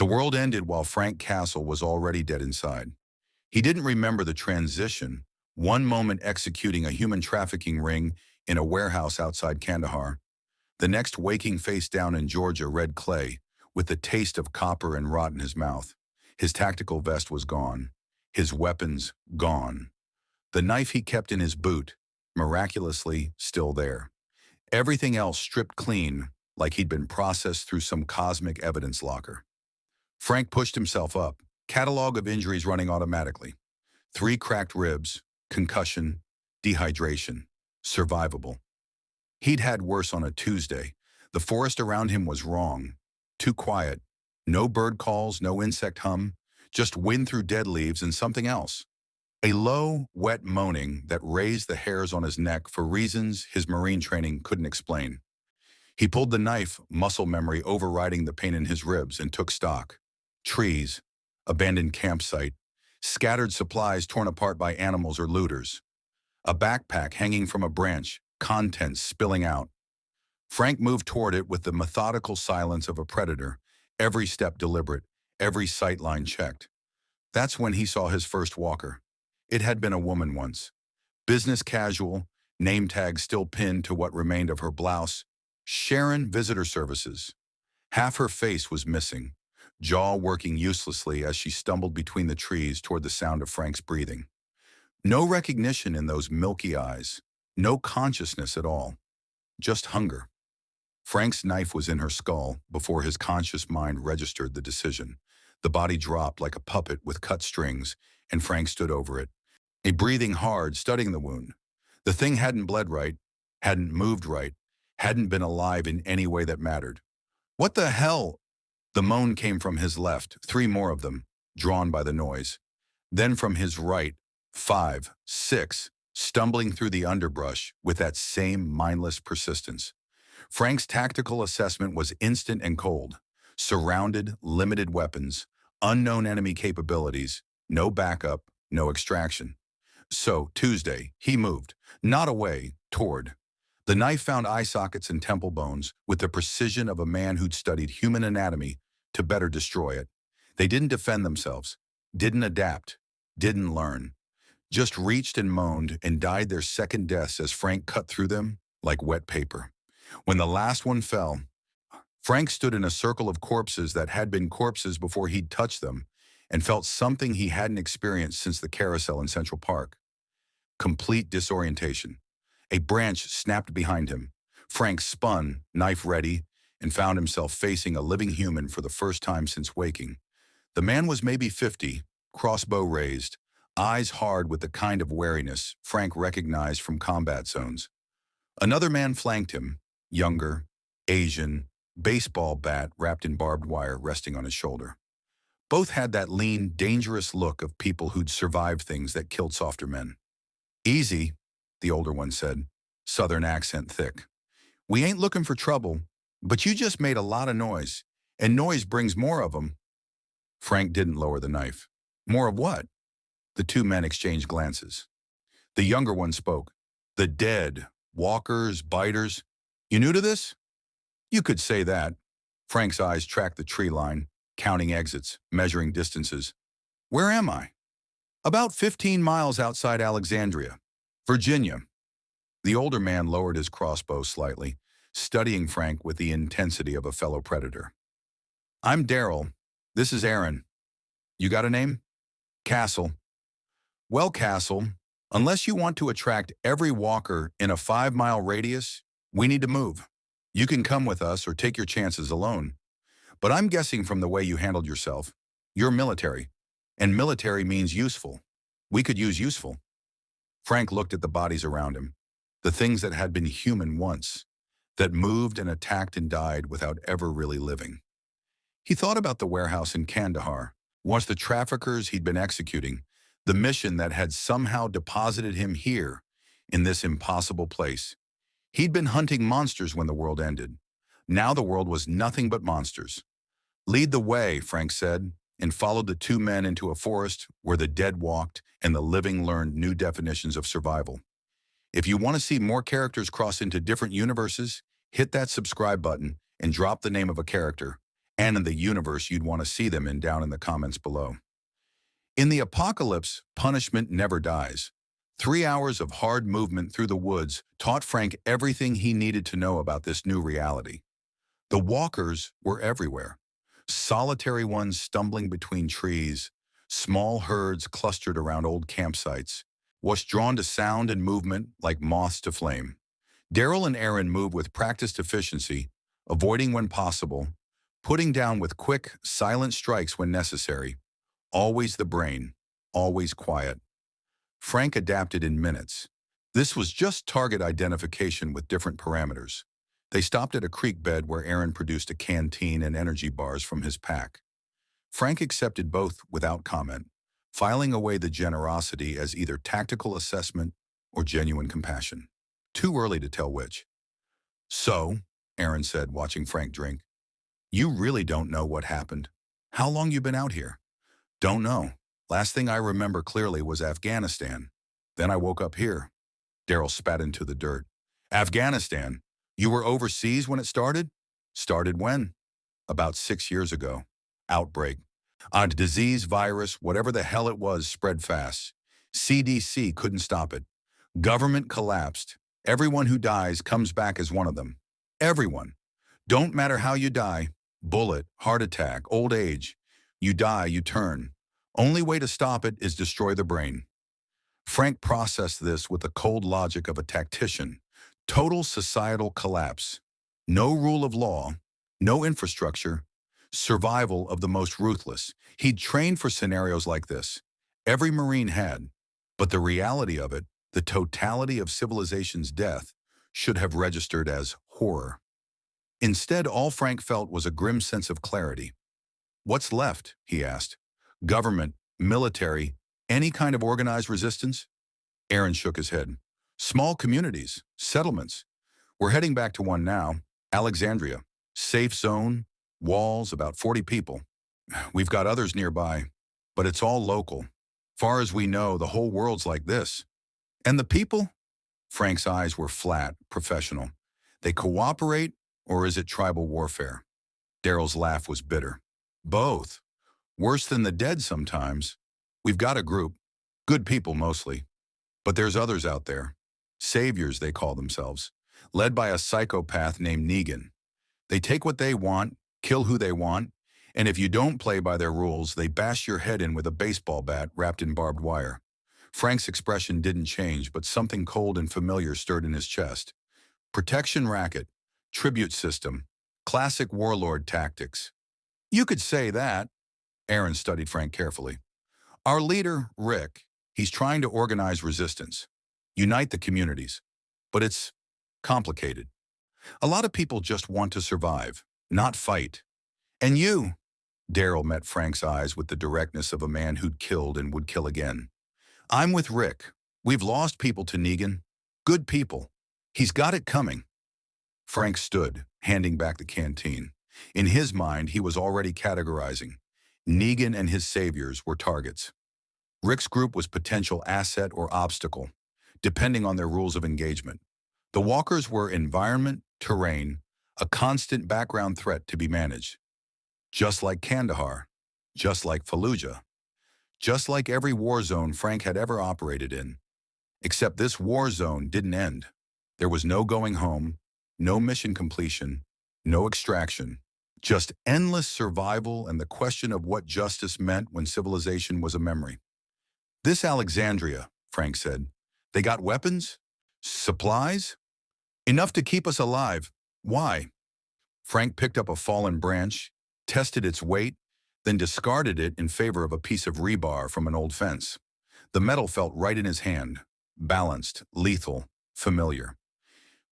The world ended while Frank Castle was already dead inside. He didn't remember the transition, one moment executing a human trafficking ring in a warehouse outside Kandahar, the next waking face down in Georgia red clay, with the taste of copper and rot in his mouth. His tactical vest was gone. His weapons gone. The knife he kept in his boot, miraculously still there. Everything else stripped clean, like he'd been processed through some cosmic evidence locker. Frank pushed himself up, catalog of injuries running automatically. 3 cracked ribs, concussion, dehydration, survivable. He'd had worse on a Tuesday. The forest around him was wrong. Too quiet. No bird calls, no insect hum, just wind through dead leaves and something else. A low, wet moaning that raised the hairs on his neck for reasons his Marine training couldn't explain. He pulled the knife, muscle memory overriding the pain in his ribs, and took stock. Trees, abandoned campsite, scattered supplies torn apart by animals or looters. A backpack hanging from a branch, contents spilling out. Frank moved toward it with the methodical silence of a predator, every step deliberate, every sight line checked. That's when he saw his first walker. It had been a woman once. Business casual, name tag still pinned to what remained of her blouse. Sharon Visitor Services. Half her face was missing, jaw working uselessly as she stumbled between the trees toward the sound of Frank's breathing. No recognition in those milky eyes, no consciousness at all, just hunger. Frank's knife was in her skull before his conscious mind registered the decision. The body dropped like a puppet with cut strings, and Frank stood over it, a breathing hard, studying the wound. The thing hadn't bled right, hadn't moved right, hadn't been alive in any way that mattered. What the hell? The moan came from his left, 3 more of them, drawn by the noise. Then from his right, 5, 6, stumbling through the underbrush with that same mindless persistence. Frank's tactical assessment was instant and cold. Surrounded, limited weapons, unknown enemy capabilities, no backup, no extraction. So, Tuesday, he moved, not away, toward. The knife found eye sockets and temple bones with the precision of a man who'd studied human anatomy to better destroy it. They didn't defend themselves, didn't adapt, didn't learn. Just reached and moaned and died their second deaths as Frank cut through them like wet paper. When the last one fell, Frank stood in a circle of corpses that had been corpses before he'd touched them and felt something he hadn't experienced since the carousel in Central Park. Complete disorientation. A branch snapped behind him. Frank spun, knife ready, and found himself facing a living human for the first time since waking. The man was maybe 50, crossbow raised, eyes hard with the kind of wariness Frank recognized from combat zones. Another man flanked him, younger, Asian, baseball bat wrapped in barbed wire resting on his shoulder. Both had that lean, dangerous look of people who'd survived things that killed softer men. "Easy," the older one said, southern accent thick. "We ain't looking for trouble, but you just made a lot of noise, and noise brings more of 'em." Frank didn't lower the knife. "More of what?" The 2 men exchanged glances. The younger one spoke. "The dead, walkers, biters. You new to this?" "You could say that." Frank's eyes tracked the tree line, counting exits, measuring distances. "Where am I?" "About 15 miles outside Alexandria, Virginia." The older man lowered his crossbow slightly, studying Frank with the intensity of a fellow predator. "I'm Daryl. This is Aaron. You got a name?" "Castle." "Well, Castle, unless you want to attract every walker in a 5-mile radius, we need to move. You can come with us or take your chances alone. But I'm guessing from the way you handled yourself, you're military, and military means useful. We could use useful." Frank looked at the bodies around him, the things that had been human once, that moved and attacked and died without ever really living. He thought about the warehouse in Kandahar, once the traffickers he'd been executing, the mission that had somehow deposited him here, in this impossible place. He'd been hunting monsters when the world ended. Now the world was nothing but monsters. "Lead the way," Frank said, and followed the 2 men into a forest where the dead walked and the living learned new definitions of survival. If you want to see more characters cross into different universes, hit that subscribe button and drop the name of a character, and in the universe you'd want to see them in down in the comments below. In the apocalypse, punishment never dies. 3 hours of hard movement through the woods taught Frank everything he needed to know about this new reality. The walkers were everywhere. Solitary ones stumbling between trees, small herds clustered around old campsites, was drawn to sound and movement like moths to flame. Daryl and Aaron moved with practiced efficiency, avoiding when possible, putting down with quick, silent strikes when necessary. Always the brain, always quiet. Frank adapted in minutes. This was just target identification with different parameters. They stopped at a creek bed where Aaron produced a canteen and energy bars from his pack. Frank accepted both without comment, filing away the generosity as either tactical assessment or genuine compassion. Too early to tell which. "So," Aaron said, watching Frank drink, "you really don't know what happened. How long you been out here?" "Don't know. Last thing I remember clearly was Afghanistan. Then I woke up here." Daryl spat into the dirt. "Afghanistan? You were overseas when it started?" "Started when?" "About 6 years ago. Outbreak. A disease, virus, whatever the hell it was, spread fast. CDC couldn't stop it. Government collapsed. Everyone who dies comes back as one of them. Everyone. Don't matter how you die. Bullet, heart attack, old age. You die, you turn. Only way to stop it is destroy the brain." Frank processed this with the cold logic of a tactician. Total societal collapse. No rule of law, no infrastructure, survival of the most ruthless. He'd trained for scenarios like this. Every Marine had. But the reality of it, the totality of civilization's death, should have registered as horror. Instead, all Frank felt was a grim sense of clarity. "What's left?" he asked. "Government, military, any kind of organized resistance?" Aaron shook his head. "Small communities, settlements. We're heading back to one now. Alexandria. Safe zone, walls, about 40 people. We've got others nearby, but it's all local. Far as we know, the whole world's like this." "And the people?" Frank's eyes were flat, professional. "They cooperate, or is it tribal warfare?" Daryl's laugh was bitter. "Both. Worse than the dead sometimes. We've got a group. Good people mostly. But there's others out there. Saviors, they call themselves. Led by a psychopath named Negan. They take what they want, kill who they want, and if you don't play by their rules, they bash your head in with a baseball bat wrapped in barbed wire." Frank's expression didn't change, but something cold and familiar stirred in his chest. Protection racket, tribute system, classic warlord tactics. "You could say that." Aaron studied Frank carefully. "Our leader, Rick, he's trying to organize resistance, unite the communities. But it's complicated. A lot of people just want to survive, not fight. And you," Daryl met Frank's eyes with the directness of a man who'd killed and would kill again. "I'm with Rick. We've lost people to Negan. Good people. He's got it coming." Frank stood, handing back the canteen. In his mind, he was already categorizing. Negan and his saviors were targets. Rick's group was potential asset or obstacle, depending on their rules of engagement. The walkers were environment, terrain, a constant background threat to be managed. Just like Kandahar, just like Fallujah, just like every war zone Frank had ever operated in. Except this war zone didn't end. There was no going home, no mission completion, no extraction, just endless survival and the question of what justice meant when civilization was a memory. "This Alexandria," Frank said, "they got weapons? Supplies? Enough to keep us alive. Why?" Frank picked up a fallen branch, tested its weight, then discarded it in favor of a piece of rebar from an old fence. The metal felt right in his hand, balanced, lethal, familiar.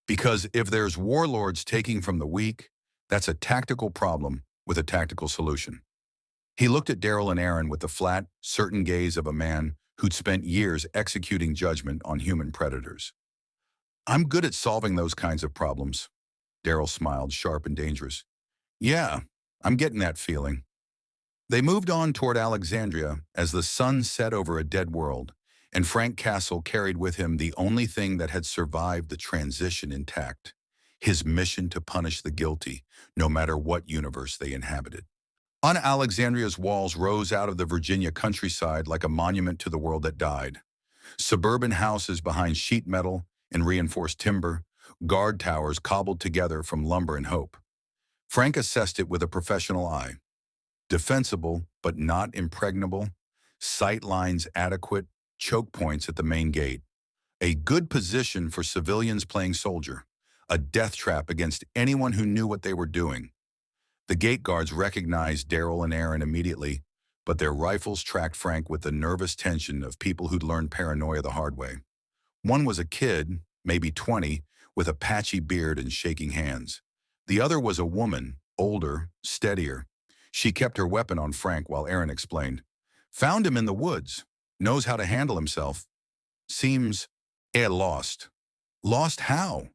Because if there's warlords taking from the weak, that's a tactical problem with a tactical solution. He looked at Daryl and Aaron with the flat, certain gaze of a man who'd spent years executing judgment on human predators. "I'm good at solving those kinds of problems." Daryl smiled, sharp and dangerous. "Yeah, I'm getting that feeling." They moved on toward Alexandria as the sun set over a dead world, and Frank Castle carried with him the only thing that had survived the transition intact. his mission to punish the guilty, no matter what universe they inhabited. On Alexandria's walls rose out of the Virginia countryside like a monument to the world that died. Suburban houses behind sheet metal and reinforced timber, guard towers cobbled together from lumber and hope. Frank assessed it with a professional eye. Defensible, but not impregnable. Sight lines adequate, choke points at the main gate. A good position for civilians playing soldier. A death trap against anyone who knew what they were doing. The gate guards recognized Daryl and Aaron immediately, but their rifles tracked Frank with the nervous tension of people who'd learned paranoia the hard way. One was a kid, maybe 20, with a patchy beard and shaking hands. The other was a woman, older, steadier. She kept her weapon on Frank while Aaron explained. Found him in the woods. Knows how to handle himself. Seems lost. Lost how?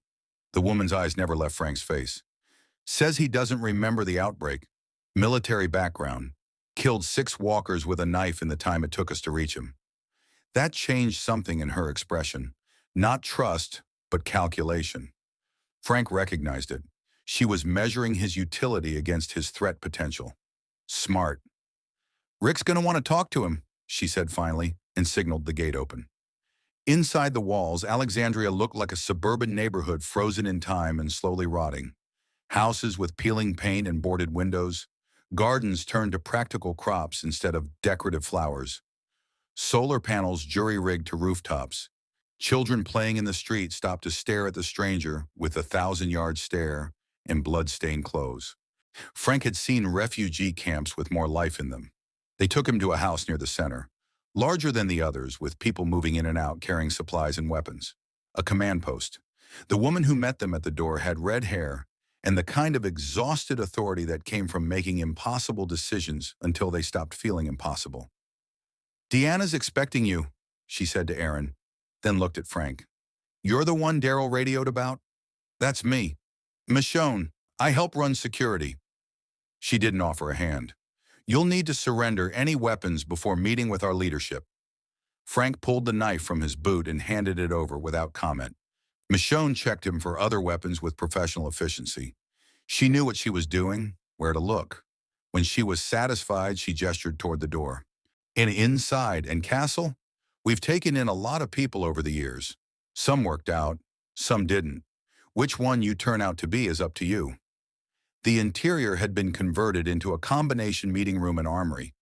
The woman's eyes never left Frank's face. Says he doesn't remember the outbreak. Military background. Killed 6 walkers with a knife in the time it took us to reach him. That changed something in her expression. Not trust, but calculation. Frank recognized it. She was measuring his utility against his threat potential. Smart. Rick's gonna want to talk to him, she said finally, and signaled the gate open. Inside the walls, Alexandria looked like a suburban neighborhood frozen in time and slowly rotting. Houses with peeling paint and boarded windows. Gardens turned to practical crops instead of decorative flowers. Solar panels jury-rigged to rooftops. Children playing in the street stopped to stare at the stranger with a 1,000-yard stare and blood-stained clothes. Frank had seen refugee camps with more life in them. They took him to a house near the center, larger than the others, with people moving in and out carrying supplies and weapons. A command post. The woman who met them at the door had red hair and the kind of exhausted authority that came from making impossible decisions until they stopped feeling impossible. "Deanna's expecting you," she said to Aaron, then looked at Frank. "You're the one Daryl radioed about?" "That's me. Michonne, I help run security." She didn't offer a hand. "You'll need to surrender any weapons before meeting with our leadership." Frank pulled the knife from his boot and handed it over without comment. Michonne checked him for other weapons with professional efficiency. She knew what she was doing, where to look. When she was satisfied, she gestured toward the door. "And inside and Castle, we've taken in a lot of people over the years. Some worked out, some didn't. Which one you turn out to be is up to you." The interior had been converted into a combination meeting room and armory.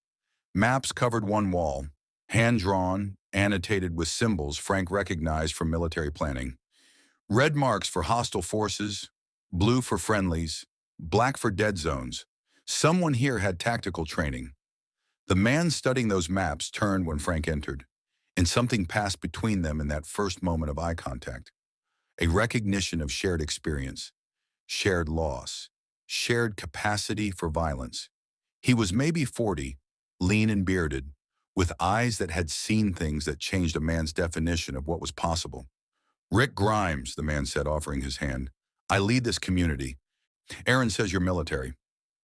Maps covered one wall, hand-drawn, annotated with symbols Frank recognized from military planning. Red marks for hostile forces, blue for friendlies, black for dead zones. Someone here had tactical training. The man studying those maps turned when Frank entered, and something passed between them in that first moment of eye contact. A recognition of shared experience, shared loss, shared capacity for violence. He was maybe 40, lean and bearded, with eyes that had seen things that changed a man's definition of what was possible. "Rick Grimes," the man said, offering his hand. "I lead this community. Aaron says you're military."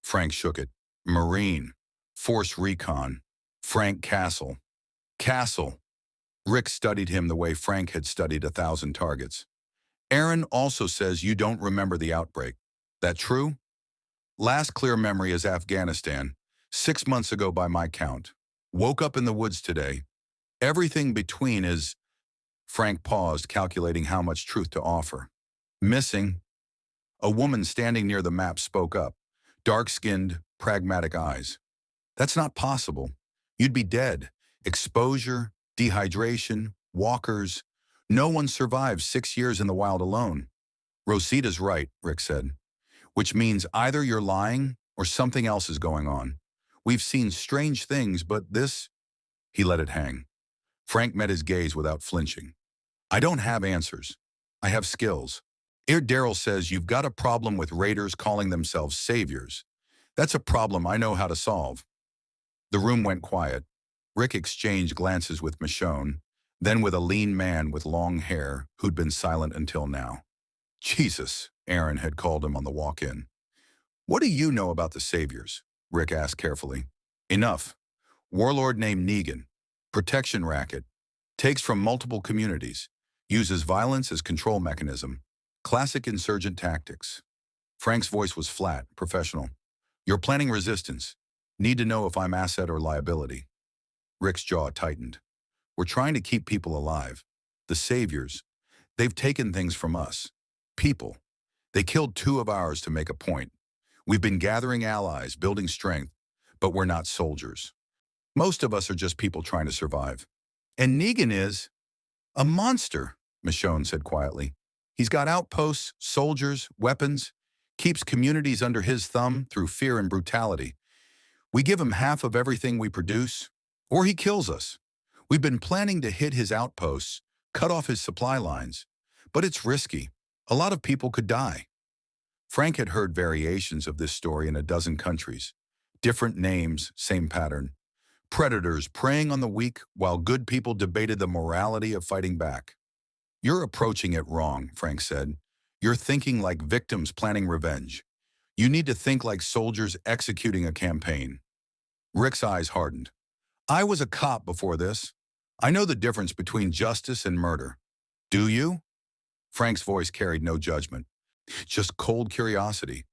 Frank shook it. "Marine. Force Recon. Frank Castle." Castle. Rick studied him the way Frank had studied 1,000 targets. "Aaron also says you don't remember the outbreak. That true?" "Last clear memory is Afghanistan, 6 months ago by my count. Woke up in the woods today. Everything between is—" Frank paused, calculating how much truth to offer. "Missing." A woman standing near the map spoke up, dark-skinned, pragmatic eyes. "That's not possible. You'd be dead. Exposure, dehydration, walkers. No one survives 6 years in the wild alone." "Rosita's right," Rick said. "Which means either you're lying or something else is going on. We've seen strange things, but this—" He let it hang. Frank met his gaze without flinching. "I don't have answers. I have skills. Daryl says you've got a problem with raiders calling themselves saviors. That's a problem I know how to solve." The room went quiet. Rick exchanged glances with Michonne, then with a lean man with long hair who'd been silent until now. "Jesus," Aaron had called him on the walk-in. "What do you know about the saviors?" Rick asked carefully. "Enough. Warlord named Negan. Protection racket. Takes from multiple communities. Uses violence as control mechanism. Classic insurgent tactics. Frank's voice was flat, professional. You're planning resistance. Need to know if I'm asset or liability. Rick's jaw tightened. We're trying to keep people alive. The saviors. They've taken things from us. People. They killed two of ours to make a point. We've been gathering allies, building strength, but we're not soldiers. Most of us are just people trying to survive. And Negan is a monster, Michonne said quietly. He's got outposts, soldiers, weapons, keeps communities under his thumb through fear and brutality. We give him half of everything we produce, or he kills us. We've been planning to hit his outposts, cut off his supply lines, but it's risky. A lot of people could die. Frank had heard variations of this story in a dozen countries. Different names, same pattern. Predators preying on the weak while good people debated the morality of fighting back. You're approaching it wrong, Frank said. You're thinking like victims planning revenge. You need to think like soldiers executing a campaign. Rick's eyes hardened. I was a cop before this. I know the difference between justice and murder. Do you? Frank's voice carried no judgment, just cold curiosity.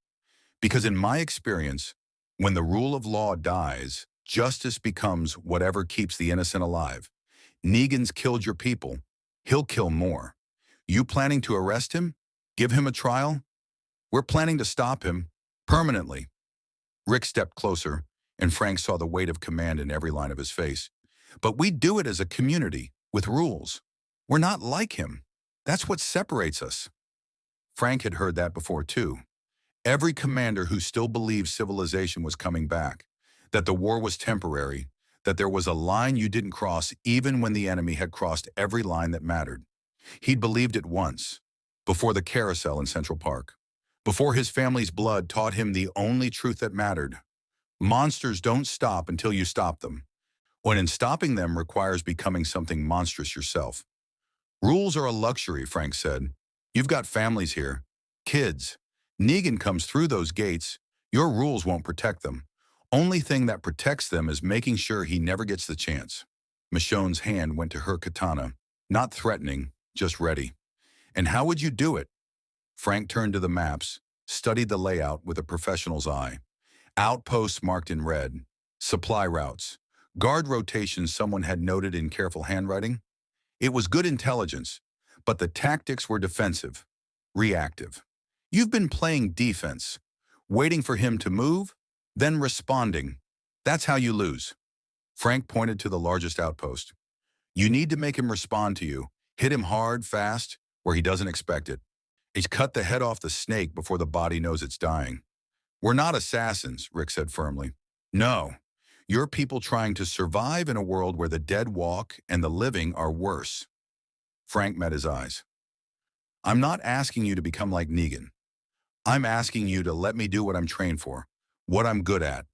Because in my experience, when the rule of law dies, justice becomes whatever keeps the innocent alive. Negan's killed your people. He'll kill more. You planning to arrest him? Give him a trial? We're planning to stop him, permanently. Rick stepped closer, and Frank saw the weight of command in every line of his face. But we do it as a community, with rules. We're not like him. That's what separates us. Frank had heard that before too. Every commander who still believed civilization was coming back, that the war was temporary, that there was a line you didn't cross even when the enemy had crossed every line that mattered. He'd believed it once, before the carousel in Central Park, before his family's blood taught him the only truth that mattered. Monsters don't stop until you stop them. When in stopping them requires becoming something monstrous yourself. Rules are a luxury, Frank said. You've got families here, kids. Negan comes through those gates. Your rules won't protect them. Only thing that protects them is making sure he never gets the chance. Michonne's hand went to her katana, not threatening, just ready. And how would you do it? Frank turned to the maps, studied the layout with a professional's eye. Outposts marked in red, supply routes, guard rotations someone had noted in careful handwriting. It was good intelligence, but the tactics were defensive, reactive. You've been playing defense, waiting for him to move, then responding. That's how you lose. Frank pointed to the largest outpost. You need to make him respond to you. Hit him hard, fast, where he doesn't expect it. It's cut the head off the snake before the body knows it's dying. We're not assassins, Rick said firmly. No, you're people trying to survive in a world where the dead walk and the living are worse. Frank met his eyes. I'm not asking you to become like Negan. I'm asking you to let me do what I'm trained for, what I'm good at.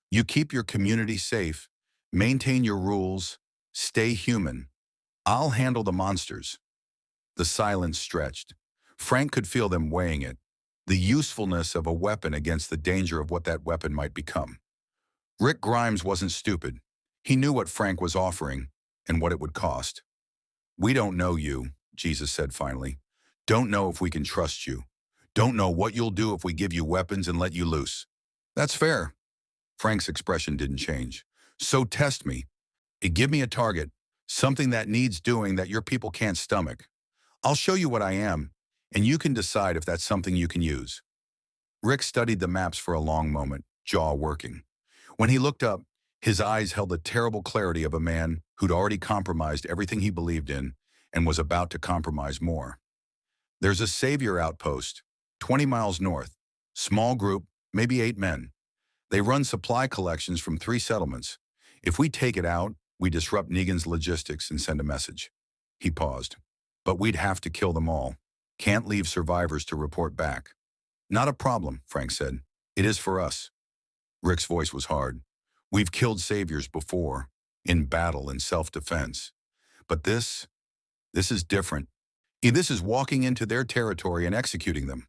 You keep your community safe, maintain your rules, stay human. I'll handle the monsters. The silence stretched. Frank could feel them weighing it, the usefulness of a weapon against the danger of what that weapon might become. Rick Grimes wasn't stupid. He knew what Frank was offering and what it would cost. We don't know you, Jesus said finally. Don't know if we can trust you. Don't know what you'll do if we give you weapons and let you loose. That's fair. Frank's expression didn't change. So test me. Give me a target, something that needs doing that your people can't stomach. I'll show you what I am, and you can decide if that's something you can use. Rick studied the maps for a long moment, jaw working. When he looked up, his eyes held the terrible clarity of a man who'd already compromised everything he believed in and was about to compromise more. There's a savior outpost, 20 miles north. Small group, maybe 8 men. They run supply collections from 3 settlements. If we take it out, we disrupt Negan's logistics and send a message. He paused. But we'd have to kill them all. Can't leave survivors to report back. Not a problem, Frank said. It is for us. Rick's voice was hard. We've killed saviors before, in battle and self-defense. But this is different. This is walking into their territory and executing them.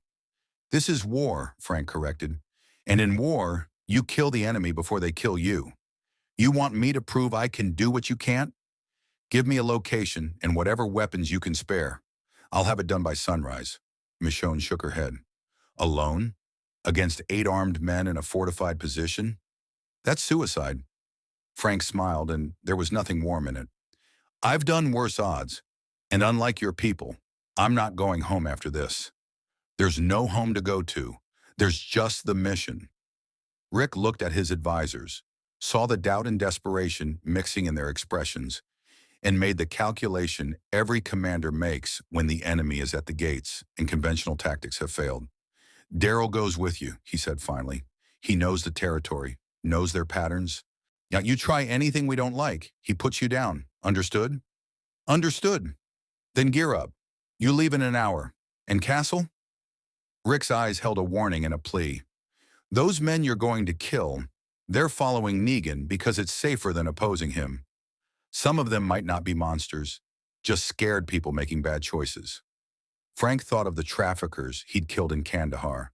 This is war, Frank corrected. And in war, you kill the enemy before they kill you. You want me to prove I can do what you can't? Give me a location and whatever weapons you can spare. I'll have it done by sunrise. Michonne shook her head. Alone? Against 8 armed men in a fortified position? That's suicide. Frank smiled, and there was nothing warm in it. I've done worse odds, and unlike your people, I'm not going home after this. There's no home to go to. There's just the mission. Rick looked at his advisors, saw the doubt and desperation mixing in their expressions, and made the calculation every commander makes when the enemy is at the gates and conventional tactics have failed. Daryl goes with you, he said finally. He knows the territory, knows their patterns. Now, you try anything we don't like, he puts you down. Understood? Understood. Then gear up. You leave in an hour. And Castle? Rick's eyes held a warning and a plea. Those men you're going to kill, they're following Negan because it's safer than opposing him. Some of them might not be monsters, just scared people making bad choices. Frank thought of the traffickers he'd killed in Kandahar,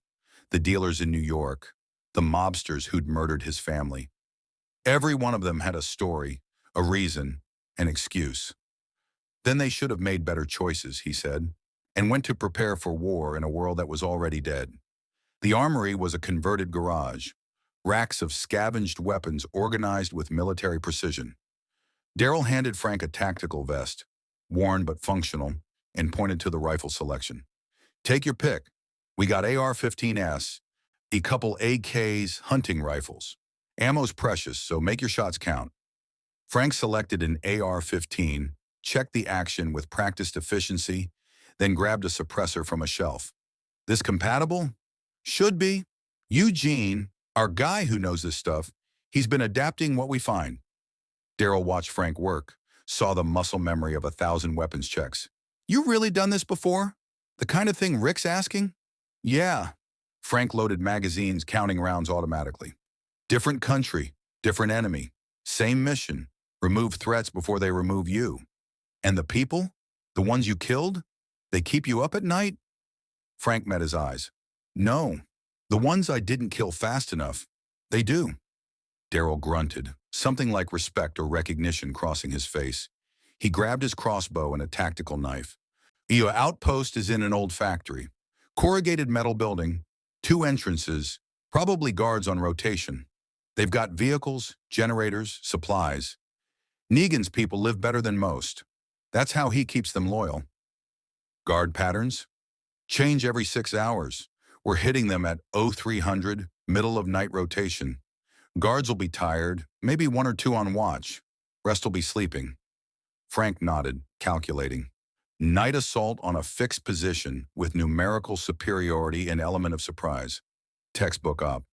the dealers in New York, the mobsters who'd murdered his family. Every one of them had a story, a reason, an excuse. Then they should have made better choices, he said, and went to prepare for war in a world that was already dead. The armory was a converted garage, racks of scavenged weapons organized with military precision. Daryl handed Frank a tactical vest, worn but functional, and pointed to the rifle selection. Take your pick. We got AR-15S, a couple AKs, hunting rifles. Ammo's precious, so make your shots count. Frank selected an AR-15, checked the action with practiced efficiency, then grabbed a suppressor from a shelf. This compatible? Should be. Eugene, our guy who knows this stuff, he's been adapting what we find. Daryl watched Frank work, saw the muscle memory of 1,000 weapons checks. You really done this before? The kind of thing Rick's asking? Yeah. Frank loaded magazines, counting rounds automatically. Different country, different enemy, same mission. Remove threats before they remove you. And the people? The ones you killed? They keep you up at night? Frank met his eyes. No. The ones I didn't kill fast enough, they do. Daryl grunted, something like respect or recognition crossing his face. He grabbed his crossbow and a tactical knife. Your outpost is in an old factory. Corrugated metal building, 2 entrances, probably guards on rotation. They've got vehicles, generators, supplies. Negan's people live better than most. That's how he keeps them loyal. Guard patterns? Change every 6 hours. We're hitting them at 0300, middle of night rotation. Guards will be tired, maybe 1 or 2 on watch. Rest will be sleeping. Frank nodded, calculating. Night assault on a fixed position with numerical superiority and element of surprise. Textbook op.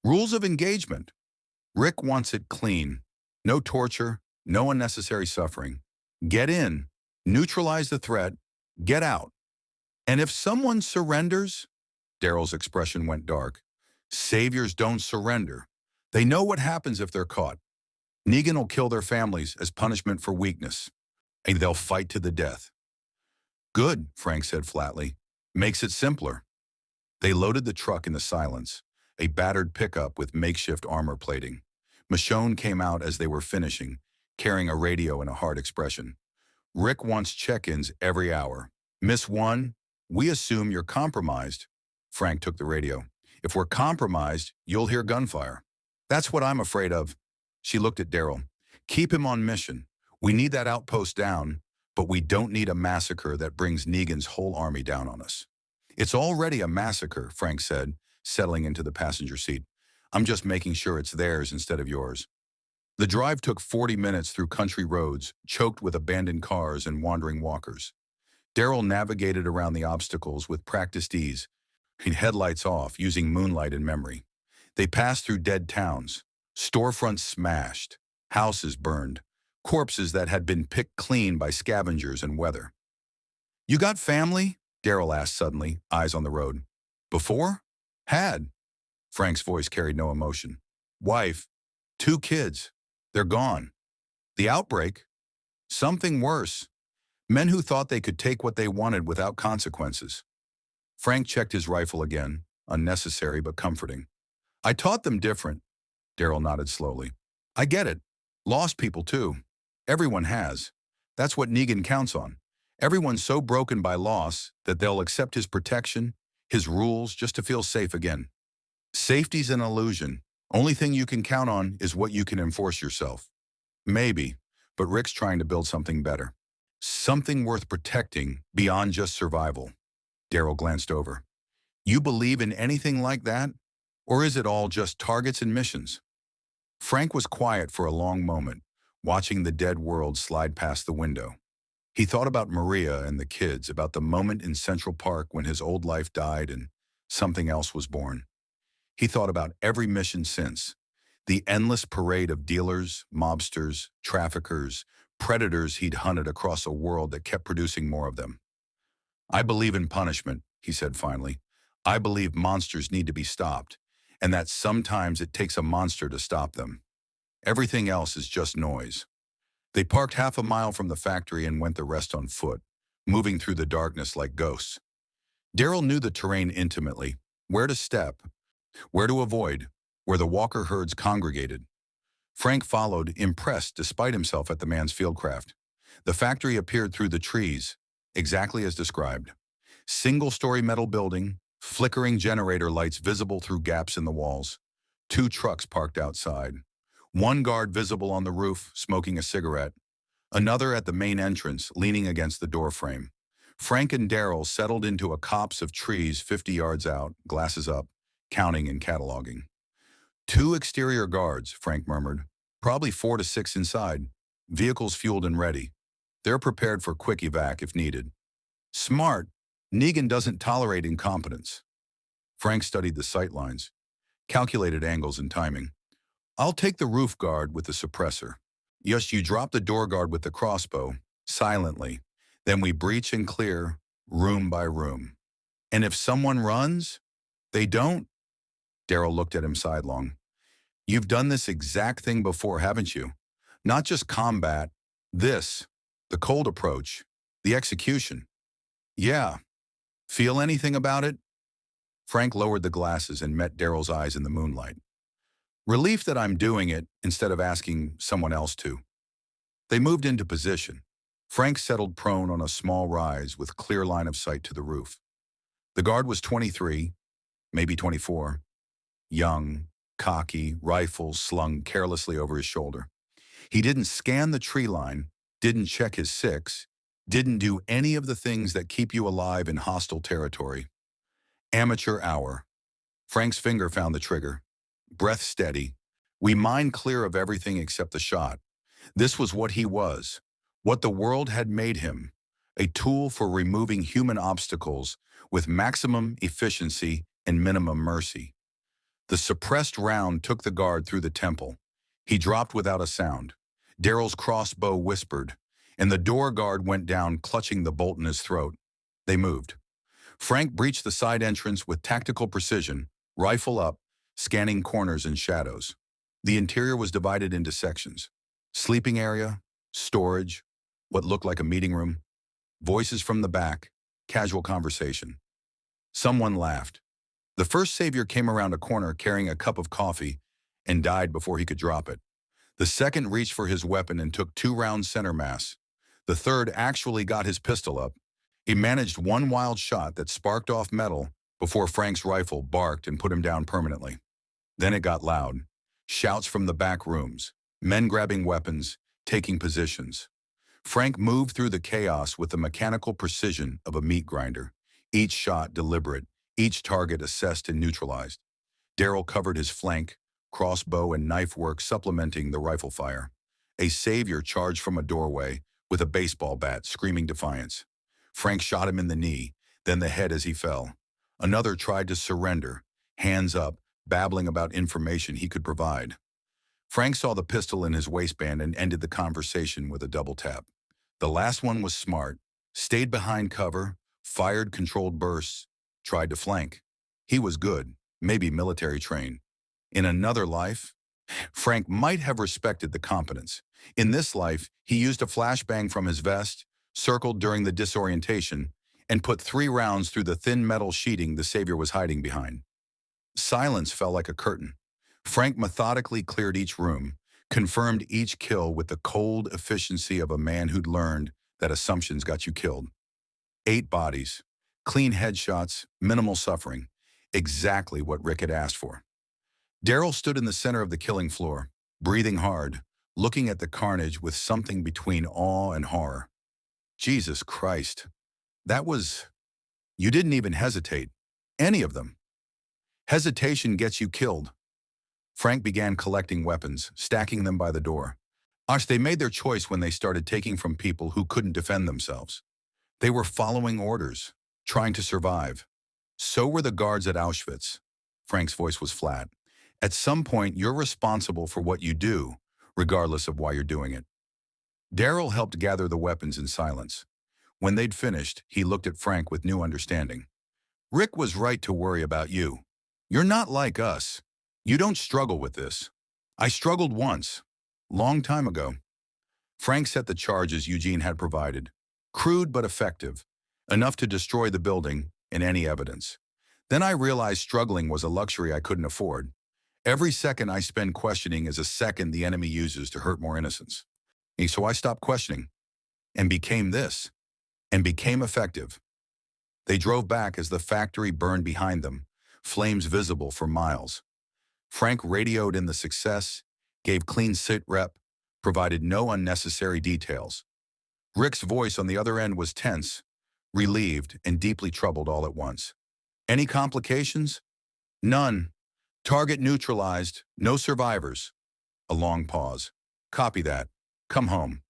Rules of engagement. Rick wants it clean. No torture, no unnecessary suffering. Get in, neutralize the threat, get out. And if someone surrenders, Daryl's expression went dark. Saviors don't surrender. They know what happens if they're caught. Negan will kill their families as punishment for weakness, and they'll fight to the death. Good, Frank said flatly. Makes it simpler. They loaded the truck in the silence, a battered pickup with makeshift armor plating. Michonne came out as they were finishing, carrying a radio and a hard expression. Rick wants check-ins every hour. Miss one, we assume you're compromised. Frank took the radio. If we're compromised, you'll hear gunfire. That's what I'm afraid of. She looked at Daryl. Keep him on mission. We need that outpost down, but we don't need a massacre that brings Negan's whole army down on us. It's already a massacre, Frank said, settling into the passenger seat. I'm just making sure it's theirs instead of yours. The drive took 40 minutes through country roads, choked with abandoned cars and wandering walkers. Daryl navigated around the obstacles with practiced ease, headlights off, using moonlight and memory. They passed through dead towns, storefronts smashed, houses burned, corpses that had been picked clean by scavengers and weather. You got family? Daryl asked suddenly, eyes on the road. Before? Had. Frank's voice carried no emotion. Wife, 2 kids. They're gone. The outbreak? Something worse. Men who thought they could take what they wanted without consequences. Frank checked his rifle again, unnecessary but comforting. I taught them different. Daryl nodded slowly. I get it. Lost people too. Everyone has. That's what Negan counts on. Everyone's so broken by loss that they'll accept his protection, his rules, just to feel safe again. Safety's an illusion. Only thing you can count on is what you can enforce yourself. Maybe, but Rick's trying to build something better. Something worth protecting beyond just survival. Daryl glanced over. You believe in anything like that? Or is it all just targets and missions? Frank was quiet for a long moment, watching the dead world slide past the window. He thought about Maria and the kids, about the moment in Central Park when his old life died and something else was born. He thought about every mission since, the endless parade of dealers, mobsters, traffickers, predators he'd hunted across a world that kept producing more of them. I believe in punishment, he said finally. I believe monsters need to be stopped, and that sometimes it takes a monster to stop them. Everything else is just noise. They parked half a mile from the factory and went the rest on foot, moving through the darkness like ghosts. Daryl knew the terrain intimately, where to step, where to avoid, where the Walker herds congregated. Frank followed, impressed despite himself at the man's fieldcraft. The factory appeared through the trees, exactly as described. Single-story metal building, flickering generator lights visible through gaps in the walls. 2 trucks parked outside. One guard visible on the roof, smoking a cigarette. Another at the main entrance, leaning against the doorframe. Frank and Daryl settled into a copse of trees 50 yards out, glasses up, counting and cataloging. 2 exterior guards, Frank murmured. Probably 4 to 6 inside. Vehicles fueled and ready. They're prepared for quick evac if needed. Smart. Negan doesn't tolerate incompetence. Frank studied the sight lines, calculated angles and timing. I'll take the roof guard with the suppressor. Yes, you drop the door guard with the crossbow, silently. Then we breach and clear, room by room. And if someone runs, they don't? Daryl looked at him sidelong. You've done this exact thing before, haven't you? Not just combat. This, the cold approach, the execution. Yeah. Feel anything about it? Frank lowered the glasses and met Daryl's eyes in the moonlight. Relief that I'm doing it instead of asking someone else to. They moved into position. Frank settled prone on a small rise with clear line of sight to the roof. The guard was 23, maybe 24. Young, cocky, rifle slung carelessly over his shoulder. He didn't scan the tree line, didn't check his 6, didn't do any of the things that keep you alive in hostile territory. Amateur hour. Frank's finger found the trigger. Breath steady. We mind clear of everything except the shot. This was what he was, what the world had made him, a tool for removing human obstacles with maximum efficiency and minimum mercy. The suppressed round took the guard through the temple. He dropped without a sound. Daryl's crossbow whispered, and the door guard went down, clutching the bolt in his throat. They moved. Frank breached the side entrance with tactical precision, rifle up, scanning corners and shadows. The interior was divided into sections. Sleeping area, storage, what looked like a meeting room, voices from the back, casual conversation. Someone laughed. The first savior came around a corner carrying a cup of coffee and died before he could drop it. The second reached for his weapon and took 2 rounds center mass. The third actually got his pistol up. He managed one wild shot that sparked off metal before Frank's rifle barked and put him down permanently. Then it got loud. Shouts from the back rooms, men grabbing weapons, taking positions. Frank moved through the chaos with the mechanical precision of a meat grinder, each shot deliberate, each target assessed and neutralized. Daryl covered his flank, crossbow and knife work supplementing the rifle fire. A savior charged from a doorway with a baseball bat, screaming defiance. Frank shot him in the knee, then the head as he fell. Another tried to surrender, hands up, babbling about information he could provide. Frank saw the pistol in his waistband and ended the conversation with a double tap. The last one was smart, stayed behind cover, fired controlled bursts, tried to flank. He was good, maybe military trained. In another life, Frank might have respected the competence. In this life, he used a flashbang from his vest, circled during the disorientation, and put 3 rounds through the thin metal sheeting the savior was hiding behind. Silence fell like a curtain. Frank methodically cleared each room, confirmed each kill with the cold efficiency of a man who'd learned that assumptions got you killed. 8 bodies, clean headshots, minimal suffering. Exactly what Rick had asked for. Daryl stood in the center of the killing floor, breathing hard, looking at the carnage with something between awe and horror. Jesus Christ. That was... You didn't even hesitate. Any of them. Hesitation gets you killed. Frank began collecting weapons, stacking them by the door. They made their choice when they started taking from people who couldn't defend themselves. They were following orders, trying to survive. So were the guards at Auschwitz. Frank's voice was flat. At some point, you're responsible for what you do, regardless of why you're doing it. Daryl helped gather the weapons in silence. When they'd finished, he looked at Frank with new understanding. Rick was right to worry about you. You're not like us. You don't struggle with this. I struggled once, long time ago. Frank set the charges Eugene had provided. Crude but effective, enough to destroy the building and any evidence. Then I realized struggling was a luxury I couldn't afford. Every second I spend questioning is a second the enemy uses to hurt more innocents. And so I stopped questioning and became this, and became effective. They drove back as the factory burned behind them, flames visible for miles. Frank radioed in the success, gave clean sit rep, provided no unnecessary details. Rick's voice on the other end was tense, relieved, and deeply troubled all at once. Any complications? None. Target neutralized, no survivors. A long pause. Copy that. Come home.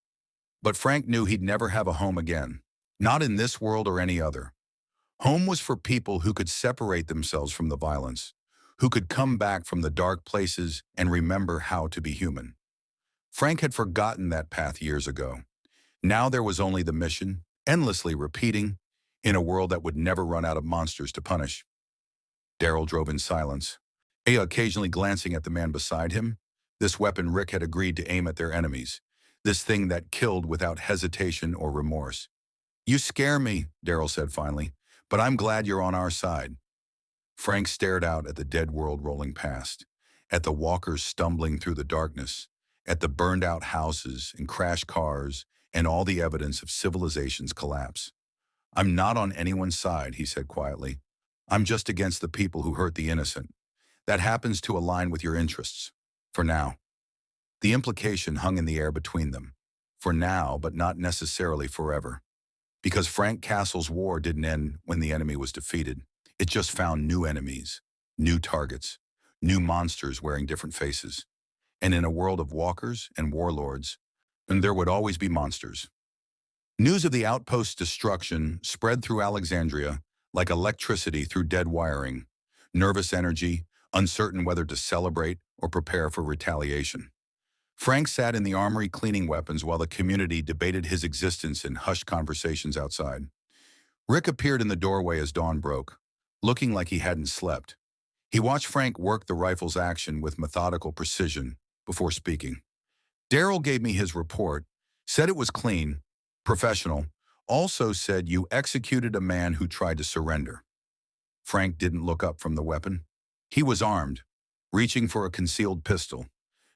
But Frank knew he'd never have a home again. Not in this world or any other. Home was for people who could separate themselves from the violence, who could come back from the dark places and remember how to be human. Frank had forgotten that path years ago. Now there was only the mission, endlessly repeating, in a world that would never run out of monsters to punish. Daryl drove in silence, occasionally glancing at the man beside him. This weapon Rick had agreed to aim at their enemies, this thing that killed without hesitation or remorse. You scare me, Daryl said finally, but I'm glad you're on our side. Frank stared out at the dead world rolling past, at the walkers stumbling through the darkness, at the burned-out houses and crashed cars and all the evidence of civilization's collapse. I'm not on anyone's side, he said quietly. I'm just against the people who hurt the innocent. That happens to align with your interests. For now. The implication hung in the air between them. For now, but not necessarily forever. Because Frank Castle's war didn't end when the enemy was defeated. It just found new enemies, new targets, new monsters wearing different faces. And in a world of walkers and warlords, and there would always be monsters. News of the outpost's destruction spread through Alexandria like electricity through dead wiring, nervous energy, uncertain whether to celebrate or prepare for retaliation. Frank sat in the armory cleaning weapons while the community debated his existence in hushed conversations outside. Rick appeared in the doorway as dawn broke, looking like he hadn't slept. He watched Frank work the rifle's action with methodical precision before speaking. Daryl gave me his report, said it was clean, professional, also said you executed a man who tried to surrender. Frank didn't look up from the weapon. He was armed, reaching for a concealed pistol.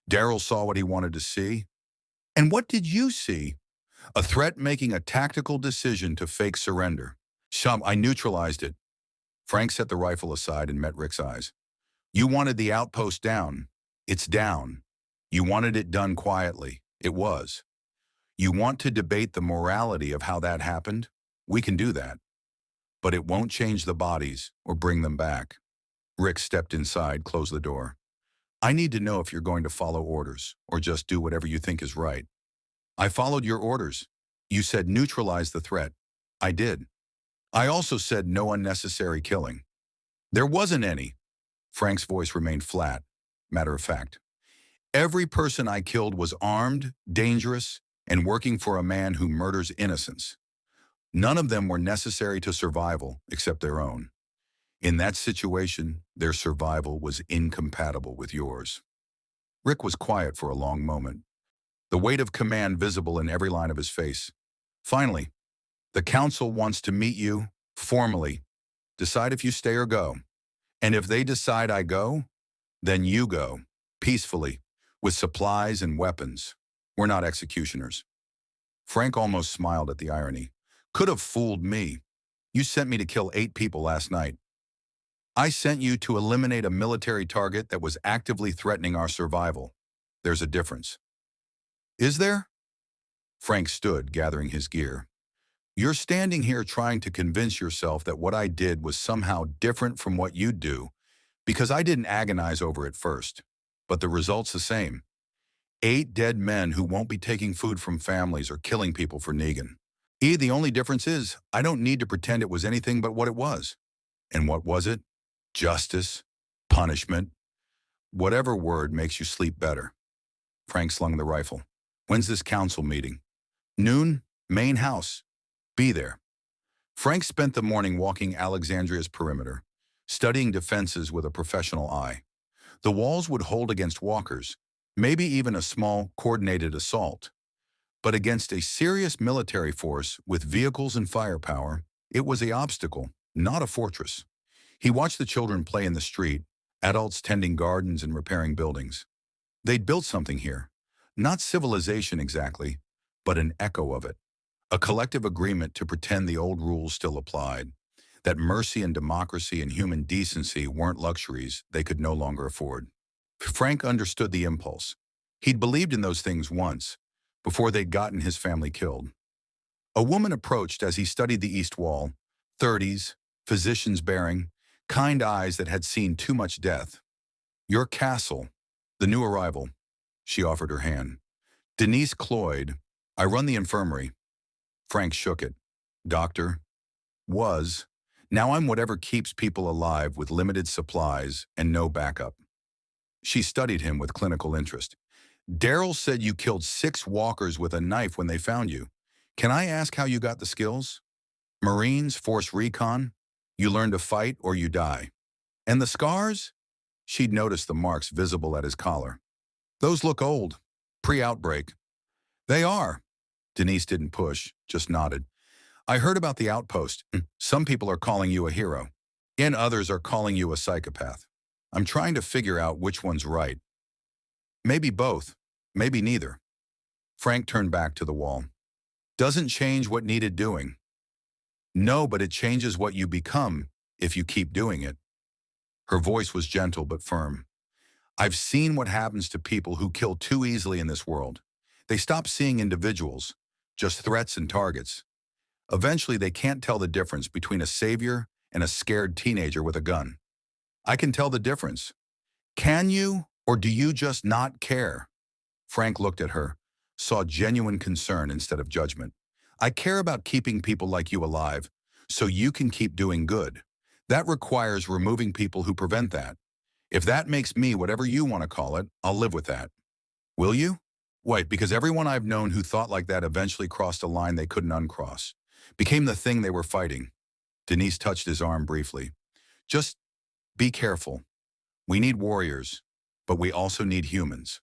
Daryl saw what he wanted to see. And what did you see? A threat making a tactical decision to fake surrender. I neutralized it. Frank set the rifle aside and met Rick's eyes. You wanted the outpost down. It's down. You wanted it done quietly. It was. You want to debate the morality of how that happened? We can do that. But it won't change the bodies or bring them back. Rick stepped inside, closed the door. I need to know if you're going to follow orders or just do whatever you think is right. I followed your orders. You said neutralize the threat. I did. I also said no unnecessary killing. There wasn't any. Frank's voice remained flat, matter of fact. Every person I killed was armed, dangerous, and working for a man who murders innocents. None of them were necessary to survival except their own. In that situation, their survival was incompatible with yours. Rick was quiet for a long moment, the weight of command visible in every line of his face. Finally, the council wants to meet you, formally, decide if you stay or go. And if they decide I go, then you go, peacefully, with supplies and weapons. We're not executioners. Frank almost smiled at the irony. Could have fooled me. You sent me to kill 8 people last night. I sent you to eliminate a military target that was actively threatening our survival. There's a difference. Is there? Frank stood, gathering his gear. You're standing here trying to convince yourself that what I did was somehow different from what you'd do, because I didn't agonize over it first. But the result's the same. 8 dead men who won't be taking food from families or killing people for Negan. The only difference is, I don't need to pretend it was anything but what it was. And what was it? Justice, punishment, whatever word makes you sleep better. Frank slung the rifle. When's this council meeting? Noon, main house. Be there. Frank spent the morning walking Alexandria's perimeter, studying defenses with a professional eye. The walls would hold against walkers, maybe even a small, coordinated assault. But against a serious military force with vehicles and firepower, it was an obstacle, not a fortress. He watched the children play in the street, adults tending gardens and repairing buildings. They'd built something here. Not civilization exactly, but an echo of it. A collective agreement to pretend the old rules still applied, that mercy and democracy and human decency weren't luxuries they could no longer afford. Frank understood the impulse. He'd believed in those things once, before they'd gotten his family killed. A woman approached as he studied the east wall, 30s, physician's bearing, kind eyes that had seen too much death. Your castle, the new arrival. She offered her hand. Denise Cloyd, I run the infirmary. Frank shook it. Doctor. Was. Now I'm whatever keeps people alive with limited supplies and no backup. She studied him with clinical interest. Daryl said you killed 6 walkers with a knife when they found you. Can I ask how you got the skills? Marines, Force Recon? You learn to fight or you die. And the scars? She'd noticed the marks visible at his collar. Those look old. Pre-outbreak. They are. Denise didn't push, just nodded. I heard about the outpost. Some people are calling you a hero, and others are calling you a psychopath. I'm trying to figure out which one's right. Maybe both, maybe neither. Frank turned back to the wall. Doesn't change what needed doing. No, but it changes what you become if you keep doing it. Her voice was gentle but firm. I've seen what happens to people who kill too easily in this world. They stop seeing individuals, just threats and targets. Eventually, they can't tell the difference between a savior and a scared teenager with a gun. I can tell the difference. Can you, or do you just not care? Frank looked at her, saw genuine concern instead of judgment. I care about keeping people like you alive, so you can keep doing good. That requires removing people who prevent that. If that makes me whatever you want to call it, I'll live with that. Will you? Wait, because everyone I've known who thought like that eventually crossed a line they couldn't uncross. Became the thing they were fighting. Denise touched his arm briefly. Just be careful. We need warriors, but we also need humans.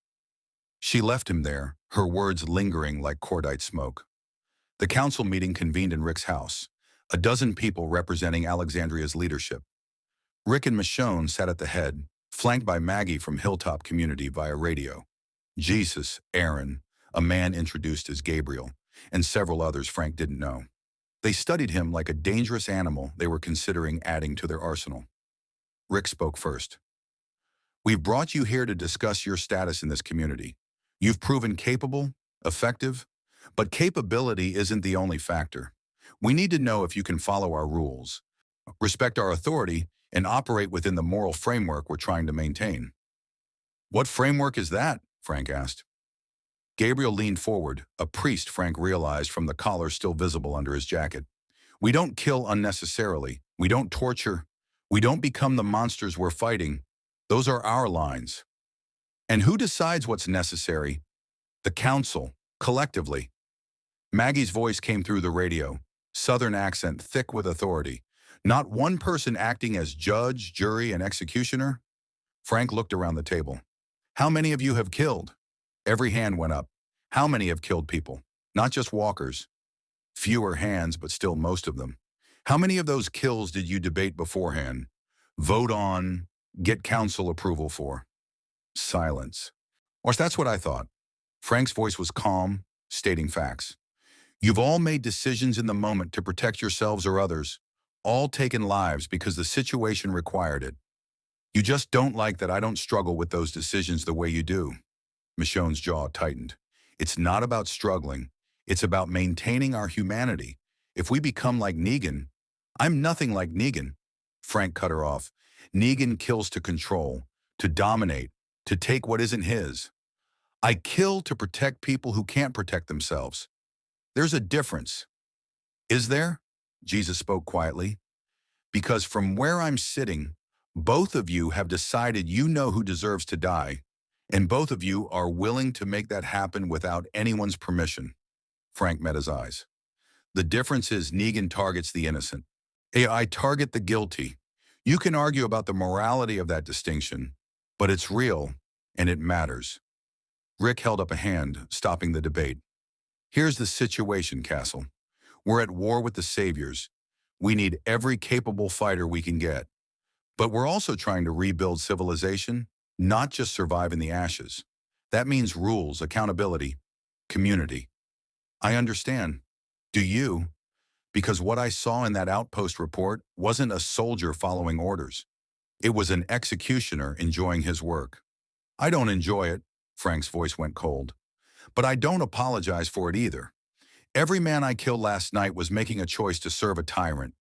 She left him there, her words lingering like cordite smoke. The council meeting convened in Rick's house, a dozen people representing Alexandria's leadership. Rick and Michonne sat at the head, flanked by Maggie from Hilltop Community via radio. Jesus, Aaron, a man introduced as Gabriel, and several others Frank didn't know. They studied him like a dangerous animal they were considering adding to their arsenal. Rick spoke first. We've brought you here to discuss your status in this community. You've proven capable, effective, but capability isn't the only factor. We need to know if you can follow our rules, respect our authority, and operate within the moral framework we're trying to maintain. What framework is that? Frank asked. Gabriel leaned forward, a priest Frank realized from the collar still visible under his jacket. We don't kill unnecessarily. We don't torture. We don't become the monsters we're fighting. Those are our lines. And who decides what's necessary? The council, collectively. Maggie's voice came through the radio, southern accent thick with authority. Not one person acting as judge, jury, and executioner. Frank looked around the table. How many of you have killed? Every hand went up. How many have killed people? Not just walkers. Fewer hands, but still most of them. How many of those kills did you debate beforehand? Vote on, get council approval for? Silence. Or that's what I thought. Frank's voice was calm, stating facts. You've all made decisions in the moment to protect yourselves or others, all taken lives because the situation required it. You just don't like that I don't struggle with those decisions the way you do. Michonne's jaw tightened. It's not about struggling. It's about maintaining our humanity. If we become like Negan, I'm nothing like Negan. Frank cut her off. Negan kills to control, to dominate, to take what isn't his. I kill to protect people who can't protect themselves. There's a difference. Is there? Jesus spoke quietly. Because from where I'm sitting, both of you have decided you know who deserves to die, and both of you are willing to make that happen without anyone's permission. Frank met his eyes. The difference is Negan targets the innocent. I target the guilty. You can argue about the morality of that distinction, but it's real, and it matters. Rick held up a hand, stopping the debate. Here's the situation, Castle. We're at war with the Saviors. We need every capable fighter we can get. But we're also trying to rebuild civilization, not just survive in the ashes. That means rules, accountability, community. I understand. Do you? Because what I saw in that outpost report wasn't a soldier following orders. It was an executioner enjoying his work. I don't enjoy it, Frank's voice went cold. But I don't apologize for it either. Every man I killed last night was making a choice to serve a tyrant,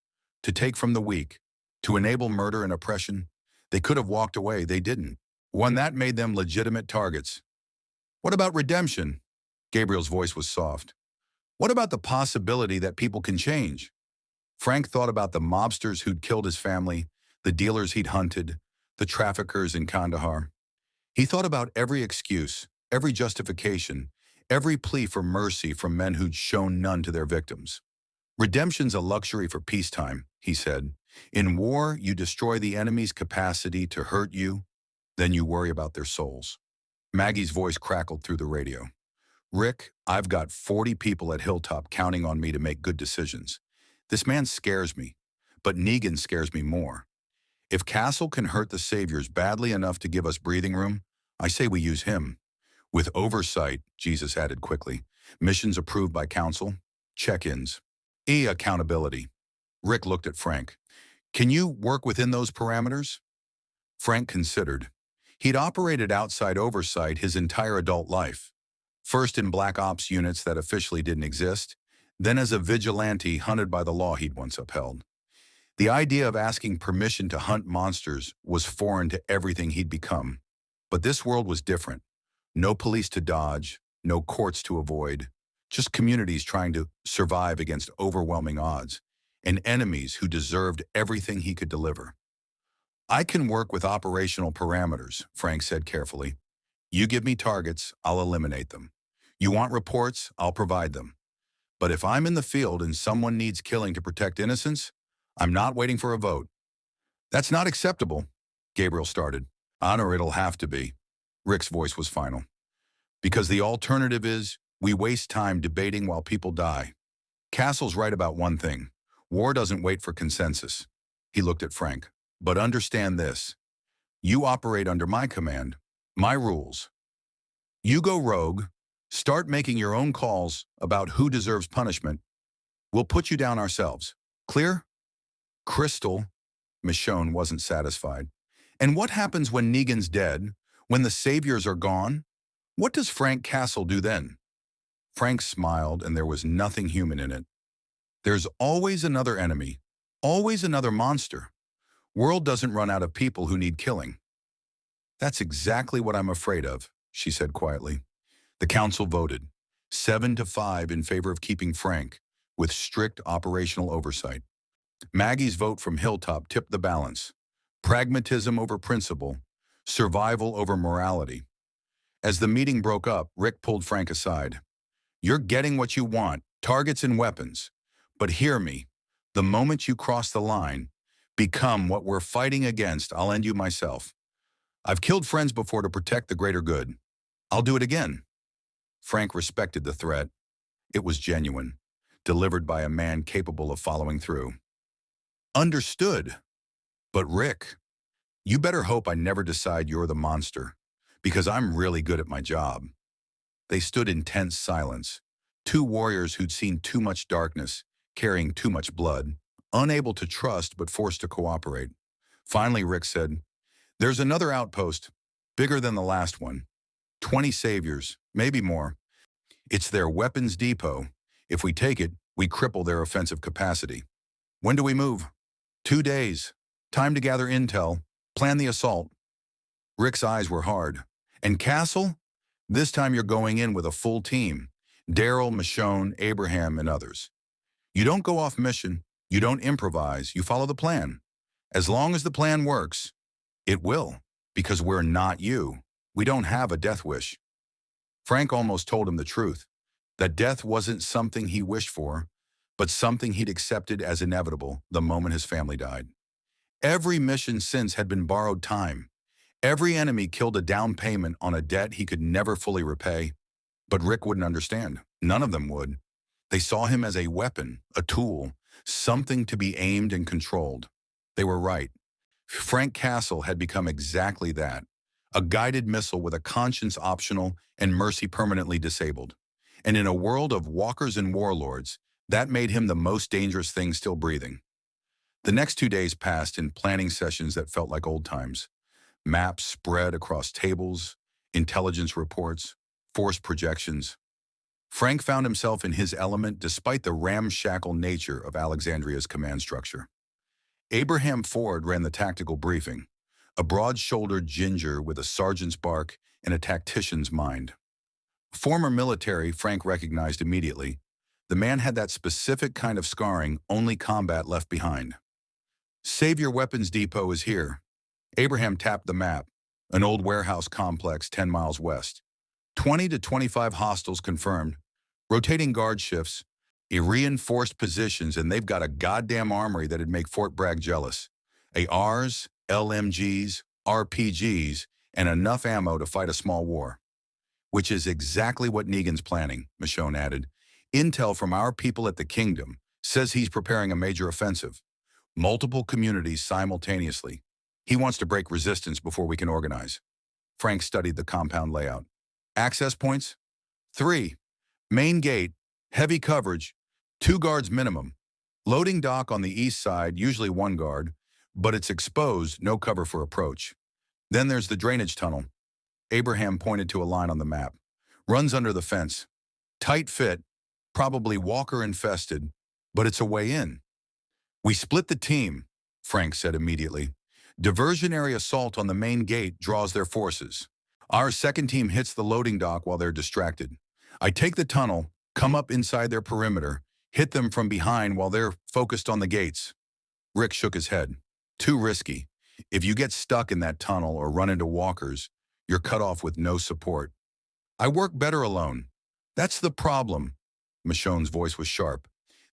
to take from the weak, to enable murder and oppression. They could have walked away, they didn't. One that made them legitimate targets. What about redemption? Gabriel's voice was soft. What about the possibility that people can change? Frank thought about the mobsters who'd killed his family, the dealers he'd hunted, the traffickers in Kandahar. He thought about every excuse, every justification, every plea for mercy from men who'd shown none to their victims. Redemption's a luxury for peacetime, he said. In war, you destroy the enemy's capacity to hurt you, then you worry about their souls. Maggie's voice crackled through the radio. Rick, I've got 40 people at Hilltop counting on me to make good decisions. This man scares me, but Negan scares me more. If Castle can hurt the Saviors badly enough to give us breathing room, I say we use him. With oversight, Jesus added quickly. Missions approved by council. Check-ins. Accountability. Rick looked at Frank. Can you work within those parameters? Frank considered. He'd operated outside oversight his entire adult life. First in black ops units that officially didn't exist, then as a vigilante hunted by the law he'd once upheld. The idea of asking permission to hunt monsters was foreign to everything he'd become. But this world was different. No police to dodge, no courts to avoid, just communities trying to survive against overwhelming odds, and enemies who deserved everything he could deliver. I can work with operational parameters, Frank said carefully. You give me targets, I'll eliminate them. You want reports, I'll provide them. But if I'm in the field and someone needs killing to protect innocence, I'm not waiting for a vote. That's not acceptable, Gabriel started. Honor, it'll have to be. Rick's voice was final. Because the alternative is, we waste time debating while people die. Castle's right about one thing. War doesn't wait for consensus. He looked at Frank. But understand this. You operate under my command, my rules. You go rogue, start making your own calls about who deserves punishment. We'll put you down ourselves. Clear? Crystal. Michonne wasn't satisfied. And what happens when Negan's dead? When the Saviors are gone? What does Frank Castle do then? Frank smiled, and there was nothing human in it. There's always another enemy, always another monster. World doesn't run out of people who need killing. That's exactly what I'm afraid of, she said quietly. The council voted, 7-5 in favor of keeping Frank, with strict operational oversight. Maggie's vote from Hilltop tipped the balance. Pragmatism over principle, survival over morality. As the meeting broke up, Rick pulled Frank aside. You're getting what you want, targets and weapons. But hear me, the moment you cross the line, become what we're fighting against, I'll end you myself. I've killed friends before to protect the greater good. I'll do it again. Frank respected the threat. It was genuine, delivered by a man capable of following through. Understood. But Rick, you better hope I never decide you're the monster, because I'm really good at my job. They stood in tense silence, Two warriors who'd seen too much darkness, carrying too much blood, unable to trust but forced to cooperate. Finally, Rick said, "There's another outpost, bigger than the last one. 20 saviors, maybe more. It's their weapons depot. If we take it, we cripple their offensive capacity. When do we move?" 2 days. Time to gather intel, plan the assault. Rick's eyes were hard. "And Castle? This time you're going in with a full team. Daryl, Michonne, Abraham, and others. You don't go off mission. You don't improvise. You follow the plan. As long as the plan works, it will, because we're not you. We don't have a death wish." Frank almost told him the truth, that death wasn't something he wished for, but something he'd accepted as inevitable the moment his family died. Every mission since had been borrowed time. Every enemy killed a down payment on a debt he could never fully repay. But Rick wouldn't understand. None of them would. They saw him as a weapon, a tool, something to be aimed and controlled. They were right. Frank Castle had become exactly that, a guided missile with a conscience optional and mercy permanently disabled. And in a world of walkers and warlords, that made him the most dangerous thing still breathing. The next 2 days passed in planning sessions that felt like old times. Maps spread across tables, intelligence reports, force projections. Frank found himself in his element despite the ramshackle nature of Alexandria's command structure. Abraham Ford ran the tactical briefing, a broad-shouldered ginger with a sergeant's bark and a tactician's mind. Former military, Frank recognized immediately. The man had that specific kind of scarring only combat left behind. "Savior Weapons Depot is here." Abraham tapped the map, an old warehouse complex 10 miles west. 20 to 25 hostiles confirmed, rotating guard shifts, reinforced positions, and they've got a goddamn armory that'd make Fort Bragg jealous. ARs, LMGs, RPGs, and enough ammo to fight a small war. "Which is exactly what Negan's planning," Michonne added. "Intel from our people at the Kingdom says he's preparing a major offensive. Multiple communities simultaneously. He wants to break resistance before we can organize." Frank studied the compound layout. "Access points? 3. Main gate, heavy coverage, 2 guards minimum. Loading dock on the east side, usually 1 guard, but it's exposed, no cover for approach. Then there's the drainage tunnel." Abraham pointed to a line on the map. "Runs under the fence. Tight fit, probably walker infested, but it's a way in." "We split the team," Frank said immediately. "Diversionary assault on the main gate draws their forces. Our second team hits the loading dock while they're distracted. I take the tunnel, come up inside their perimeter, hit them from behind while they're focused on the gates." Rick shook his head. "Too risky. If you get stuck in that tunnel or run into walkers, you're cut off with no support." "I work better alone." "That's the problem." Michonne's voice was sharp.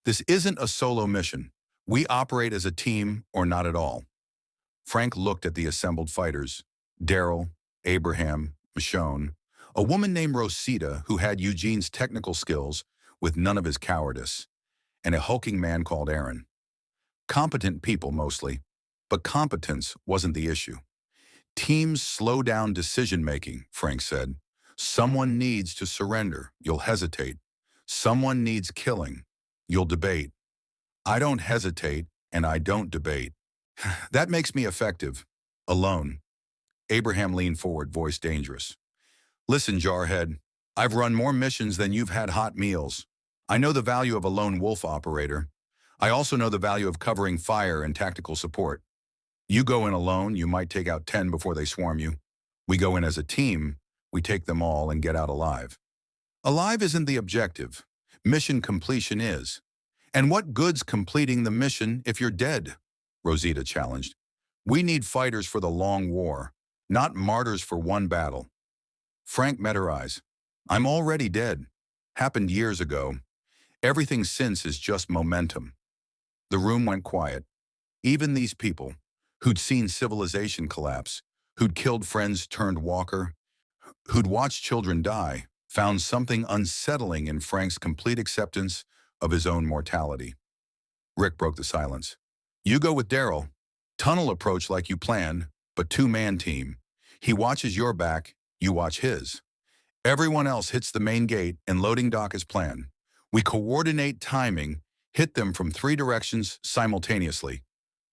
"This isn't a solo mission. We operate as a team or not at all." Frank looked at the assembled fighters. Daryl, Abraham, Michonne, a woman named Rosita who had Eugene's technical skills with none of his cowardice, and a hulking man called Aaron. Competent people mostly, but competence wasn't the issue. "Teams slow down decision-making," Frank said. "Someone needs to surrender. You'll hesitate. Someone needs killing. You'll debate. I don't hesitate, and I don't debate. That makes me effective. Alone." Abraham leaned forward, voice dangerous. "Listen, Jarhead, I've run more missions than you've had hot meals. I know the value of a lone wolf operator. I also know the value of covering fire and tactical support. You go in alone, you might take out 10 before they swarm you. We go in as a team, we take them all and get out alive. Alive isn't the objective. Mission completion is. And what good's completing the mission if you're dead?" Rosita challenged. "We need fighters for the long war, not martyrs for one battle." Frank met her eyes. "I'm already dead. Happened years ago. Everything since is just momentum." The room went quiet. Even these people, who'd seen civilization collapse, who'd killed friends turned walker, who'd watched children die, found something unsettling in Frank's complete acceptance of his own mortality. Rick broke the silence. "You go with Daryl. Tunnel approach like you planned, but 2-man team. He watches your back, you watch his. Everyone else hits the main gate and loading dock as planned. We coordinate timing, hit them from 3 directions simultaneously,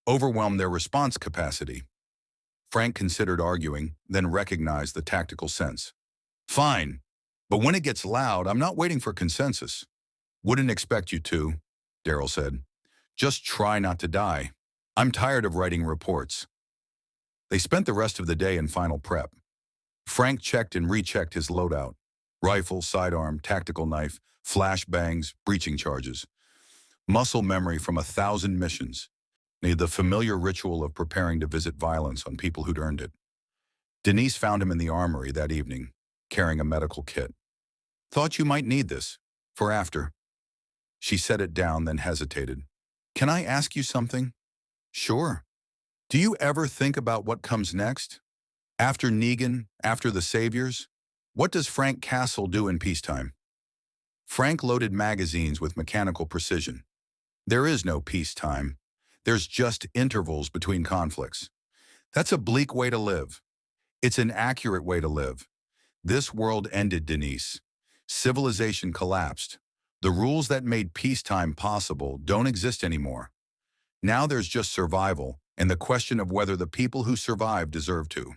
overwhelm their response capacity. Frank considered arguing, then recognized the tactical sense. Fine, but when it gets loud, I'm not waiting for consensus. Wouldn't expect you to, Daryl said. Just try not to die. I'm tired of writing reports. They spent the rest of the day in final prep. Frank checked and rechecked his loadout. Rifle, sidearm, tactical knife, flashbangs, breaching charges. Muscle memory from 1,000 missions. The familiar ritual of preparing to visit violence on people who'd earned it. Denise found him in the armory that evening, carrying a medical kit. Thought you might need this, for after. She set it down, then hesitated. Can I ask you something? Sure. Do you ever think about what comes next? After Negan, after the Saviors? What does Frank Castle do in peacetime? Frank loaded magazines with mechanical precision. There is no peacetime. There's just intervals between conflicts. That's a bleak way to live. It's an accurate way to live. This world ended, Denise. Civilization collapsed. The rules that made peacetime possible don't exist anymore. Now there's just survival and the question of whether the people who survive deserve to.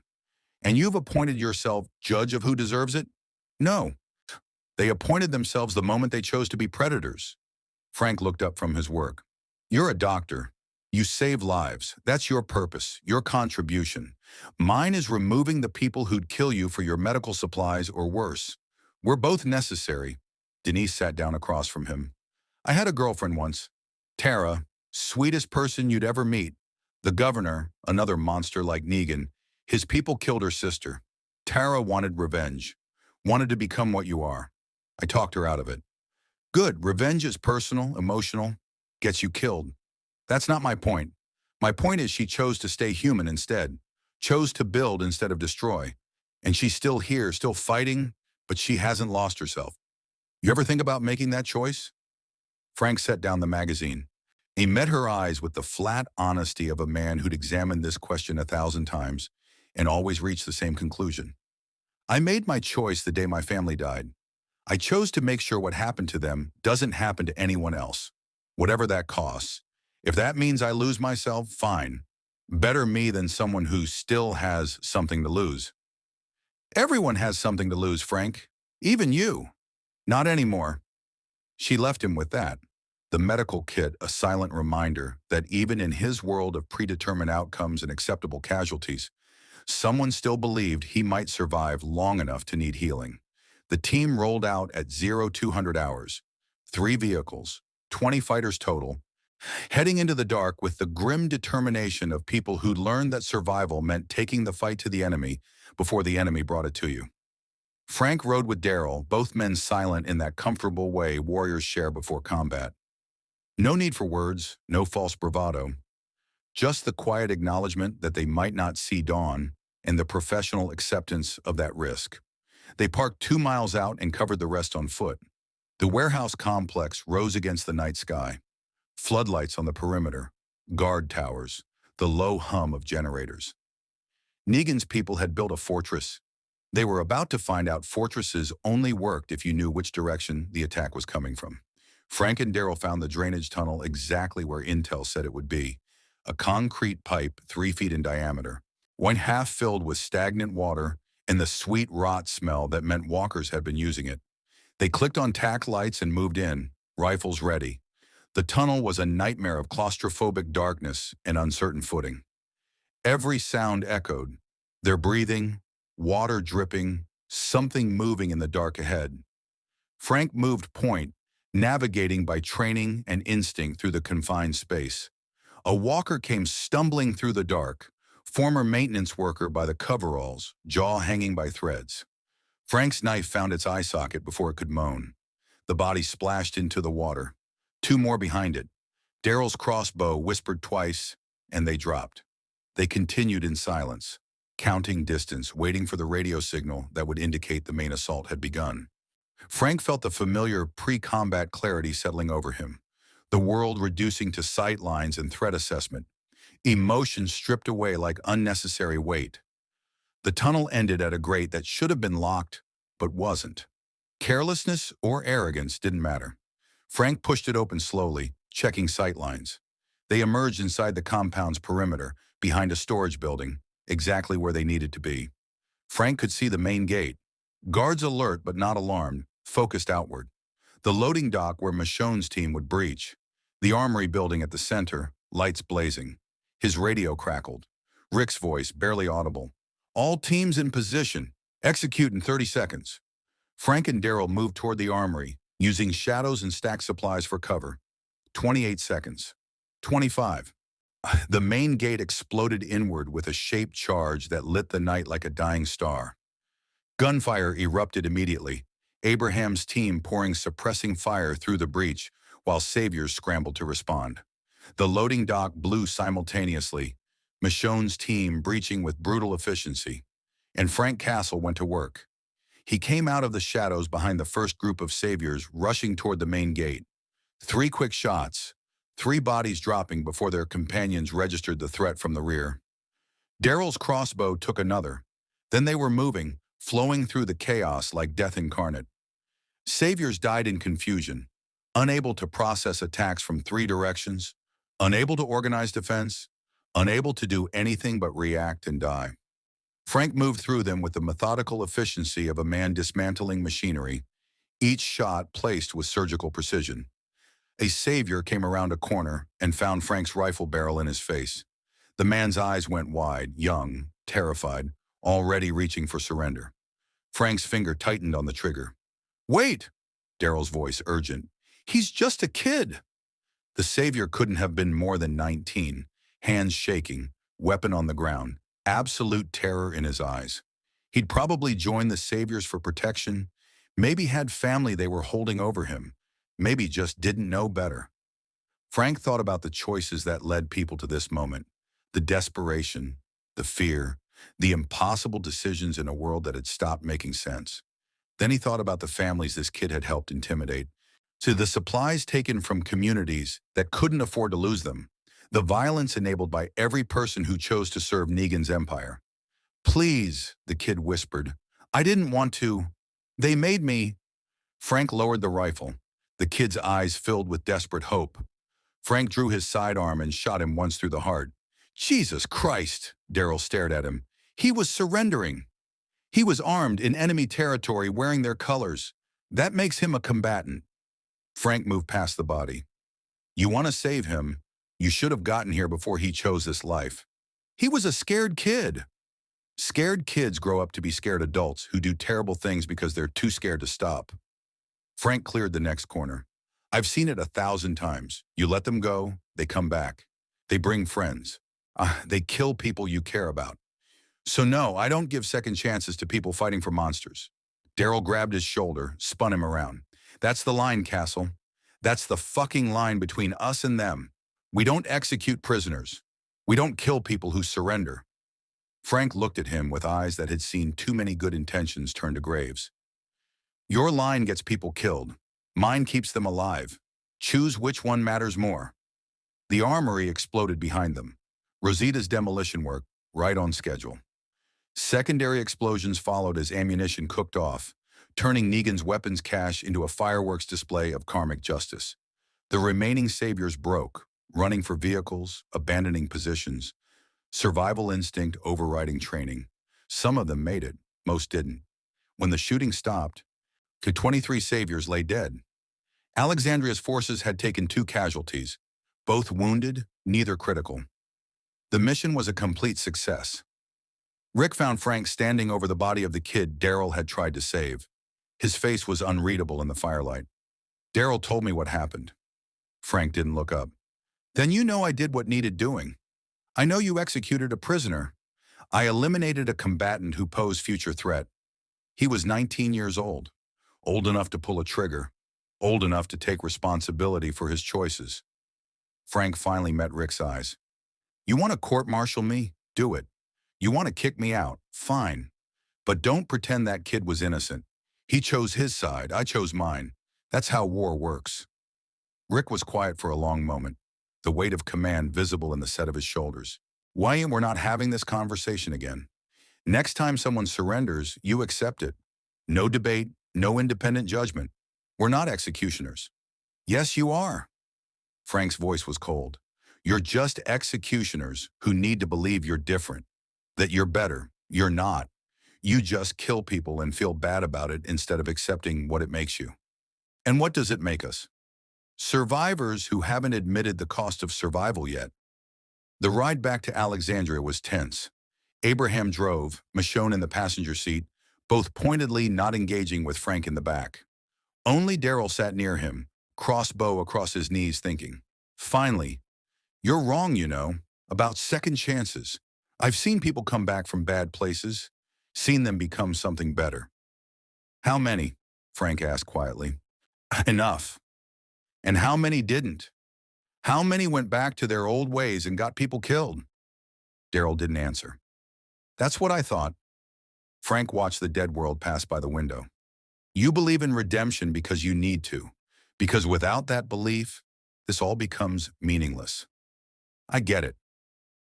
And you've appointed yourself judge of who deserves it? No. They appointed themselves the moment they chose to be predators. Frank looked up from his work. You're a doctor. You save lives. That's your purpose, your contribution. Mine is removing the people who'd kill you for your medical supplies or worse. We're both necessary. Denise sat down across from him. I had a girlfriend once. Tara, sweetest person you'd ever meet. The governor, another monster like Negan, his people killed her sister. Tara wanted revenge. Wanted to become what you are. I talked her out of it. Good, revenge is personal, emotional, gets you killed. That's not my point. My point is she chose to stay human instead. Chose to build instead of destroy. And she's still here, still fighting, but she hasn't lost herself. You ever think about making that choice? Frank set down the magazine. He met her eyes with the flat honesty of a man who'd examined this question 1,000 times and always reached the same conclusion. I made my choice the day my family died. I chose to make sure what happened to them doesn't happen to anyone else, whatever that costs. If that means I lose myself, fine. Better me than someone who still has something to lose. Everyone has something to lose, Frank. Even you. Not anymore. She left him with that. The medical kit, a silent reminder that even in his world of predetermined outcomes and acceptable casualties, someone still believed he might survive long enough to need healing. The team rolled out at 0200 hours. 3 vehicles, 20 fighters total, heading into the dark with the grim determination of people who'd learned that survival meant taking the fight to the enemy before the enemy brought it to you. Frank rode with Daryl, both men silent in that comfortable way warriors share before combat. No need for words, no false bravado. Just the quiet acknowledgement that they might not see dawn and the professional acceptance of that risk. They parked 2 miles out and covered the rest on foot. The warehouse complex rose against the night sky. Floodlights on the perimeter, guard towers, the low hum of generators. Negan's people had built a fortress. They were about to find out fortresses only worked if you knew which direction the attack was coming from. Frank and Daryl found the drainage tunnel exactly where Intel said it would be, a concrete pipe 3 feet in diameter, one half filled with stagnant water and the sweet rot smell that meant walkers had been using it. They clicked on tack lights and moved in, rifles ready. The tunnel was a nightmare of claustrophobic darkness and uncertain footing. Every sound echoed, their breathing, water dripping, something moving in the dark ahead. Frank moved point, navigating by training and instinct through the confined space. A walker came stumbling through the dark, former maintenance worker by the coveralls, jaw hanging by threads. Frank's knife found its eye socket before it could moan. The body splashed into the water. 2 more behind it. Daryl's crossbow whispered twice, and they dropped. They continued in silence, counting distance, waiting for the radio signal that would indicate the main assault had begun. Frank felt the familiar pre-combat clarity settling over him, the world reducing to sight lines and threat assessment, emotion stripped away like unnecessary weight. The tunnel ended at a grate that should have been locked, but wasn't. Carelessness or arrogance didn't matter. Frank pushed it open slowly, checking sightlines. They emerged inside the compound's perimeter, behind a storage building, exactly where they needed to be. Frank could see the main gate. Guards alert but not alarmed, focused outward. The loading dock where Michonne's team would breach. The armory building at the center, lights blazing. His radio crackled. Rick's voice, barely audible. All teams in position. Execute in 30 seconds. Frank and Daryl moved toward the armory, using shadows and stacked supplies for cover. 28 seconds. 25. The main gate exploded inward with a shaped charge that lit the night like a dying star. Gunfire erupted immediately, Abraham's team pouring suppressing fire through the breach, while saviors scrambled to respond. The loading dock blew simultaneously, Michonne's team breaching with brutal efficiency, and Frank Castle went to work. He came out of the shadows behind the first group of saviors rushing toward the main gate. 3 quick shots, 3 bodies dropping before their companions registered the threat from the rear. Daryl's crossbow took another. Then they were moving, flowing through the chaos like death incarnate. Saviors died in confusion, unable to process attacks from 3 directions, unable to organize defense, unable to do anything but react and die. Frank moved through them with the methodical efficiency of a man dismantling machinery, each shot placed with surgical precision. A savior came around a corner and found Frank's rifle barrel in his face. The man's eyes went wide, young, terrified, already reaching for surrender. Frank's finger tightened on the trigger. "Wait!" Daryl's voice urgent. "He's just a kid!" The savior couldn't have been more than 19, hands shaking, weapon on the ground, absolute terror in his eyes. He'd probably joined the saviors for protection, maybe had family they were holding over him, maybe just didn't know better. Frank thought about the choices that led people to this moment, the desperation, the fear, the impossible decisions in a world that had stopped making sense. Then he thought about the families this kid had helped intimidate, to the supplies taken from communities that couldn't afford to lose them, the violence enabled by every person who chose to serve Negan's empire. "Please," the kid whispered. "I didn't want to. They made me." Frank lowered the rifle, the kid's eyes filled with desperate hope. Frank drew his sidearm and shot him once through the heart. "Jesus Christ!" Daryl stared at him. He was surrendering. He was armed in enemy territory wearing their colors. That makes him a combatant. Frank moved past the body. "You want to save him. You should have gotten here before he chose this life. He was a scared kid." Scared kids grow up to be scared adults who do terrible things because they're too scared to stop. Frank cleared the next corner. "I've seen it 1,000 times. You let them go, they come back. They bring friends. They kill people you care about. So no, I don't give second chances to people fighting for monsters." Daryl grabbed his shoulder, spun him around. "That's the line, Castle. That's the fucking line between us and them. We don't execute prisoners. We don't kill people who surrender." Frank looked at him with eyes that had seen too many good intentions turn to graves. "Your line gets people killed. Mine keeps them alive. Choose which one matters more." The armory exploded behind them. Rosita's demolition work, right on schedule. Secondary explosions followed as ammunition cooked off, turning Negan's weapons cache into a fireworks display of karmic justice. The remaining saviors broke, running for vehicles, abandoning positions. Survival instinct overriding training. Some of them made it, most didn't. When the shooting stopped, 23 saviors lay dead. Alexandria's forces had taken 2 casualties, both wounded, neither critical. The mission was a complete success. Rick found Frank standing over the body of the kid Daryl had tried to save. His face was unreadable in the firelight. "Daryl told me what happened." Frank didn't look up. "Then you know I did what needed doing. I know you executed a prisoner. I eliminated a combatant who posed future threat. He was 19 years old enough to pull a trigger, old enough to take responsibility for his choices." Frank finally met Rick's eyes. "You want to court-martial me? Do it. You want to kick me out? Fine. But don't pretend that kid was innocent. He chose his side, I chose mine. That's how war works." Rick was quiet for a long moment, the weight of command visible in the set of his shoulders. "Wyatt, we're not having this conversation again. Next time someone surrenders, you accept it. No debate, no independent judgment. We're not executioners. Yes, you are. Frank's voice was cold. You're just executioners who need to believe you're different, that you're better. You're not. You just kill people and feel bad about it instead of accepting what it makes you. And what does it make us? Survivors who haven't admitted the cost of survival yet. The ride back to Alexandria was tense. Abraham drove, Michonne in the passenger seat, both pointedly not engaging with Frank in the back. Only Daryl sat near him, crossbow across his knees, thinking. Finally, you're wrong, you know, about second chances. I've seen people come back from bad places, seen them become something better. How many? Frank asked quietly. Enough. And how many didn't? How many went back to their old ways and got people killed? Daryl didn't answer. That's what I thought. Frank watched the dead world pass by the window. You believe in redemption because you need to, because without that belief, this all becomes meaningless. I get it,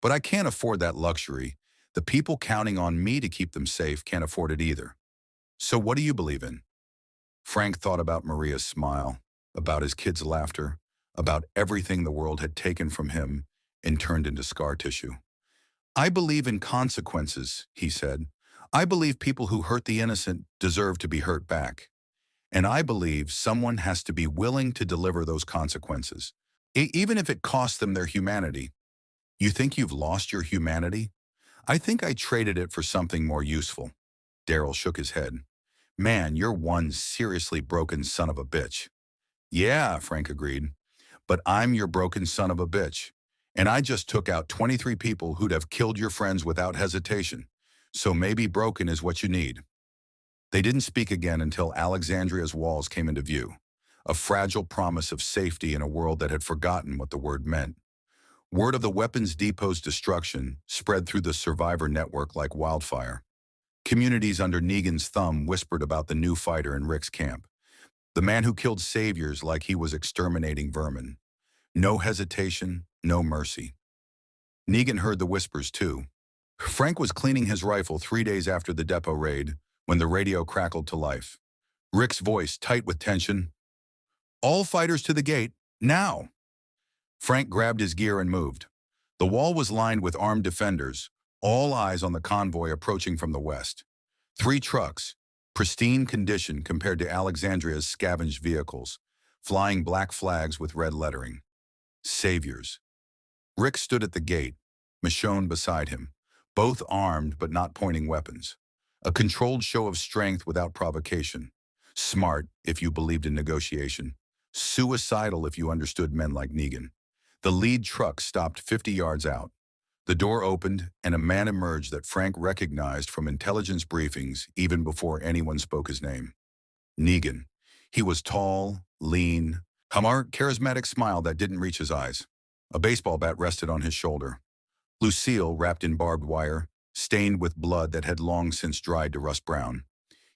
but I can't afford that luxury. The people counting on me to keep them safe can't afford it either. So what do you believe in? Frank thought about Maria's smile, about his kids' laughter, about everything the world had taken from him and turned into scar tissue. I believe in consequences, he said. I believe people who hurt the innocent deserve to be hurt back. And I believe someone has to be willing to deliver those consequences, even if it costs them their humanity. You think you've lost your humanity? I think I traded it for something more useful. Daryl shook his head. Man, you're one seriously broken son of a bitch. Yeah, Frank agreed. But I'm your broken son of a bitch. And I just took out 23 people who'd have killed your friends without hesitation. So maybe broken is what you need. They didn't speak again until Alexandria's walls came into view, a fragile promise of safety in a world that had forgotten what the word meant. Word of the weapons depot's destruction spread through the survivor network like wildfire. Communities under Negan's thumb whispered about the new fighter in Rick's camp, the man who killed saviors like he was exterminating vermin. No hesitation, no mercy. Negan heard the whispers too. Frank was cleaning his rifle 3 days after the depot raid when the radio crackled to life. Rick's voice, tight with tension. All fighters to the gate, now! Frank grabbed his gear and moved. The wall was lined with armed defenders, all eyes on the convoy approaching from the west. 3 trucks, pristine condition compared to Alexandria's scavenged vehicles, flying black flags with red lettering. Saviors. Rick stood at the gate, Michonne beside him, both armed but not pointing weapons. A controlled show of strength without provocation. Smart if you believed in negotiation. Suicidal if you understood men like Negan. The lead truck stopped 50 yards out. The door opened and a man emerged that Frank recognized from intelligence briefings even before anyone spoke his name. Negan. He was tall, lean, charismatic smile that didn't reach his eyes. A baseball bat rested on his shoulder. Lucille, wrapped in barbed wire, stained with blood that had long since dried to rust brown.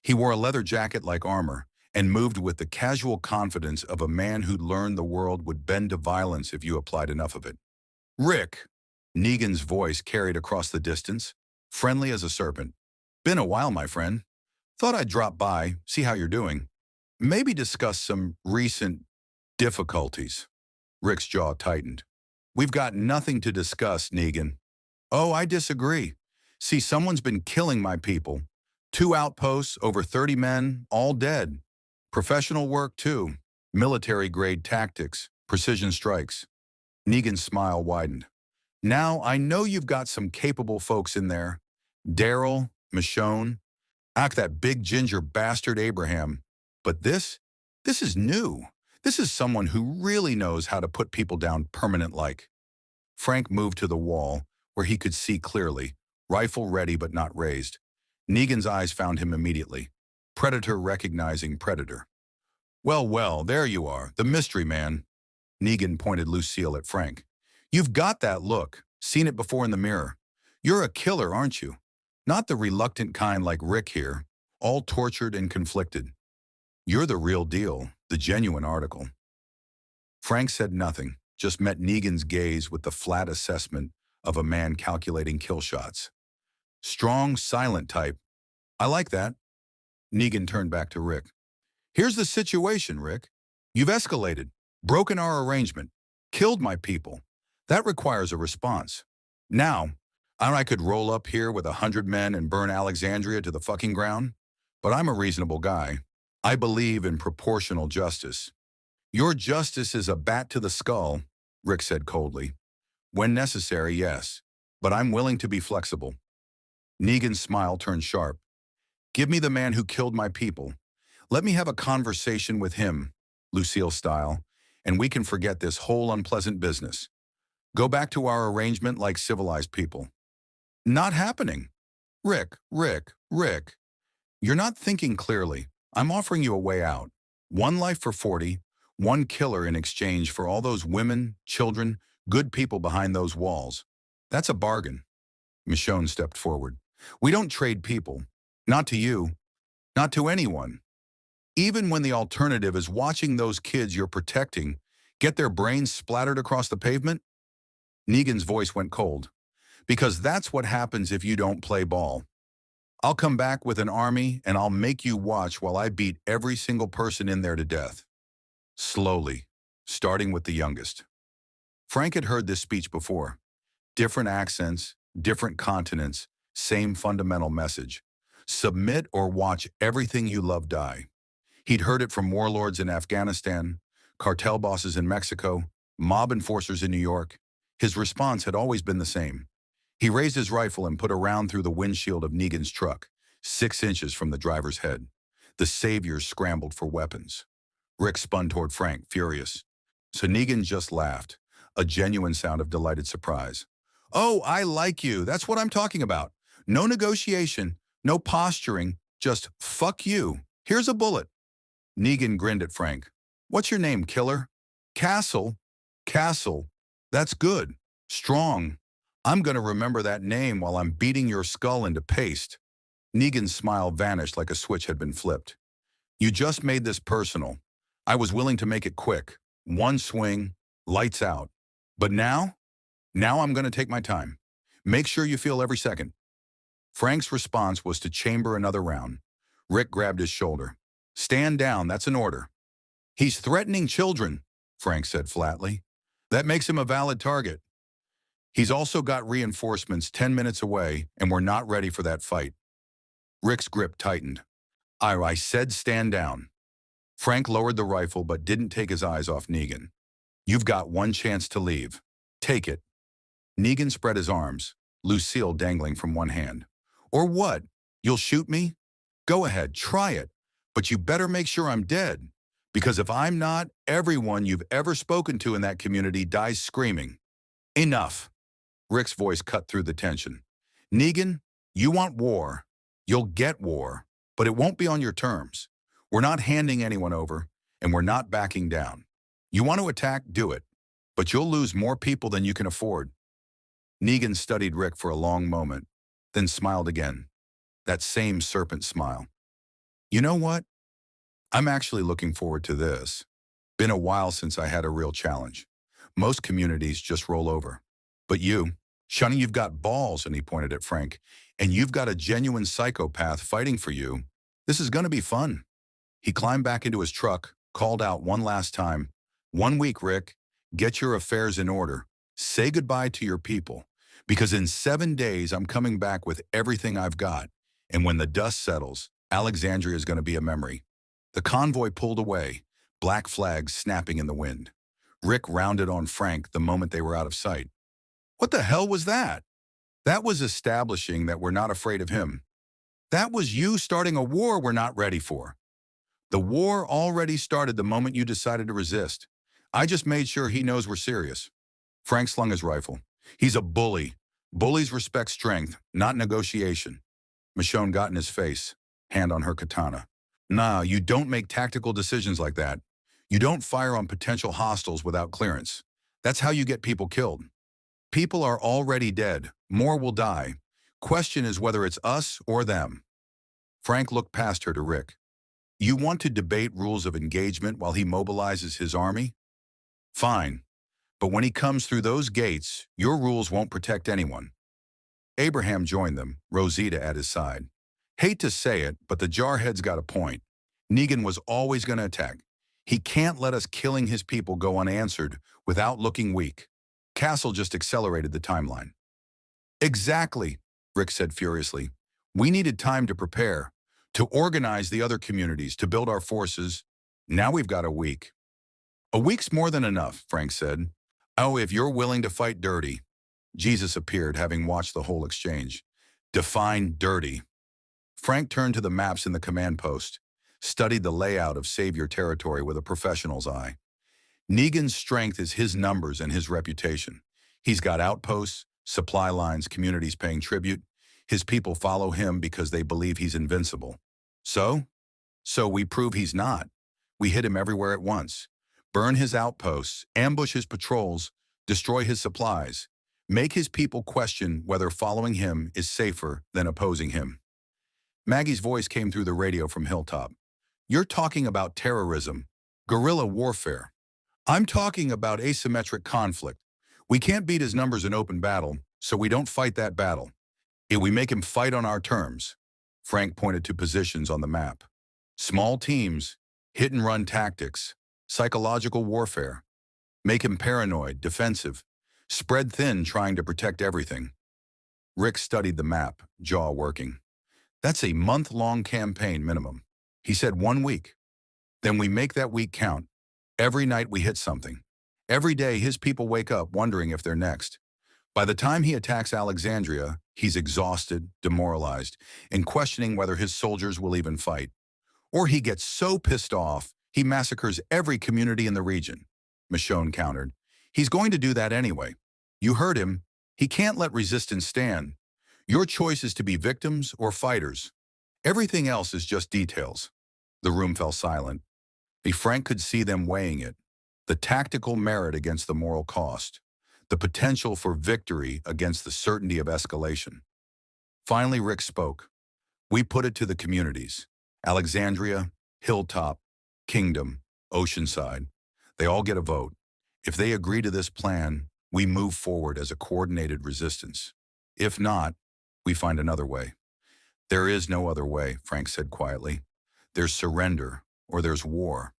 He wore a leather jacket like armor and moved with the casual confidence of a man who'd learned the world would bend to violence if you applied enough of it. Rick, Negan's voice carried across the distance, friendly as a serpent. Been a while, my friend. Thought I'd drop by, see how you're doing. Maybe discuss some recent difficulties. Rick's jaw tightened. We've got nothing to discuss, Negan. Oh, I disagree. See, someone's been killing my people. 2 outposts, over 30 men, all dead. Professional work, too. Military-grade tactics, precision strikes. Negan's smile widened. Now, I know you've got some capable folks in there. Daryl, Michonne, that big ginger bastard Abraham. But this is new. This is someone who really knows how to put people down permanent-like. Frank moved to the wall, where he could see clearly, rifle ready but not raised. Negan's eyes found him immediately. Predator recognizing predator. Well, there you are, the mystery man. Negan pointed Lucille at Frank. You've got that look, seen it before in the mirror. You're a killer, aren't you? Not the reluctant kind like Rick here, all tortured and conflicted. You're the real deal, the genuine article. Frank said nothing, just met Negan's gaze with the flat assessment of a man calculating kill shots. Strong, silent type. I like that. Negan turned back to Rick. Here's the situation, Rick. You've escalated. broken our arrangement, killed my people. That requires a response. Now, I could roll up here with 100 men and burn Alexandria to the fucking ground, but I'm a reasonable guy. I believe in proportional justice. Your justice is a bat to the skull, Rick said coldly. When necessary, yes, but I'm willing to be flexible. Negan's smile turned sharp. Give me the man who killed my people. Let me have a conversation with him, Lucille style, and we can forget this whole unpleasant business. Go back to our arrangement like civilized people. Not happening. Rick. You're not thinking clearly. I'm offering you a way out. One life for 40, one killer in exchange for all those women, children, good people behind those walls. That's a bargain. Michonne stepped forward. We don't trade people. Not to you. Not to anyone. Even when the alternative is watching those kids you're protecting get their brains splattered across the pavement? Negan's voice went cold. Because that's what happens if you don't play ball. I'll come back with an army and I'll make you watch while I beat every single person in there to death. Slowly, starting with the youngest. Frank had heard this speech before. Different accents, different continents, same fundamental message. Submit or watch everything you love die. He'd heard it from warlords in Afghanistan, cartel bosses in Mexico, mob enforcers in New York. His response had always been the same. He raised his rifle and put a round through the windshield of Negan's truck, 6 inches from the driver's head. The saviors scrambled for weapons. Rick spun toward Frank, furious. So Negan just laughed, a genuine sound of delighted surprise. Oh, I like you. That's what I'm talking about. No negotiation, no posturing, just fuck you. Here's a bullet. Negan grinned at Frank. What's your name, killer? Castle. Castle. That's good. Strong. I'm going to remember that name while I'm beating your skull into paste. Negan's smile vanished like a switch had been flipped. You just made this personal. I was willing to make it quick. One swing, lights out. But now I'm going to take my time. Make sure you feel every second. Frank's response was to chamber another round. Rick grabbed his shoulder. Stand down, that's an order. He's threatening children, Frank said flatly. That makes him a valid target. He's also got reinforcements 10 minutes away, and we're not ready for that fight. Rick's grip tightened. I said stand down. Frank lowered the rifle but didn't take his eyes off Negan. You've got one chance to leave. Take it. Negan spread his arms, Lucille dangling from one hand. Or what? You'll shoot me? Go ahead, try it. But you better make sure I'm dead. Because if I'm not, everyone you've ever spoken to in that community dies screaming. Enough. Rick's voice cut through the tension. Negan, you want war. You'll get war, but it won't be on your terms. We're not handing anyone over, and we're not backing down. You want to attack, do it, but you'll lose more people than you can afford. Negan studied Rick for a long moment, then smiled again. That same serpent smile. You know what? I'm actually looking forward to this. Been a while since I had a real challenge. Most communities just roll over. But you, Shunny, you've got balls, and he pointed at Frank, and you've got a genuine psychopath fighting for you. This is going to be fun. He climbed back into his truck, called out one last time. 1 week, Rick. Get your affairs in order. Say goodbye to your people. Because in 7 days, I'm coming back with everything I've got. And when the dust settles, Alexandria is going to be a memory. The convoy pulled away, black flags snapping in the wind. Rick rounded on Frank the moment they were out of sight. What the hell was that? That was establishing that we're not afraid of him. That was you starting a war we're not ready for. The war already started the moment you decided to resist. I just made sure he knows we're serious. Frank slung his rifle. He's a bully. Bullies respect strength, not negotiation. Michonne got in his face, hand on her katana. Nah, you don't make tactical decisions like that. You don't fire on potential hostiles without clearance. That's how you get people killed. People are already dead. More will die. Question is whether it's us or them. Frank looked past her to Rick. You want to debate rules of engagement while he mobilizes his army? Fine. But when he comes through those gates, your rules won't protect anyone. Abraham joined them, Rosita at his side. Hate to say it, but the jarhead's got a point. Negan was always going to attack. He can't let us killing his people go unanswered without looking weak. Castle just accelerated the timeline. Exactly, Rick said furiously. We needed time to prepare, to organize the other communities, to build our forces. Now we've got a week. A week's more than enough, Frank said. Oh, if you're willing to fight dirty. Jesus appeared, having watched the whole exchange. Define dirty. Frank turned to the maps in the command post, studied the layout of Savior territory with a professional's eye. Negan's strength is his numbers and his reputation. He's got outposts, supply lines, communities paying tribute. His people follow him because they believe he's invincible. So? So we prove he's not. We hit him everywhere at once. Burn his outposts, ambush his patrols, destroy his supplies. Make his people question whether following him is safer than opposing him. Maggie's voice came through the radio from Hilltop. You're talking about terrorism, guerrilla warfare. I'm talking about asymmetric conflict. We can't beat his numbers in open battle, so we don't fight that battle. If we make him fight on our terms. Frank pointed to positions on the map. Small teams, hit-and-run tactics, psychological warfare. Make him paranoid, defensive, spread thin trying to protect everything. Rick studied the map, jaw working. That's a month-long campaign minimum. He said 1 week. Then we make that week count. Every night we hit something. Every day his people wake up wondering if they're next. By the time he attacks Alexandria, he's exhausted, demoralized, and questioning whether his soldiers will even fight. Or he gets so pissed off, he massacres every community in the region. Michonne countered. He's going to do that anyway. You heard him. He can't let resistance stand. Your choice is to be victims or fighters. Everything else is just details. The room fell silent. Frank could see them weighing it. The tactical merit against the moral cost. The potential for victory against the certainty of escalation. Finally, Rick spoke. We put it to the communities. Alexandria, Hilltop, Kingdom, Oceanside. They all get a vote. If they agree to this plan, we move forward as a coordinated resistance. If not, we find another way. There is no other way, Frank said quietly. There's surrender, or there's war.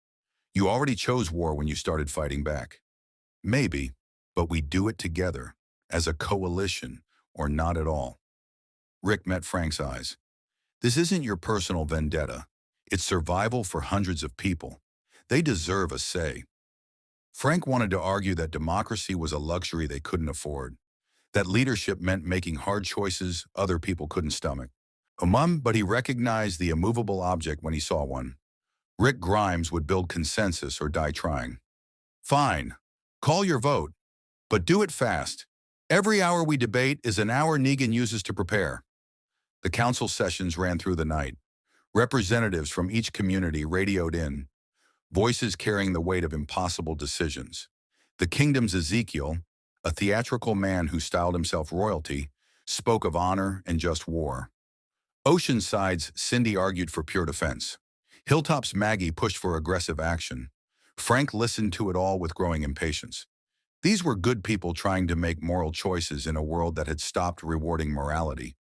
You already chose war when you started fighting back. Maybe, but we do it together, as a coalition, or not at all. Rick met Frank's eyes. This isn't your personal vendetta. It's survival for hundreds of people. They deserve a say. Frank wanted to argue that democracy was a luxury they couldn't afford, that leadership meant making hard choices other people couldn't stomach. But he recognized the immovable object when he saw one. Rick Grimes would build consensus or die trying. Fine, call your vote, but do it fast. Every hour we debate is an hour Negan uses to prepare. The council sessions ran through the night. Representatives from each community radioed in, voices carrying the weight of impossible decisions. The kingdom's Ezekiel, a theatrical man who styled himself royalty, spoke of honor and just war. Oceanside's Cindy argued for pure defense. Hilltop's Maggie pushed for aggressive action. Frank listened to it all with growing impatience. These were good people trying to make moral choices in a world that had stopped rewarding morality.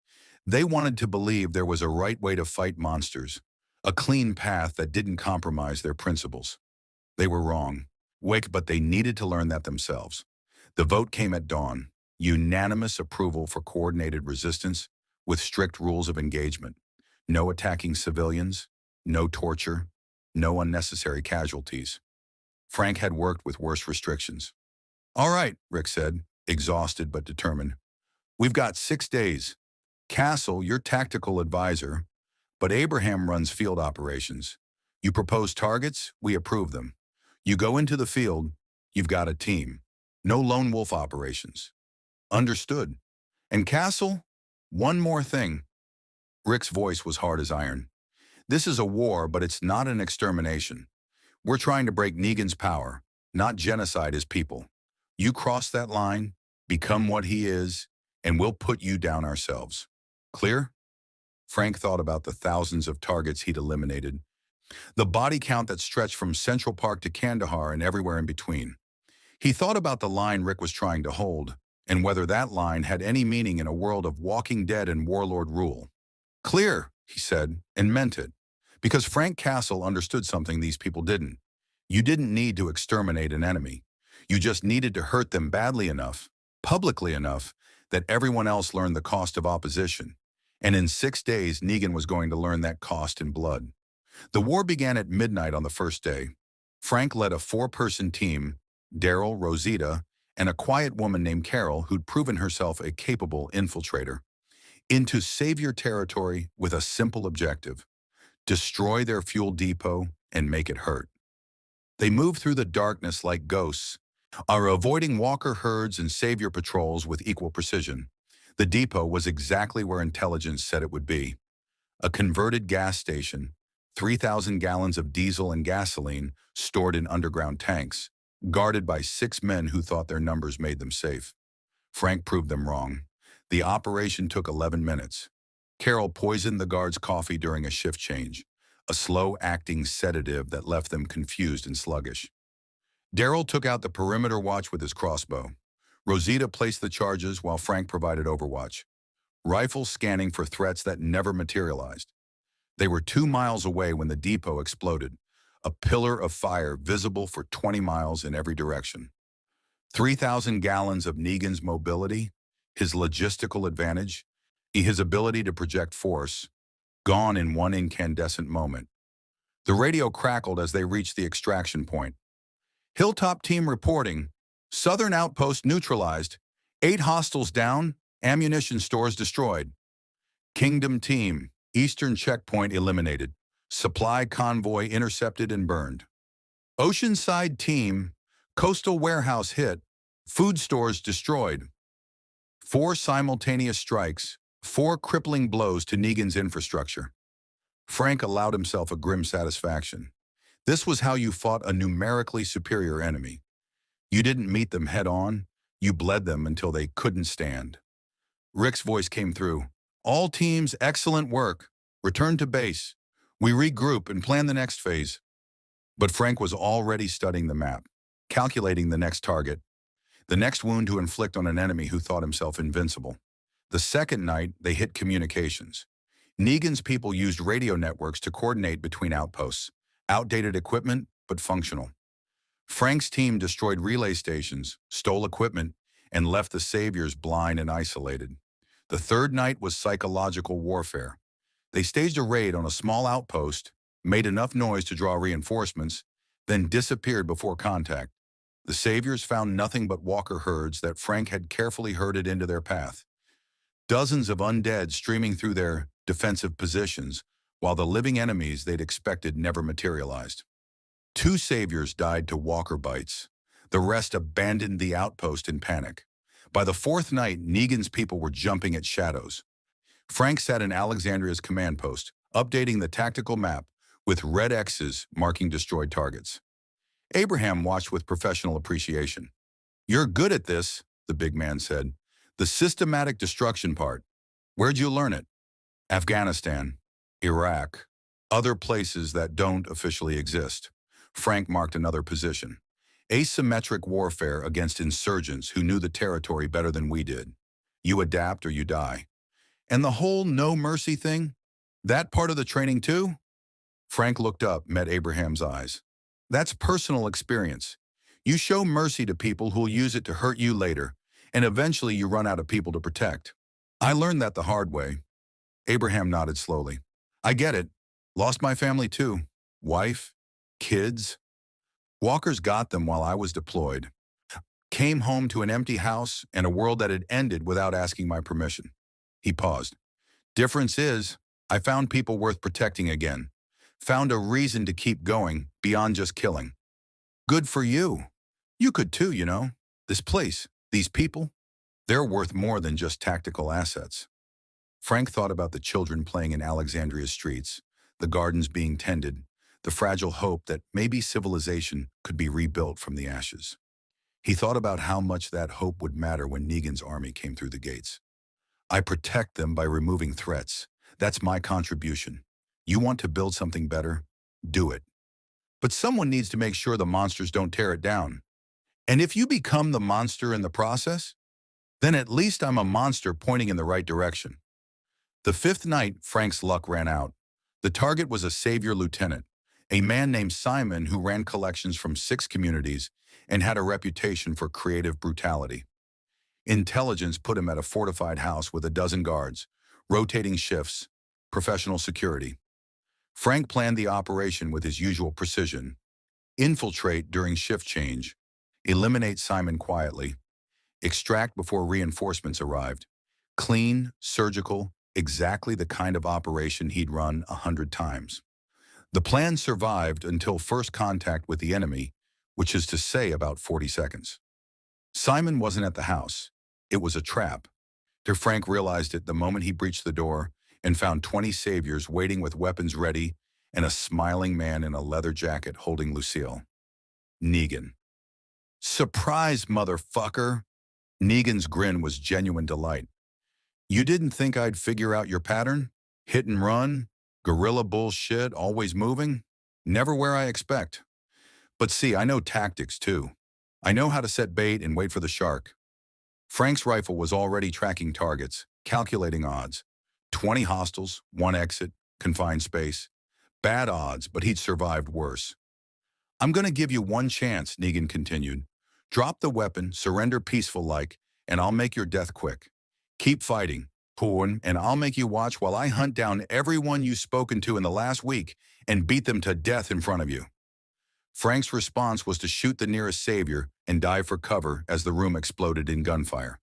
They wanted to believe there was a right way to fight monsters, a clean path that didn't compromise their principles. They were wrong. But they needed to learn that themselves. The vote came at dawn, unanimous approval for coordinated resistance with strict rules of engagement. No attacking civilians, no torture, no unnecessary casualties. Frank had worked with worse restrictions. All right, Rick said, exhausted but determined. We've got 6 days. Castle, your tactical advisor, but Abraham runs field operations. You propose targets, we approve them. You go into the field, you've got a team. No lone wolf operations. Understood. And Castle, one more thing. Rick's voice was hard as iron. This is a war, but it's not an extermination. We're trying to break Negan's power, not genocide his people. You cross that line, become what he is, and we'll put you down ourselves. Clear? Frank thought about the thousands of targets he'd eliminated, the body count that stretched from Central Park to Kandahar and everywhere in between. He thought about the line Rick was trying to hold, and whether that line had any meaning in a world of Walking Dead and warlord rule. Clear, he said, and meant it, because Frank Castle understood something these people didn't. You didn't need to exterminate an enemy. You just needed to hurt them badly enough, publicly enough, that everyone else learned the cost of opposition. And in 6 days, Negan was going to learn that cost in blood. The war began at midnight on the first day. Frank led a 4-person team, Daryl, Rosita, and a quiet woman named Carol who'd proven herself a capable infiltrator, into Savior territory with a simple objective: destroy their fuel depot and make it hurt. They moved through the darkness like ghosts, are avoiding Walker herds and Savior patrols with equal precision. The depot was exactly where intelligence said it would be: a converted gas station, 3,000 gallons of diesel and gasoline stored in underground tanks, guarded by 6 men who thought their numbers made them safe. Frank proved them wrong. The operation took 11 minutes. Carol poisoned the guards' coffee during a shift change, a slow-acting sedative that left them confused and sluggish. Daryl took out the perimeter watch with his crossbow. Rosita placed the charges while Frank provided overwatch, rifles scanning for threats that never materialized. They were 2 miles away when the depot exploded, a pillar of fire visible for 20 miles in every direction. 3,000 gallons of Negan's mobility, his logistical advantage, his ability to project force, gone in one incandescent moment. The radio crackled as they reached the extraction point. Hilltop team reporting: Southern outpost neutralized, 8 hostiles down, ammunition stores destroyed. Kingdom team, Eastern checkpoint eliminated, supply convoy intercepted and burned. Oceanside team, coastal warehouse hit, food stores destroyed. 4 simultaneous strikes, 4 crippling blows to Negan's infrastructure. Frank allowed himself a grim satisfaction. This was how you fought a numerically superior enemy. You didn't meet them head-on, you bled them until they couldn't stand. Rick's voice came through. All teams, excellent work. Return to base. We regroup and plan the next phase. But Frank was already studying the map, calculating the next target, the next wound to inflict on an enemy who thought himself invincible. The second night, they hit communications. Negan's people used radio networks to coordinate between outposts, outdated equipment, but functional. Frank's team destroyed relay stations, stole equipment, and left the Saviors blind and isolated. The third night was psychological warfare. They staged a raid on a small outpost, made enough noise to draw reinforcements, then disappeared before contact. The Saviors found nothing but Walker herds that Frank had carefully herded into their path. Dozens of undead streaming through their defensive positions, while the living enemies they'd expected never materialized. 2 Saviors died to Walker bites. The rest abandoned the outpost in panic. By the 4th night, Negan's people were jumping at shadows. Frank sat in Alexandria's command post, updating the tactical map with red X's marking destroyed targets. Abraham watched with professional appreciation. "You're good at this," the big man said. "The systematic destruction part. Where'd you learn it?" "Afghanistan, Iraq, other places that don't officially exist." Frank marked another position. "Asymmetric warfare against insurgents who knew the territory better than we did. You adapt or you die. And the whole no mercy thing? That part of the training too?" Frank looked up, met Abraham's eyes. "That's personal experience. You show mercy to people who'll use it to hurt you later, and eventually you run out of people to protect. I learned that the hard way." Abraham nodded slowly. "I get it. Lost my family too. Wife, kids. Walkers got them while I was deployed. Came home to an empty house and a world that had ended without asking my permission." He paused. "Difference is, I found people worth protecting again. Found a reason to keep going beyond just killing." "Good for you. You could too, you know. This place, these people, they're worth more than just tactical assets." Frank thought about the children playing in Alexandria's streets, the gardens being tended, the fragile hope that maybe civilization could be rebuilt from the ashes. He thought about how much that hope would matter when Negan's army came through the gates. "I protect them by removing threats. That's my contribution. You want to build something better? Do it. But someone needs to make sure the monsters don't tear it down. And if you become the monster in the process, then at least I'm a monster pointing in the right direction." The 5th night, Frank's luck ran out. The target was a Savior lieutenant, A man named Simon who ran collections from 6 communities and had a reputation for creative brutality. Intelligence put him at a fortified house with a dozen guards, rotating shifts, professional security. Frank planned the operation with his usual precision. Infiltrate during shift change, eliminate Simon quietly, extract before reinforcements arrived. Clean, surgical, exactly the kind of operation he'd run 100 times. The plan survived until first contact with the enemy, which is to say about 40 seconds. Simon wasn't at the house. It was a trap. Frank realized it the moment he breached the door and found 20 saviors waiting with weapons ready and a smiling man in a leather jacket holding Lucille. Negan. Surprise, motherfucker! Negan's grin was genuine delight. You didn't think I'd figure out your pattern? Hit and run? Guerrilla bullshit, always moving? Never where I expect. But see, I know tactics too. I know how to set bait and wait for the shark. Frank's rifle was already tracking targets, calculating odds. 20 hostiles, 1 exit, confined space. Bad odds, but he'd survived worse. I'm gonna give you one chance, Negan continued. Drop the weapon, surrender peaceful-like, and I'll make your death quick. Keep fighting, Porn, and I'll make you watch while I hunt down everyone you've spoken to in the last week and beat them to death in front of you. Frank's response was to shoot the nearest savior and dive for cover as the room exploded in gunfire.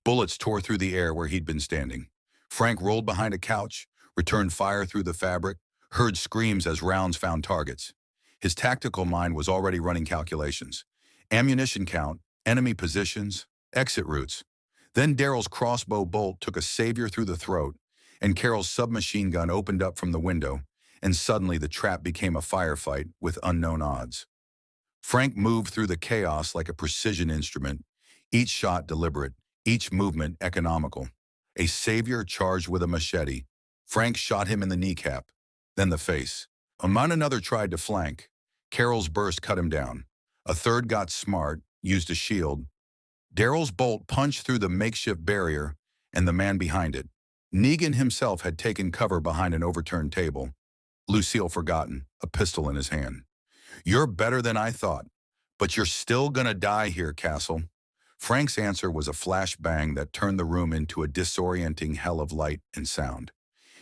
Bullets tore through the air where he'd been standing. Frank rolled behind a couch, returned fire through the fabric, heard screams as rounds found targets. His tactical mind was already running calculations. Ammunition count, enemy positions, exit routes. Then Daryl's crossbow bolt took a savior through the throat, and Carol's submachine gun opened up from the window, and suddenly the trap became a firefight with unknown odds. Frank moved through the chaos like a precision instrument, each shot deliberate, each movement economical. A savior charged with a machete. Frank shot him in the kneecap, then the face. Another tried to flank. Carol's burst cut him down. A third got smart, used a shield. Daryl's bolt punched through the makeshift barrier and the man behind it. Negan himself had taken cover behind an overturned table. Lucille forgotten, a pistol in his hand. You're better than I thought, but you're still gonna die here, Castle. Frank's answer was a flashbang that turned the room into a disorienting hell of light and sound.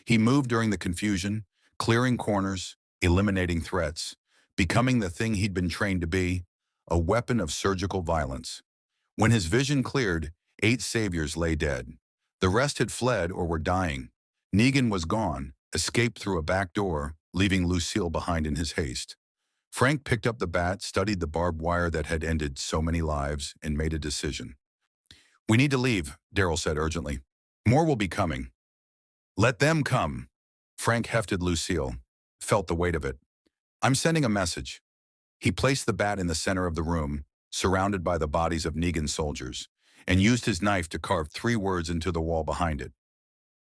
He moved during the confusion, clearing corners, eliminating threats, becoming the thing he'd been trained to be, a weapon of surgical violence. When his vision cleared, 8 saviors lay dead. The rest had fled or were dying. Negan was gone, escaped through a back door, leaving Lucille behind in his haste. Frank picked up the bat, studied the barbed wire that had ended so many lives, and made a decision. We need to leave, Daryl said urgently. More will be coming. Let them come. Frank hefted Lucille, felt the weight of it. I'm sending a message. He placed the bat in the center of the room, surrounded by the bodies of Negan's soldiers, and used his knife to carve 3 words into the wall behind it.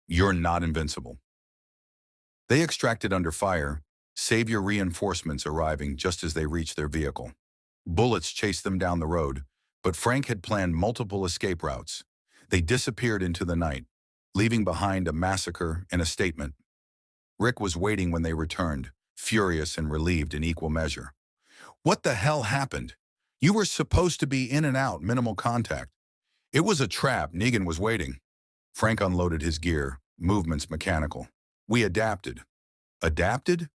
You're not invincible. They extracted under fire, savior reinforcements arriving just as they reached their vehicle. Bullets chased them down the road, but Frank had planned multiple escape routes. They disappeared into the night, leaving behind a massacre and a statement. Rick was waiting when they returned, furious and relieved in equal measure. What the hell happened? You were supposed to be in and out, minimal contact. It was a trap. Negan was waiting. Frank unloaded his gear, movements mechanical. We adapted. Adapted?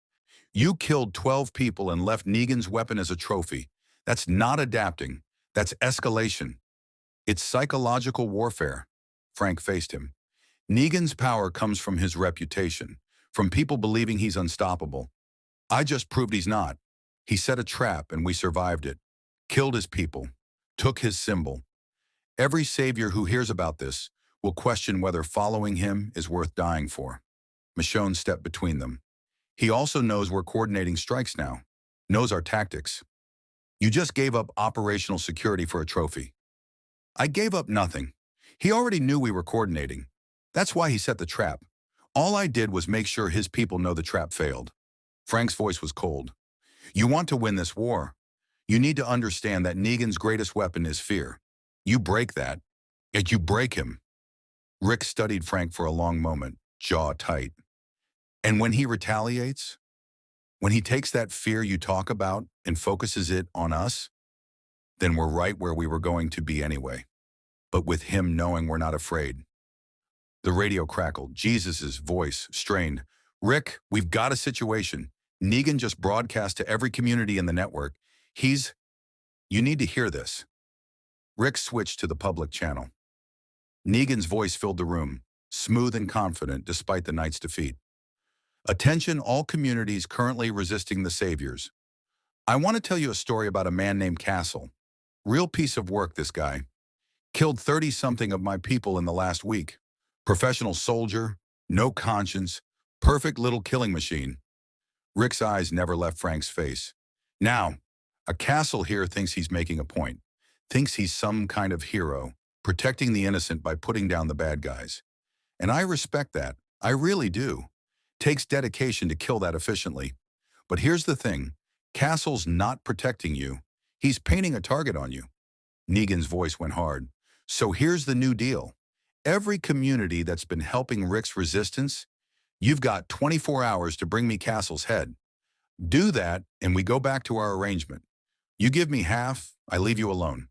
You killed 12 people and left Negan's weapon as a trophy. That's not adapting. That's escalation. It's psychological warfare. Frank faced him. Negan's power comes from his reputation, from people believing he's unstoppable. I just proved he's not. He set a trap and we survived it. Killed his people. Took his symbol. Every savior who hears about this will question whether following him is worth dying for. Michonne stepped between them. He also knows we're coordinating strikes now. Knows our tactics. You just gave up operational security for a trophy. I gave up nothing. He already knew we were coordinating. That's why he set the trap. All I did was make sure his people know the trap failed. Frank's voice was cold. You want to win this war. You need to understand that Negan's greatest weapon is fear. You break that, yet you break him. Rick studied Frank for a long moment, jaw tight. And when he retaliates? When he takes that fear you talk about and focuses it on us, then we're right where we were going to be anyway. But with him knowing we're not afraid. The radio crackled. Jesus' voice strained. Rick, we've got a situation. Negan just broadcast to every community in the network. You need to hear this. Rick switched to the public channel. Negan's voice filled the room, smooth and confident despite the night's defeat. Attention all communities currently resisting the saviors. I want to tell you a story about a man named Castle. Real piece of work, this guy. Killed 30-something of my people in the last week. Professional soldier, no conscience, perfect little killing machine. Rick's eyes never left Frank's face. Now, a Castle here thinks he's making a point. Thinks he's some kind of hero, protecting the innocent by putting down the bad guys. And I respect that. I really do. Takes dedication to kill that efficiently. But here's the thing. Castle's not protecting you. He's painting a target on you. Negan's voice went hard. So here's the new deal. Every community that's been helping Rick's resistance, you've got 24 hours to bring me Castle's head. Do that, and we go back to our arrangement. You give me half, I leave you alone.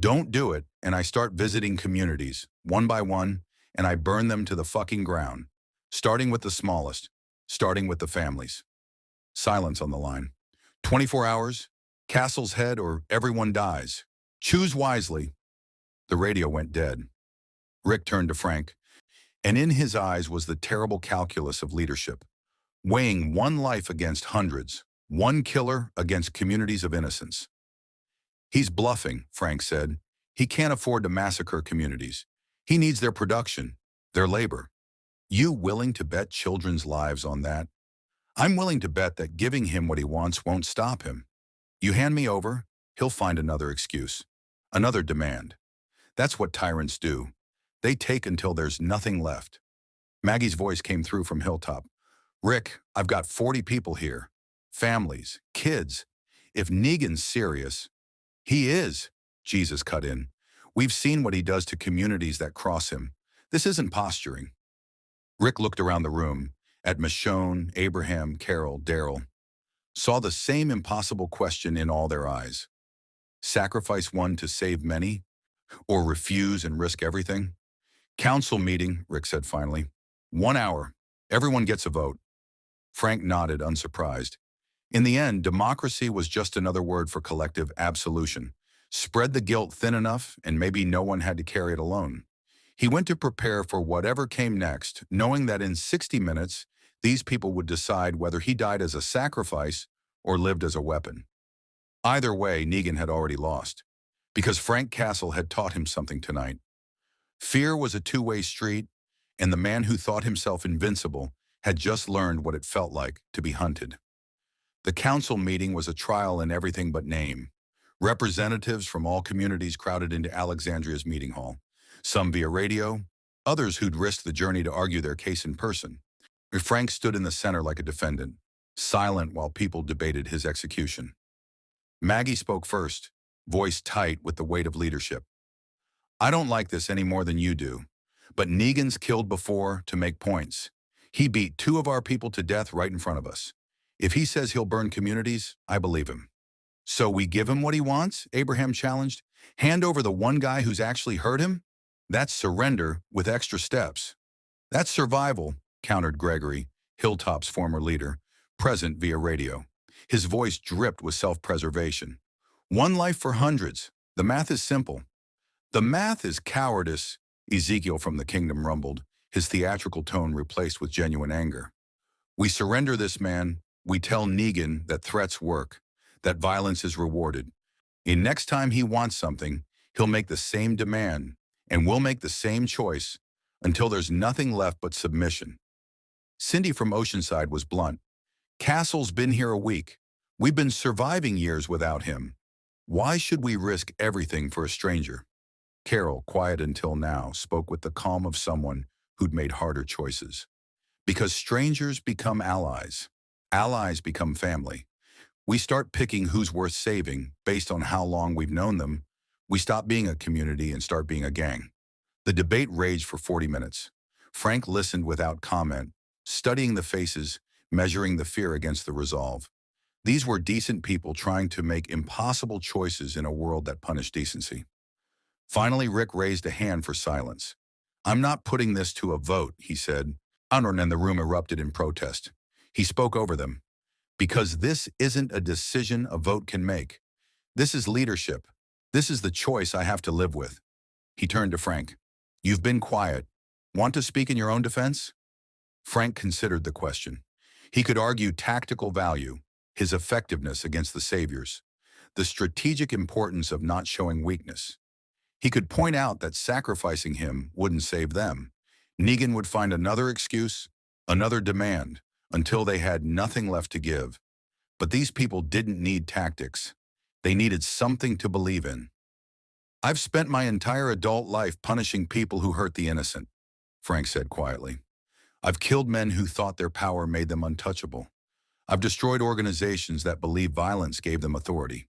Don't do it, and I start visiting communities, one by one, and I burn them to the fucking ground. Starting with the smallest, starting with the families. Silence on the line. 24 hours, Castle's head, or everyone dies. Choose wisely. The radio went dead. Rick turned to Frank, and in his eyes was the terrible calculus of leadership. Weighing one life against hundreds, one killer against communities of innocence. He's bluffing, Frank said. He can't afford to massacre communities. He needs their production, their labor. You willing to bet children's lives on that? I'm willing to bet that giving him what he wants won't stop him. You hand me over, he'll find another excuse, another demand. That's what tyrants do. They take until there's nothing left. Maggie's voice came through from Hilltop. Rick, I've got 40 people here. Families, kids. If Negan's serious, he is, Jesus cut in. We've seen what he does to communities that cross him. This isn't posturing. Rick looked around the room, at Michonne, Abraham, Carol, Daryl. Saw the same impossible question in all their eyes. Sacrifice one to save many? Or refuse and risk everything? Council meeting, Rick said finally. 1 hour. Everyone gets a vote. Frank nodded, unsurprised. In the end, democracy was just another word for collective absolution. Spread the guilt thin enough, and maybe no one had to carry it alone. He went to prepare for whatever came next, knowing that in 60 minutes, these people would decide whether he died as a sacrifice or lived as a weapon. Either way, Negan had already lost, because Frank Castle had taught him something tonight. Fear was a two-way street, and the man who thought himself invincible had just learned what it felt like to be hunted. The council meeting was a trial in everything but name. Representatives from all communities crowded into Alexandria's meeting hall, some via radio, others who'd risked the journey to argue their case in person. Frank stood in the center like a defendant, silent while people debated his execution. Maggie spoke first, voice tight with the weight of leadership. I don't like this any more than you do, but Negan's killed before to make points. He beat 2 of our people to death right in front of us. If he says he'll burn communities, I believe him. So we give him what he wants? Abraham challenged. Hand over the one guy who's actually hurt him? That's surrender with extra steps. That's survival, countered Gregory, Hilltop's former leader, present via radio. His voice dripped with self-preservation. One life for hundreds. The math is simple. The math is cowardice, Ezekiel from the kingdom rumbled, his theatrical tone replaced with genuine anger. We surrender this man. We tell Negan that threats work, that violence is rewarded. And next time he wants something, he'll make the same demand, and we'll make the same choice until there's nothing left but submission. Cindy from Oceanside was blunt. Castle's been here a week. We've been surviving years without him. Why should we risk everything for a stranger? Carol, quiet until now, spoke with the calm of someone who'd made harder choices. Because strangers become allies. Allies become family. We start picking who's worth saving based on how long we've known them. We stop being a community and start being a gang. The debate raged for 40 minutes. Frank listened without comment, studying the faces, measuring the fear against the resolve. These were decent people trying to make impossible choices in a world that punished decency. Finally, Rick raised a hand for silence. "I'm not putting this to a vote," he said. Anron and the room erupted in protest. He spoke over them. "Because this isn't a decision a vote can make. This is leadership. This is the choice I have to live with." He turned to Frank. "You've been quiet. Want to speak in your own defense?" Frank considered the question. He could argue tactical value, his effectiveness against the saviors, the strategic importance of not showing weakness. He could point out that sacrificing him wouldn't save them. Negan would find another excuse, another demand, until they had nothing left to give. But these people didn't need tactics. They needed something to believe in. "I've spent my entire adult life punishing people who hurt the innocent," Frank said quietly. "I've killed men who thought their power made them untouchable. I've destroyed organizations that believed violence gave them authority.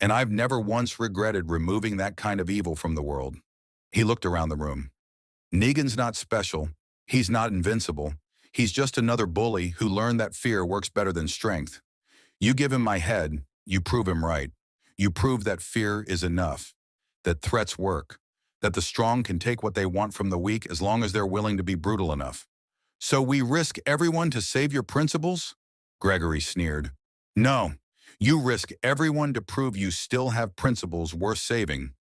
And I've never once regretted removing that kind of evil from the world." He looked around the room. "Negan's not special. He's not invincible. He's just another bully who learned that fear works better than strength. You give him my head, you prove him right. You prove that fear is enough, that threats work, that the strong can take what they want from the weak as long as they're willing to be brutal enough. So we risk everyone to save your principles?" Gregory sneered. "No, you risk everyone to prove you still have principles worth saving."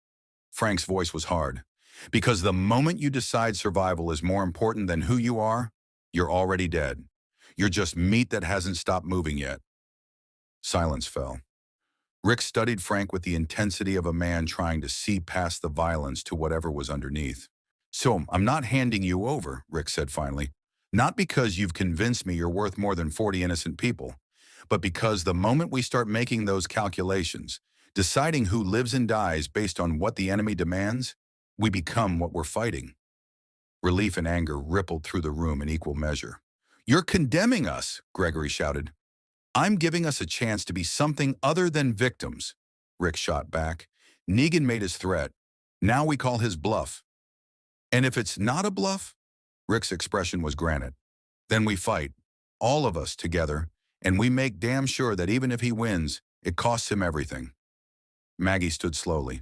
Frank's voice was hard. "Because the moment you decide survival is more important than who you are, you're already dead. You're just meat that hasn't stopped moving yet." Silence fell. Rick studied Frank with the intensity of a man trying to see past the violence to whatever was underneath. "So I'm not handing you over," Rick said finally. "Not because you've convinced me you're worth more than 40 innocent people, but because the moment we start making those calculations, deciding who lives and dies based on what the enemy demands, we become what we're fighting." Relief and anger rippled through the room in equal measure. "You're condemning us," Gregory shouted. "I'm giving us a chance to be something other than victims," Rick shot back. "Negan made his threat. Now we call his bluff. And if it's not a bluff," Rick's expression was granite, "then we fight, all of us together, and we make damn sure that even if he wins, it costs him everything." Maggie stood slowly.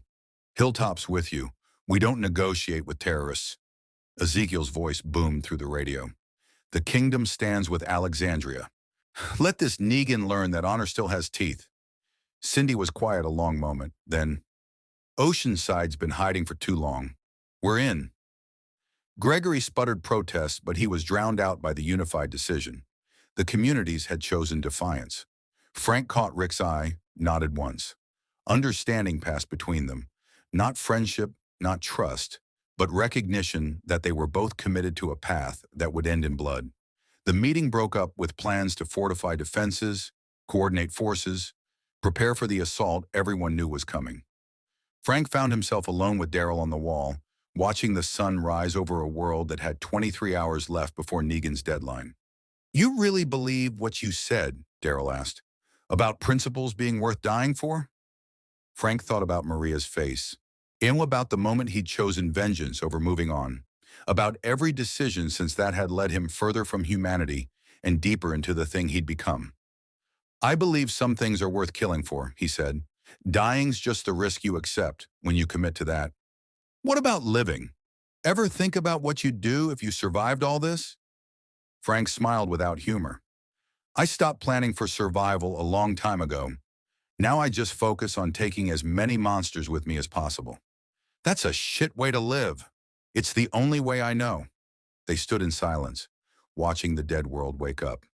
"Hilltop's with you. We don't negotiate with terrorists." Ezekiel's voice boomed through the radio. "The kingdom stands with Alexandria. Let this Negan learn that honor still has teeth." Cindy was quiet a long moment, then, "Oceanside's been hiding for too long. We're in." Gregory sputtered protest, but he was drowned out by the unified decision. The communities had chosen defiance. Frank caught Rick's eye, nodded once. Understanding passed between them. Not friendship, not trust, but recognition that they were both committed to a path that would end in blood. The meeting broke up with plans to fortify defenses, coordinate forces, prepare for the assault everyone knew was coming. Frank found himself alone with Daryl on the wall, watching the sun rise over a world that had 23 hours left before Negan's deadline. "You really believe what you said?" Daryl asked. "About principles being worth dying for?" Frank thought about Maria's face, and about the moment he'd chosen vengeance over moving on, about every decision since that had led him further from humanity and deeper into the thing he'd become. "I believe some things are worth killing for," he said. "Dying's just the risk you accept when you commit to that." "What about living? Ever think about what you'd do if you survived all this?" Frank smiled without humor. "I stopped planning for survival a long time ago. Now I just focus on taking as many monsters with me as possible." "That's a shit way to live." "It's the only way I know." They stood in silence, watching the dead world wake up.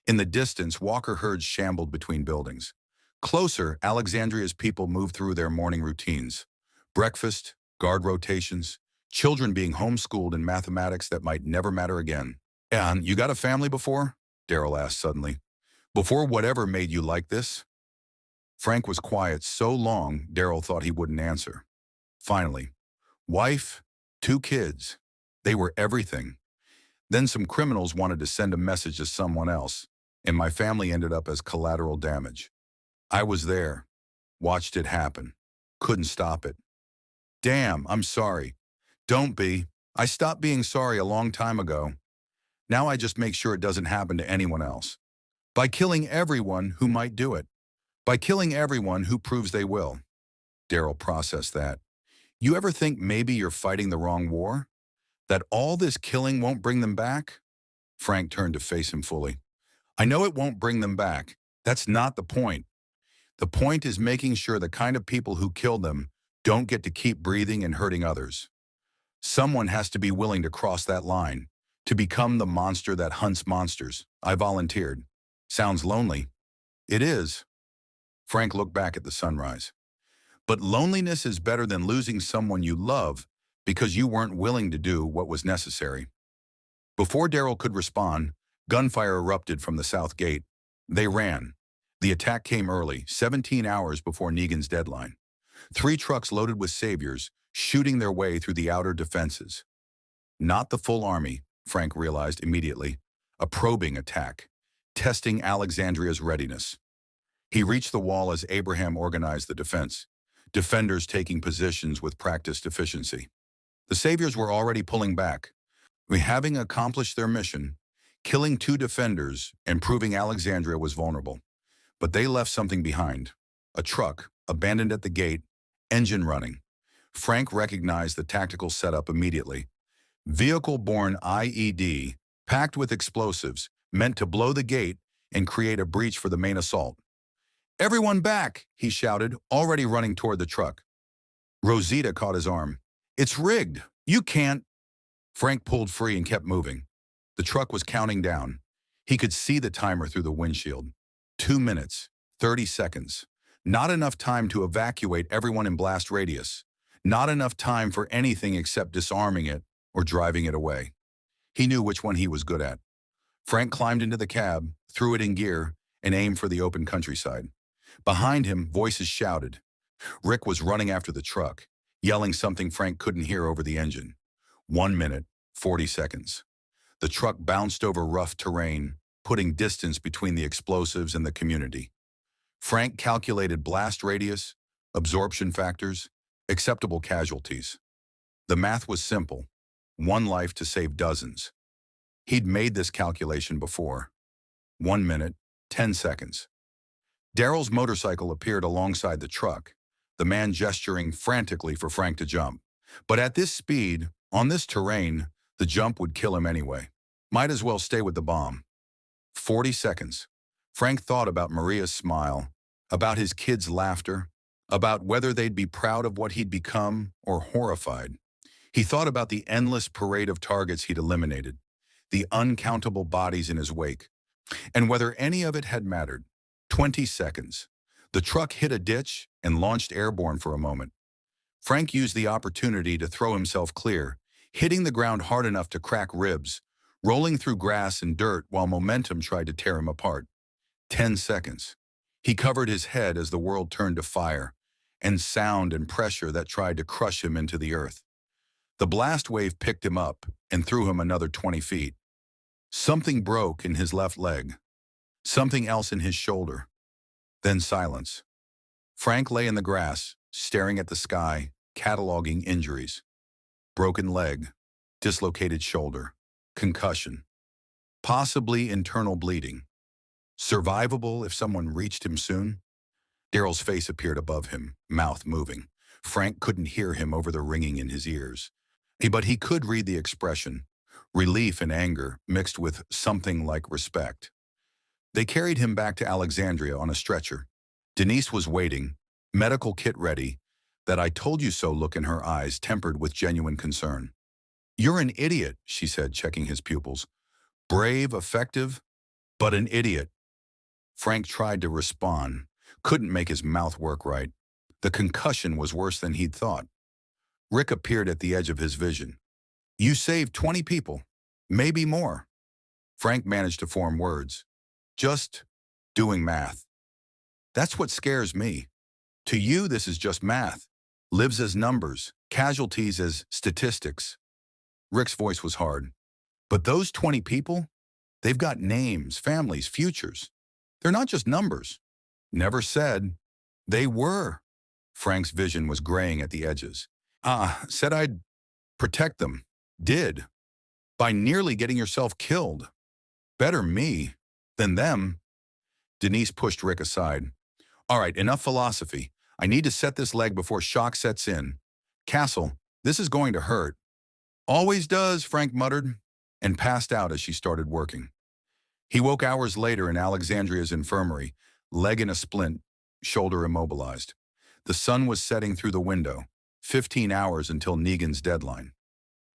In the distance, Walker herds shambled between buildings. Closer, Alexandria's people moved through their morning routines. Breakfast, guard rotations, children being homeschooled in mathematics that might never matter again. "And you got a family before?" Daryl asked suddenly. "Before whatever made you like this?" Frank was quiet so long, Daryl thought he wouldn't answer. Finally, "Wife, 2 kids. They were everything. Then some criminals wanted to send a message to someone else, and my family ended up as collateral damage. I was there, watched it happen, couldn't stop it. Damn, I'm sorry." "Don't be. I stopped being sorry a long time ago. Now I just make sure it doesn't happen to anyone else." By killing everyone who might do it. By killing everyone who proves they will. Daryl processed that. You ever think maybe you're fighting the wrong war? That all this killing won't bring them back? Frank turned to face him fully. I know it won't bring them back. That's not the point. The point is making sure the kind of people who kill them don't get to keep breathing and hurting others. Someone has to be willing to cross that line, to become the monster that hunts monsters. I volunteered. Sounds lonely. It is. Frank looked back at the sunrise. But loneliness is better than losing someone you love because you weren't willing to do what was necessary. Before Daryl could respond, gunfire erupted from the south gate. They ran. The attack came early, 17 hours before Negan's deadline. 3 trucks loaded with saviors, shooting their way through the outer defenses. Not the full army, Frank realized immediately. A probing attack, testing Alexandria's readiness. He reached the wall as Abraham organized the defense, defenders taking positions with practiced efficiency. The saviors were already pulling back. Having accomplished their mission, killing 2 defenders and proving Alexandria was vulnerable. But they left something behind. A truck, abandoned at the gate, engine running. Frank recognized the tactical setup immediately. Vehicle-borne IED, packed with explosives, meant to blow the gate and create a breach for the main assault. Everyone back, he shouted, already running toward the truck. Rosita caught his arm. It's rigged. You can't. Frank pulled free and kept moving. The truck was counting down. He could see the timer through the windshield. 2 minutes, 30 seconds. Not enough time to evacuate everyone in blast radius. Not enough time for anything except disarming it or driving it away. He knew which one he was good at. Frank climbed into the cab, threw it in gear, and aimed for the open countryside. Behind him, voices shouted. Rick was running after the truck, yelling something Frank couldn't hear over the engine. 1 minute, 40 seconds. The truck bounced over rough terrain, putting distance between the explosives and the community. Frank calculated blast radius, absorption factors, acceptable casualties. The math was simple. 1 life to save dozens. He'd made this calculation before. 1 minute, 10 seconds. Daryl's motorcycle appeared alongside the truck, the man gesturing frantically for Frank to jump. But at this speed, on this terrain, the jump would kill him anyway. Might as well stay with the bomb. 40 seconds. Frank thought about Maria's smile, about his kids' laughter, about whether they'd be proud of what he'd become or horrified. He thought about the endless parade of targets he'd eliminated, the uncountable bodies in his wake, and whether any of it had mattered. 20 seconds. The truck hit a ditch and launched airborne for a moment. Frank used the opportunity to throw himself clear, hitting the ground hard enough to crack ribs, rolling through grass and dirt while momentum tried to tear him apart. 10 seconds. He covered his head as the world turned to fire, and sound and pressure that tried to crush him into the earth. The blast wave picked him up and threw him another 20 feet. Something broke in his left leg. Something else in his shoulder. Then silence. Frank lay in the grass, staring at the sky, cataloging injuries. Broken leg, dislocated shoulder, concussion, possibly internal bleeding. Survivable if someone reached him soon? Daryl's face appeared above him, mouth moving. Frank couldn't hear him over the ringing in his ears. But he could read the expression, relief and anger mixed with something like respect. They carried him back to Alexandria on a stretcher. Denise was waiting, medical kit ready, that I told you so look in her eyes tempered with genuine concern. You're an idiot, she said, checking his pupils. Brave, effective, but an idiot. Frank tried to respond, couldn't make his mouth work right. The concussion was worse than he'd thought. Rick appeared at the edge of his vision. You saved 20 people, maybe more. Frank managed to form words. Just doing math. That's what scares me. To you, this is just math. Lives as numbers, casualties as statistics. Rick's voice was hard. But those 20 people, they've got names, families, futures. They're not just numbers. Never said. They were. Frank's vision was graying at the edges. Said I'd protect them. Did. By nearly getting yourself killed. Better me than them. Denise pushed Rick aside. All right, enough philosophy. I need to set this leg before shock sets in. Castle, this is going to hurt. Always does, Frank muttered, and passed out as she started working. He woke hours later in Alexandria's infirmary, leg in a splint, shoulder immobilized. The sun was setting through the window, 15 hours until Negan's deadline.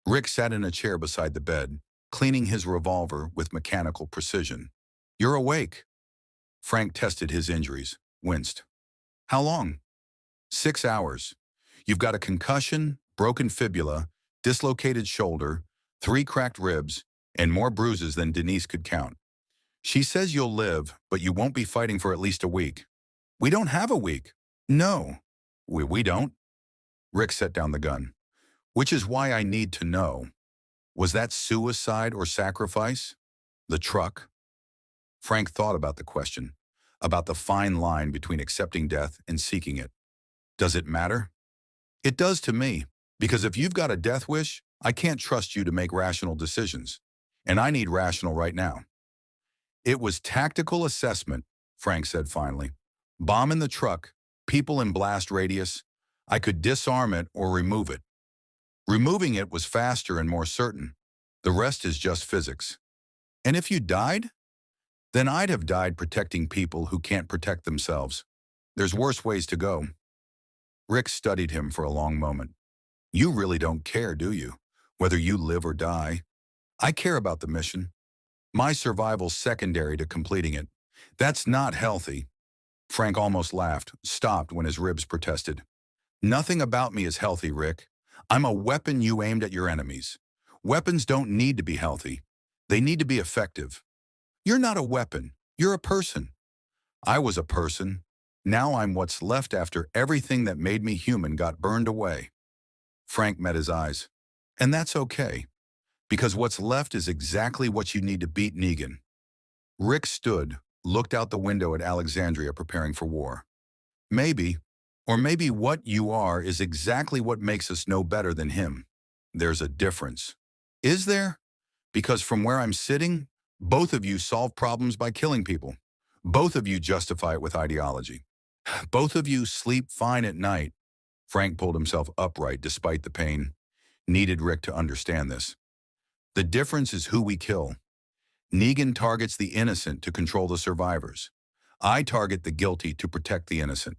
Rick sat in a chair beside the bed, cleaning his revolver with mechanical precision. You're awake. Frank tested his injuries, winced. How long? 6 hours. You've got a concussion, broken fibula, dislocated shoulder, 3 cracked ribs, and more bruises than Denise could count. She says you'll live, but you won't be fighting for at least a week. We don't have a week. No, we don't. Rick set down the gun. Which is why I need to know. Was that suicide or sacrifice? The truck? Frank thought about the question, about the fine line between accepting death and seeking it. Does it matter? It does to me, because if you've got a death wish, I can't trust you to make rational decisions. And I need rational right now. It was tactical assessment, Frank said finally. Bomb in the truck, people in blast radius. I could disarm it or remove it. Removing it was faster and more certain. The rest is just physics. And if you died? Then I'd have died protecting people who can't protect themselves. There's worse ways to go. Rick studied him for a long moment. You really don't care, do you? Whether you live or die. I care about the mission. My survival's secondary to completing it. That's not healthy. Frank almost laughed, stopped when his ribs protested. Nothing about me is healthy, Rick. I'm a weapon you aimed at your enemies. Weapons don't need to be healthy. They need to be effective. You're not a weapon. You're a person. I was a person. Now I'm what's left after everything that made me human got burned away. Frank met his eyes. And that's okay. Because what's left is exactly what you need to beat Negan. Rick stood, looked out the window at Alexandria preparing for war. Maybe, or maybe what you are is exactly what makes us no better than him. There's a difference. Is there? Because from where I'm sitting, both of you solve problems by killing people. Both of you justify it with ideology. Both of you sleep fine at night. Frank pulled himself upright despite the pain. Needed Rick to understand this. The difference is who we kill. Negan targets the innocent to control the survivors. I target the guilty to protect the innocent.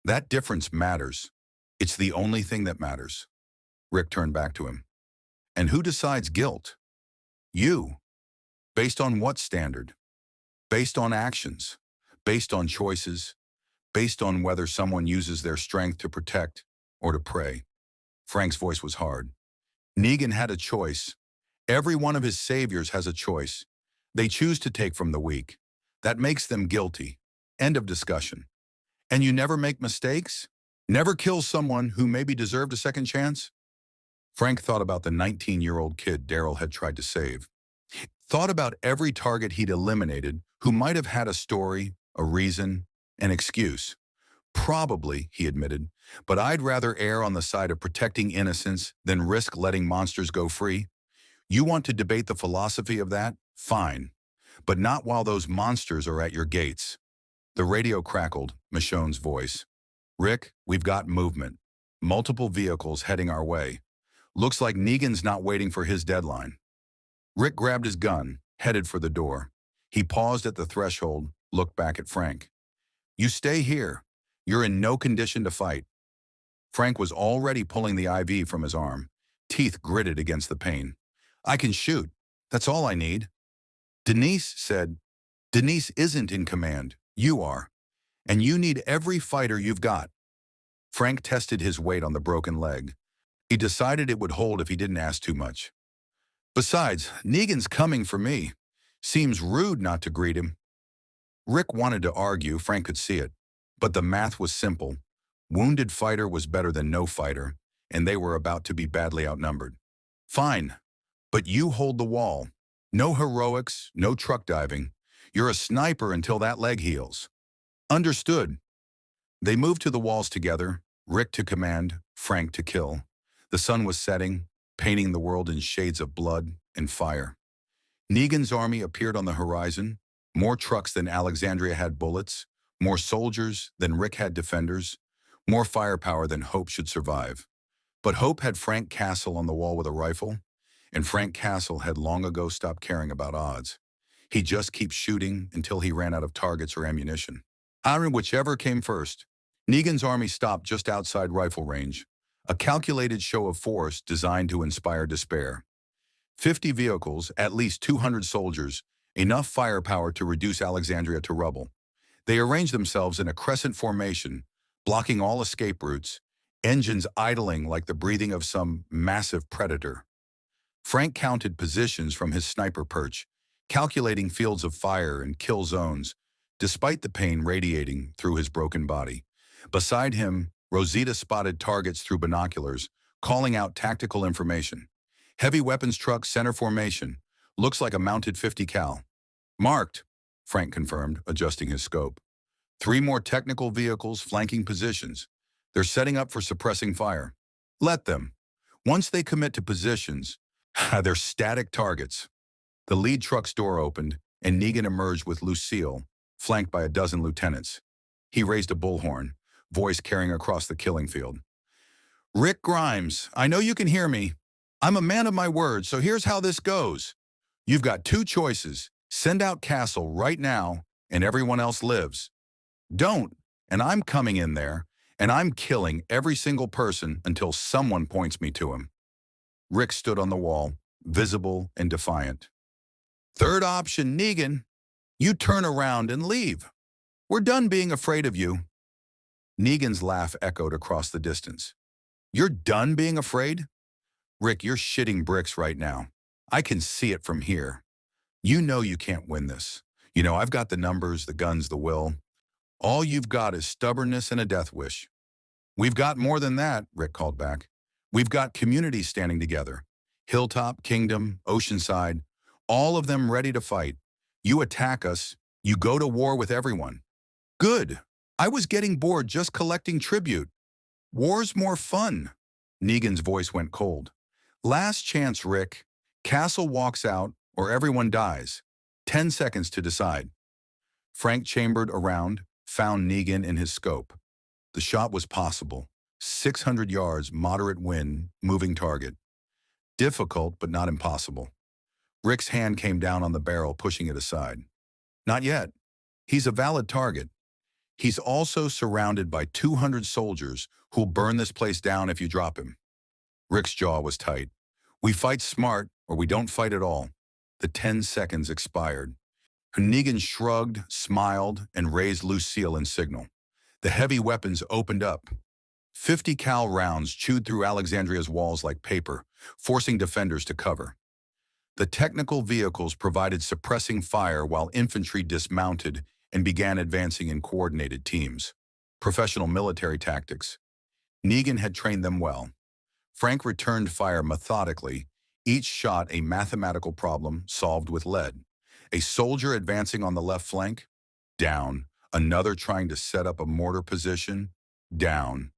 That difference matters. It's the only thing that matters. Rick turned back to him. And who decides guilt? You. Based on what standard? Based on actions. Based on choices. Based on whether someone uses their strength to protect or to prey. Frank's voice was hard. Negan had a choice. Every one of his saviors has a choice. They choose to take from the weak. That makes them guilty. End of discussion. And you never make mistakes? Never kill someone who maybe deserved a second chance? Frank thought about the 19-year-old kid Daryl had tried to save. Thought about every target he'd eliminated who might have had a story, a reason, an excuse. Probably, he admitted, but I'd rather err on the side of protecting innocence than risk letting monsters go free. You want to debate the philosophy of that? Fine. But not while those monsters are at your gates. The radio crackled, Michonne's voice. Rick, we've got movement. Multiple vehicles heading our way. Looks like Negan's not waiting for his deadline. Rick grabbed his gun, headed for the door. He paused at the threshold, looked back at Frank. You stay here. You're in no condition to fight. Frank was already pulling the IV from his arm, teeth gritted against the pain. I can shoot. That's all I need. Denise said, Denise isn't in command. You are. And you need every fighter you've got. Frank tested his weight on the broken leg. He decided it would hold if he didn't ask too much. Besides, Negan's coming for me. Seems rude not to greet him. Rick wanted to argue, Frank could see it. But the math was simple. Wounded fighter was better than no fighter, and they were about to be badly outnumbered. Fine, but you hold the wall. No heroics, no truck diving. You're a sniper until that leg heals. Understood. They moved to the walls together, Rick to command, Frank to kill. The sun was setting, painting the world in shades of blood and fire. Negan's army appeared on the horizon, More trucks than Alexandria had bullets, more soldiers than Rick had defenders, more firepower than Hope should survive. But Hope had Frank Castle on the wall with a rifle, and Frank Castle had long ago stopped caring about odds. He'd just keep shooting until he ran out of targets or ammunition. Iron whichever came first. Negan's army stopped just outside rifle range, a calculated show of force designed to inspire despair. 50 vehicles, at least 200 soldiers, enough firepower to reduce Alexandria to rubble. They arranged themselves in a crescent formation, blocking all escape routes, engines idling like the breathing of some massive predator. Frank counted positions from his sniper perch, calculating fields of fire and kill zones, despite the pain radiating through his broken body. Beside him, Rosita spotted targets through binoculars, calling out tactical information. Heavy weapons truck center formation. Looks like a mounted 50 cal. Marked, Frank confirmed, adjusting his scope. 3 more technical vehicles flanking positions. They're setting up for suppressing fire. Let them. Once they commit to positions, they're static targets. The lead truck's door opened, and Negan emerged with Lucille, flanked by a dozen lieutenants. He raised a bullhorn, voice carrying across the killing field. Rick Grimes, I know you can hear me. I'm a man of my word, so here's how this goes. You've got 2 choices. Send out Castle right now, and everyone else lives. Don't, and I'm coming in there, and I'm killing every single person until someone points me to him. Rick stood on the wall, visible and defiant. Third option, Negan. You turn around and leave. We're done being afraid of you. Negan's laugh echoed across the distance. You're done being afraid? Rick, you're shitting bricks right now. I can see it from here. You know you can't win this. You know, I've got the numbers, the guns, the will. All you've got is stubbornness and a death wish. We've got more than that, Rick called back. We've got communities standing together. Hilltop, Kingdom, Oceanside, all of them ready to fight. You attack us, you go to war with everyone. Good. I was getting bored just collecting tribute. War's more fun. Negan's voice went cold. Last chance, Rick. Castle walks out or everyone dies. 10 seconds to decide. Frank chambered around, found Negan in his scope. The shot was possible. 600 yards, moderate wind, moving target. Difficult, but not impossible. Rick's hand came down on the barrel, pushing it aside. Not yet. He's a valid target. He's also surrounded by 200 soldiers who'll burn this place down if you drop him. Rick's jaw was tight. We fight smart, or we don't fight at all. The 10 seconds expired. Negan shrugged, smiled, and raised Lucille in signal. The heavy weapons opened up. 50 cal rounds chewed through Alexandria's walls like paper, forcing defenders to cover. The technical vehicles provided suppressing fire while infantry dismounted and began advancing in coordinated teams. Professional military tactics. Negan had trained them well. Frank returned fire methodically, each shot a mathematical problem solved with lead. A soldier advancing on the left flank, down. Another trying to set up a mortar position, down.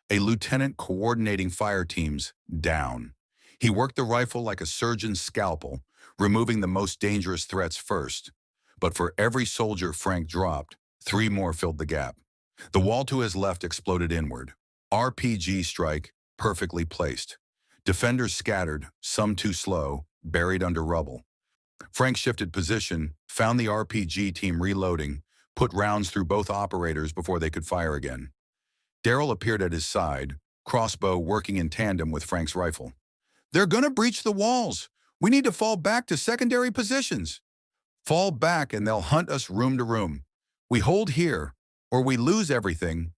A lieutenant coordinating fire teams, down. He worked the rifle like a surgeon's scalpel, removing the most dangerous threats first. But for every soldier Frank dropped, 3 more filled the gap. The wall to his left exploded inward. RPG strike, perfectly placed. Defenders scattered, some too slow, buried under rubble. Frank shifted position, found the RPG team reloading, put rounds through both operators before they could fire again. Daryl appeared at his side, crossbow working in tandem with Frank's rifle. They're gonna breach the walls. We need to fall back to secondary positions. Fall back and they'll hunt us room to room. We hold here, or we lose everything.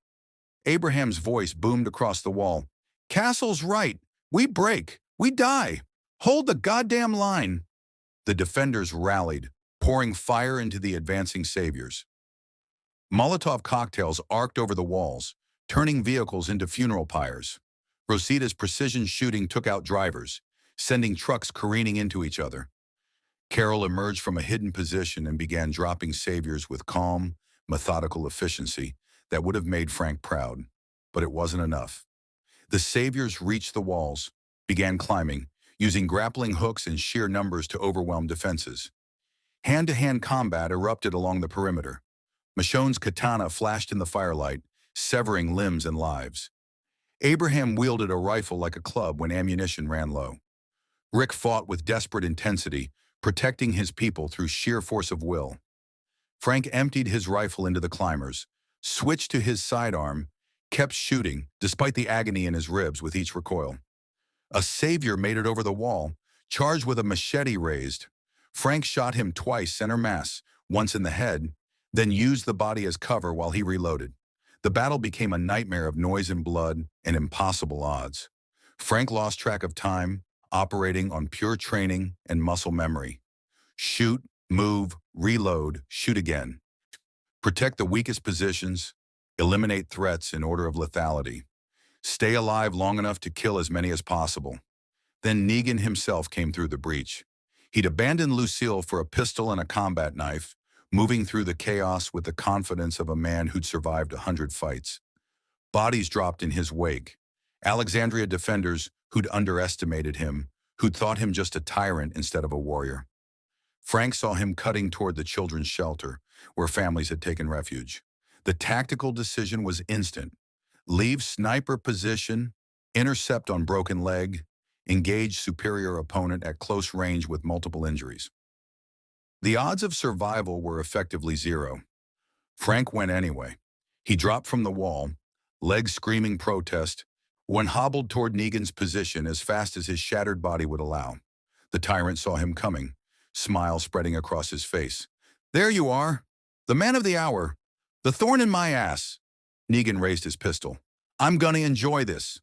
Abraham's voice boomed across the wall. Castle's right. We break. We die. Hold the goddamn line. The defenders rallied, pouring fire into the advancing saviors. Molotov cocktails arced over the walls, turning vehicles into funeral pyres. Rosita's precision shooting took out drivers, sending trucks careening into each other. Carol emerged from a hidden position and began dropping saviors with calm, methodical efficiency that would have made Frank proud, but it wasn't enough. The saviors reached the walls, began climbing, using grappling hooks and sheer numbers to overwhelm defenses. Hand-to-hand combat erupted along the perimeter. Michonne's katana flashed in the firelight, severing limbs and lives. Abraham wielded a rifle like a club when ammunition ran low. Rick fought with desperate intensity, protecting his people through sheer force of will. Frank emptied his rifle into the climbers, switched to his sidearm, kept shooting, despite the agony in his ribs with each recoil. A savior made it over the wall, charged with a machete raised. Frank shot him twice center mass, once in the head, then used the body as cover while he reloaded. The battle became a nightmare of noise and blood and impossible odds. Frank lost track of time, operating on pure training and muscle memory. Shoot, move, reload, shoot again. Protect the weakest positions, eliminate threats in order of lethality. Stay alive long enough to kill as many as possible. Then Negan himself came through the breach. He'd abandoned Lucille for a pistol and a combat knife, moving through the chaos with the confidence of a man who'd survived 100 fights. Bodies dropped in his wake. Alexandria defenders who'd underestimated him, who'd thought him just a tyrant instead of a warrior. Frank saw him cutting toward the children's shelter, where families had taken refuge. The tactical decision was instant. Leave sniper position, intercept on broken leg, engage superior opponent at close range with multiple injuries. The odds of survival were effectively zero. Frank went anyway. He dropped from the wall, legs screaming protest, when hobbled toward Negan's position as fast as his shattered body would allow. The tyrant saw him coming, smile spreading across his face. "There you are, the man of the hour, the thorn in my ass." Negan raised his pistol. "I'm gonna enjoy this."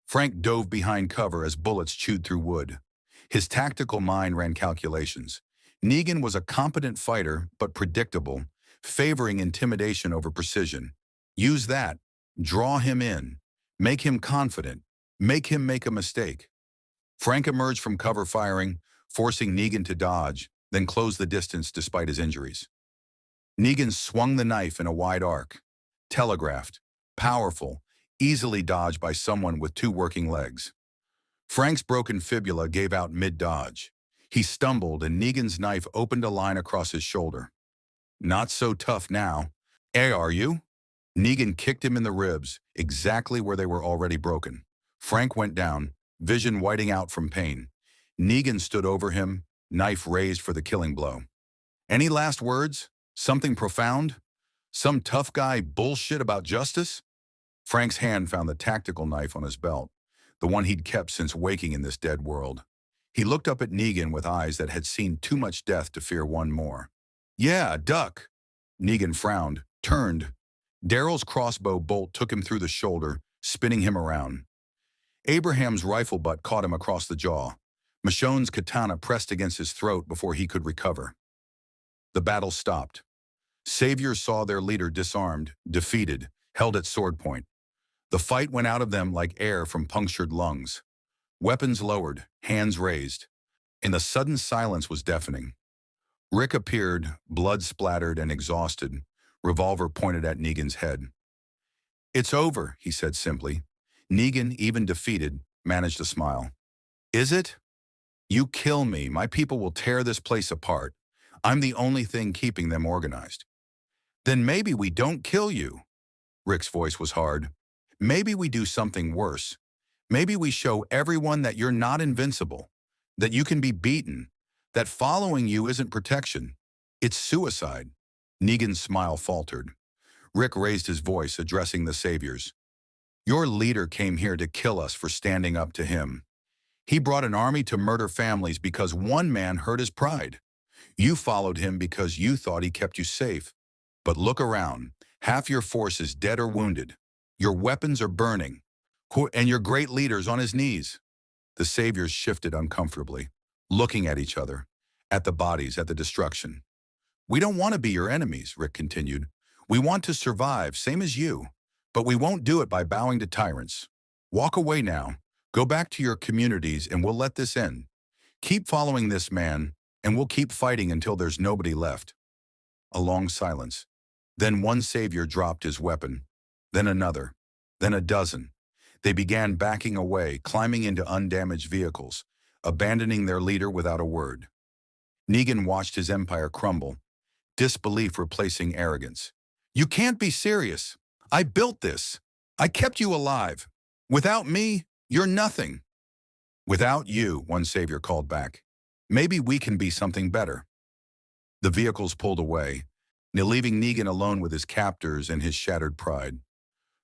Frank dove behind cover as bullets chewed through wood. His tactical mind ran calculations. Negan was a competent fighter, but predictable, favoring intimidation over precision. Use that. Draw him in. Make him confident. Make him make a mistake. Frank emerged from cover firing, forcing Negan to dodge, then close the distance despite his injuries. Negan swung the knife in a wide arc. Telegraphed. Powerful. Easily dodged by someone with two working legs. Frank's broken fibula gave out mid-dodge. He stumbled and Negan's knife opened a line across his shoulder. "Not so tough now. Eh, are you?" Negan kicked him in the ribs, exactly where they were already broken. Frank went down, vision whiting out from pain. Negan stood over him, knife raised for the killing blow. "Any last words? Something profound? Some tough guy bullshit about justice?" Frank's hand found the tactical knife on his belt, the one he'd kept since waking in this dead world. He looked up at Negan with eyes that had seen too much death to fear one more. "Yeah, duck." Negan frowned, turned. Daryl's crossbow bolt took him through the shoulder, spinning him around. Abraham's rifle butt caught him across the jaw. Michonne's katana pressed against his throat before he could recover. The battle stopped. Saviors saw their leader disarmed, defeated, held at sword point. The fight went out of them like air from punctured lungs. Weapons lowered, hands raised, and the sudden silence was deafening. Rick appeared, blood splattered and exhausted, revolver pointed at Negan's head. "It's over," he said simply. Negan, even defeated, managed a smile. "Is it? You kill me, my people will tear this place apart. I'm the only thing keeping them organized." "Then maybe we don't kill you." Rick's voice was hard. "Maybe we do something worse. Maybe we show everyone that you're not invincible, that you can be beaten, that following you isn't protection. It's suicide." Negan's smile faltered. Rick raised his voice, addressing the saviors. "Your leader came here to kill us for standing up to him. He brought an army to murder families because one man hurt his pride. You followed him because you thought he kept you safe. But look around. Half your force is dead or wounded. Your weapons are burning. And your great leader's on his knees." The saviors shifted uncomfortably, looking at each other, at the bodies, at the destruction. "We don't want to be your enemies," Rick continued. "We want to survive, same as you. But we won't do it by bowing to tyrants. Walk away now. Go back to your communities and we'll let this end. Keep following this man, and we'll keep fighting until there's nobody left." A long silence. Then one savior dropped his weapon. Then another. Then a dozen. They began backing away, climbing into undamaged vehicles, abandoning their leader without a word. Negan watched his empire crumble, disbelief replacing arrogance. You can't be serious. I built this. I kept you alive. Without me, you're nothing. Without you, one savior called back. Maybe we can be something better. The vehicles pulled away, leaving Negan alone with his captors and his shattered pride.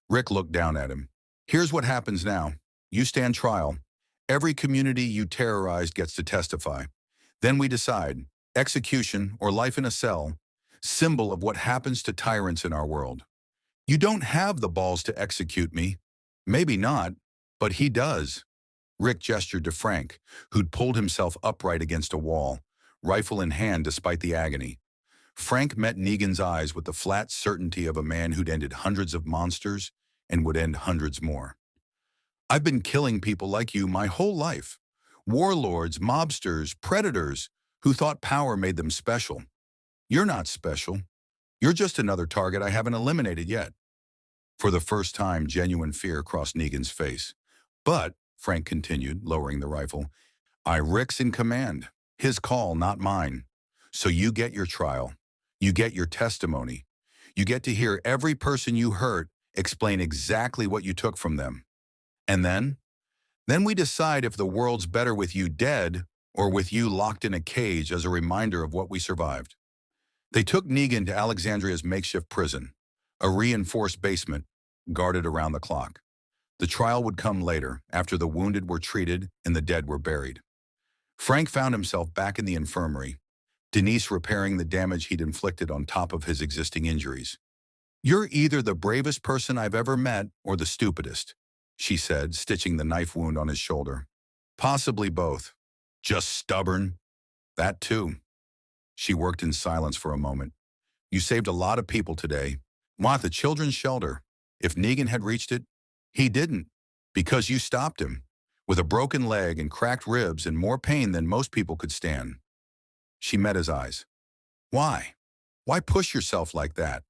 Rick looked down at him. Here's what happens now. You stand trial. Every community you terrorized gets to testify. Then we decide, execution or life in a cell, symbol of what happens to tyrants in our world. You don't have the balls to execute me. Maybe not, but he does. Rick gestured to Frank, who'd pulled himself upright against a wall, rifle in hand despite the agony. Frank met Negan's eyes with the flat certainty of a man who'd ended hundreds of monsters and would end hundreds more. I've been killing people like you my whole life. Warlords, mobsters, predators who thought power made them special. You're not special. You're just another target I haven't eliminated yet. For the first time, genuine fear crossed Negan's face. But, Frank continued, lowering the rifle, Rick's in command. His call, not mine. So you get your trial. You get your testimony. You get to hear every person you hurt explain exactly what you took from them. And then we decide if the world's better with you dead or with you locked in a cage as a reminder of what we survived. They took Negan to Alexandria's makeshift prison, a reinforced basement, guarded around the clock. The trial would come later, after the wounded were treated and the dead were buried. Frank found himself back in the infirmary, Denise repairing the damage he'd inflicted on top of his existing injuries. You're either the bravest person I've ever met or the stupidest, she said, stitching the knife wound on his shoulder. Possibly both. Just stubborn. That too. She worked in silence for a moment. You saved a lot of people today. Want the children's shelter. If Negan had reached it, he didn't, because you stopped him, with a broken leg and cracked ribs and more pain than most people could stand. She met his eyes. Why? Why push yourself like that?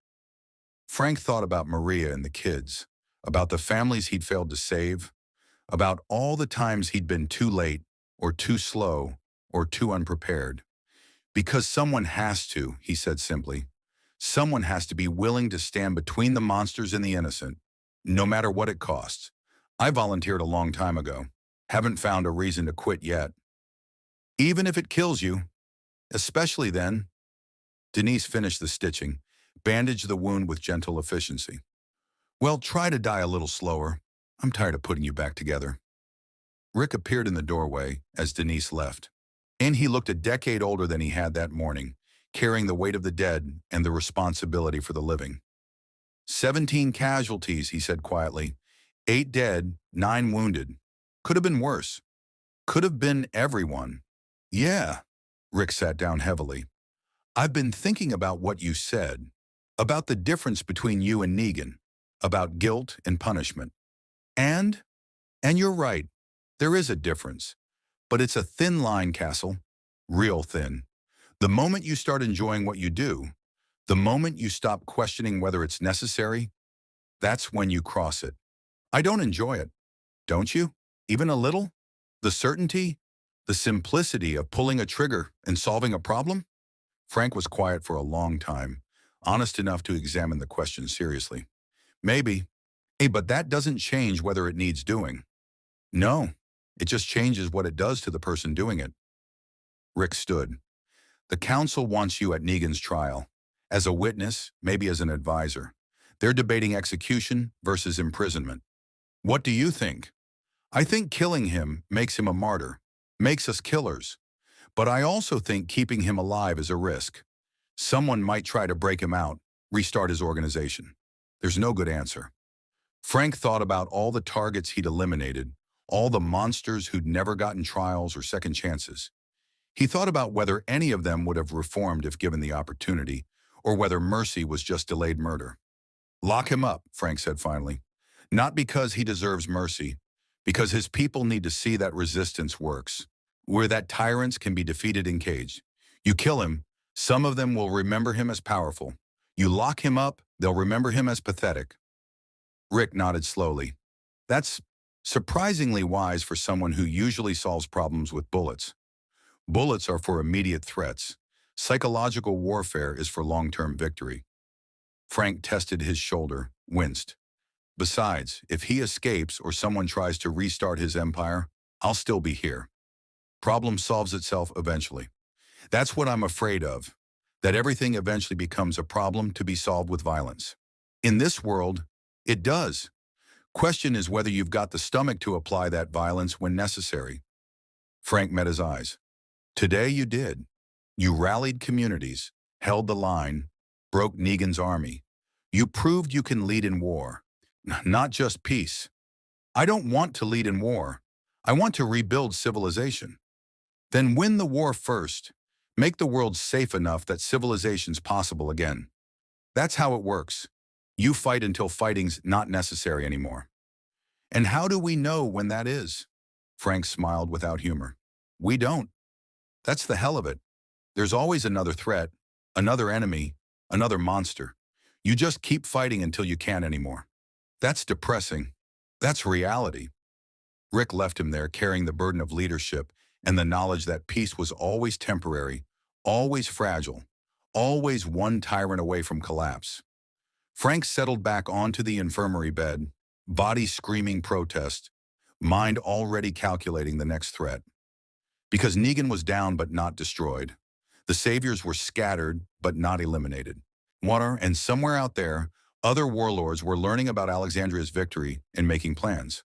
Frank thought about Maria and the kids, about the families he'd failed to save, about all the times he'd been too late, or too slow, or too unprepared. Because someone has to, he said simply. Someone has to be willing to stand between the monsters and the innocent, no matter what it costs. I volunteered a long time ago. Haven't found a reason to quit yet. Even if it kills you. Especially then. Denise finished the stitching, bandaged the wound with gentle efficiency. Well, try to die a little slower. I'm tired of putting you back together. Rick appeared in the doorway as Denise left. And he looked a decade older than he had that morning, carrying the weight of the dead and the responsibility for the living. 17 casualties, he said quietly. 8 dead, 9 wounded. Could have been worse. Could have been everyone. Yeah. Rick sat down heavily. I've been thinking about what you said, about the difference between you and Negan, about guilt and punishment. And you're right, there is a difference. But it's a thin line, Castle. Real thin. The moment you start enjoying what you do, the moment you stop questioning whether it's necessary, that's when you cross it. I don't enjoy it. Don't you? Even a little? The certainty? The simplicity of pulling a trigger and solving a problem? Frank was quiet for a long time, honest enough to examine the question seriously. Maybe. Hey, but that doesn't change whether it needs doing. No, it just changes what it does to the person doing it. Rick stood. The council wants you at Negan's trial. As a witness, maybe as an advisor. They're debating execution versus imprisonment. What do you think? I think killing him makes him a martyr, makes us killers. But I also think keeping him alive is a risk. Someone might try to break him out, restart his organization. There's no good answer. Frank thought about all the targets he'd eliminated, all the monsters who'd never gotten trials or second chances. He thought about whether any of them would have reformed if given the opportunity, or whether mercy was just delayed murder. Lock him up, Frank said finally. Not because he deserves mercy, because his people need to see that resistance works, where that tyrants can be defeated and caged. You kill him, some of them will remember him as powerful. You lock him up, they'll remember him as pathetic. Rick nodded slowly. That's surprisingly wise for someone who usually solves problems with bullets. Bullets are for immediate threats. Psychological warfare is for long-term victory. Frank tested his shoulder, winced. Besides, if he escapes or someone tries to restart his empire, I'll still be here. Problem solves itself eventually. That's what I'm afraid of, that everything eventually becomes a problem to be solved with violence. In this world, it does. Question is whether you've got the stomach to apply that violence when necessary. Frank met his eyes. Today you did. You rallied communities, held the line, broke Negan's army. You proved you can lead in war, not just peace. I don't want to lead in war. I want to rebuild civilization. Then win the war first. Make the world safe enough that civilization's possible again. That's how it works. You fight until fighting's not necessary anymore. And how do we know when that is? Frank smiled without humor. We don't. That's the hell of it. There's always another threat, another enemy, another monster. You just keep fighting until you can't anymore. That's depressing. That's reality. Rick left him there carrying the burden of leadership and the knowledge that peace was always temporary, always fragile, always one tyrant away from collapse. Frank settled back onto the infirmary bed, body screaming protest, mind already calculating the next threat. Because Negan was down but not destroyed. The saviors were scattered but not eliminated. And somewhere out there, other warlords were learning about Alexandria's victory and making plans.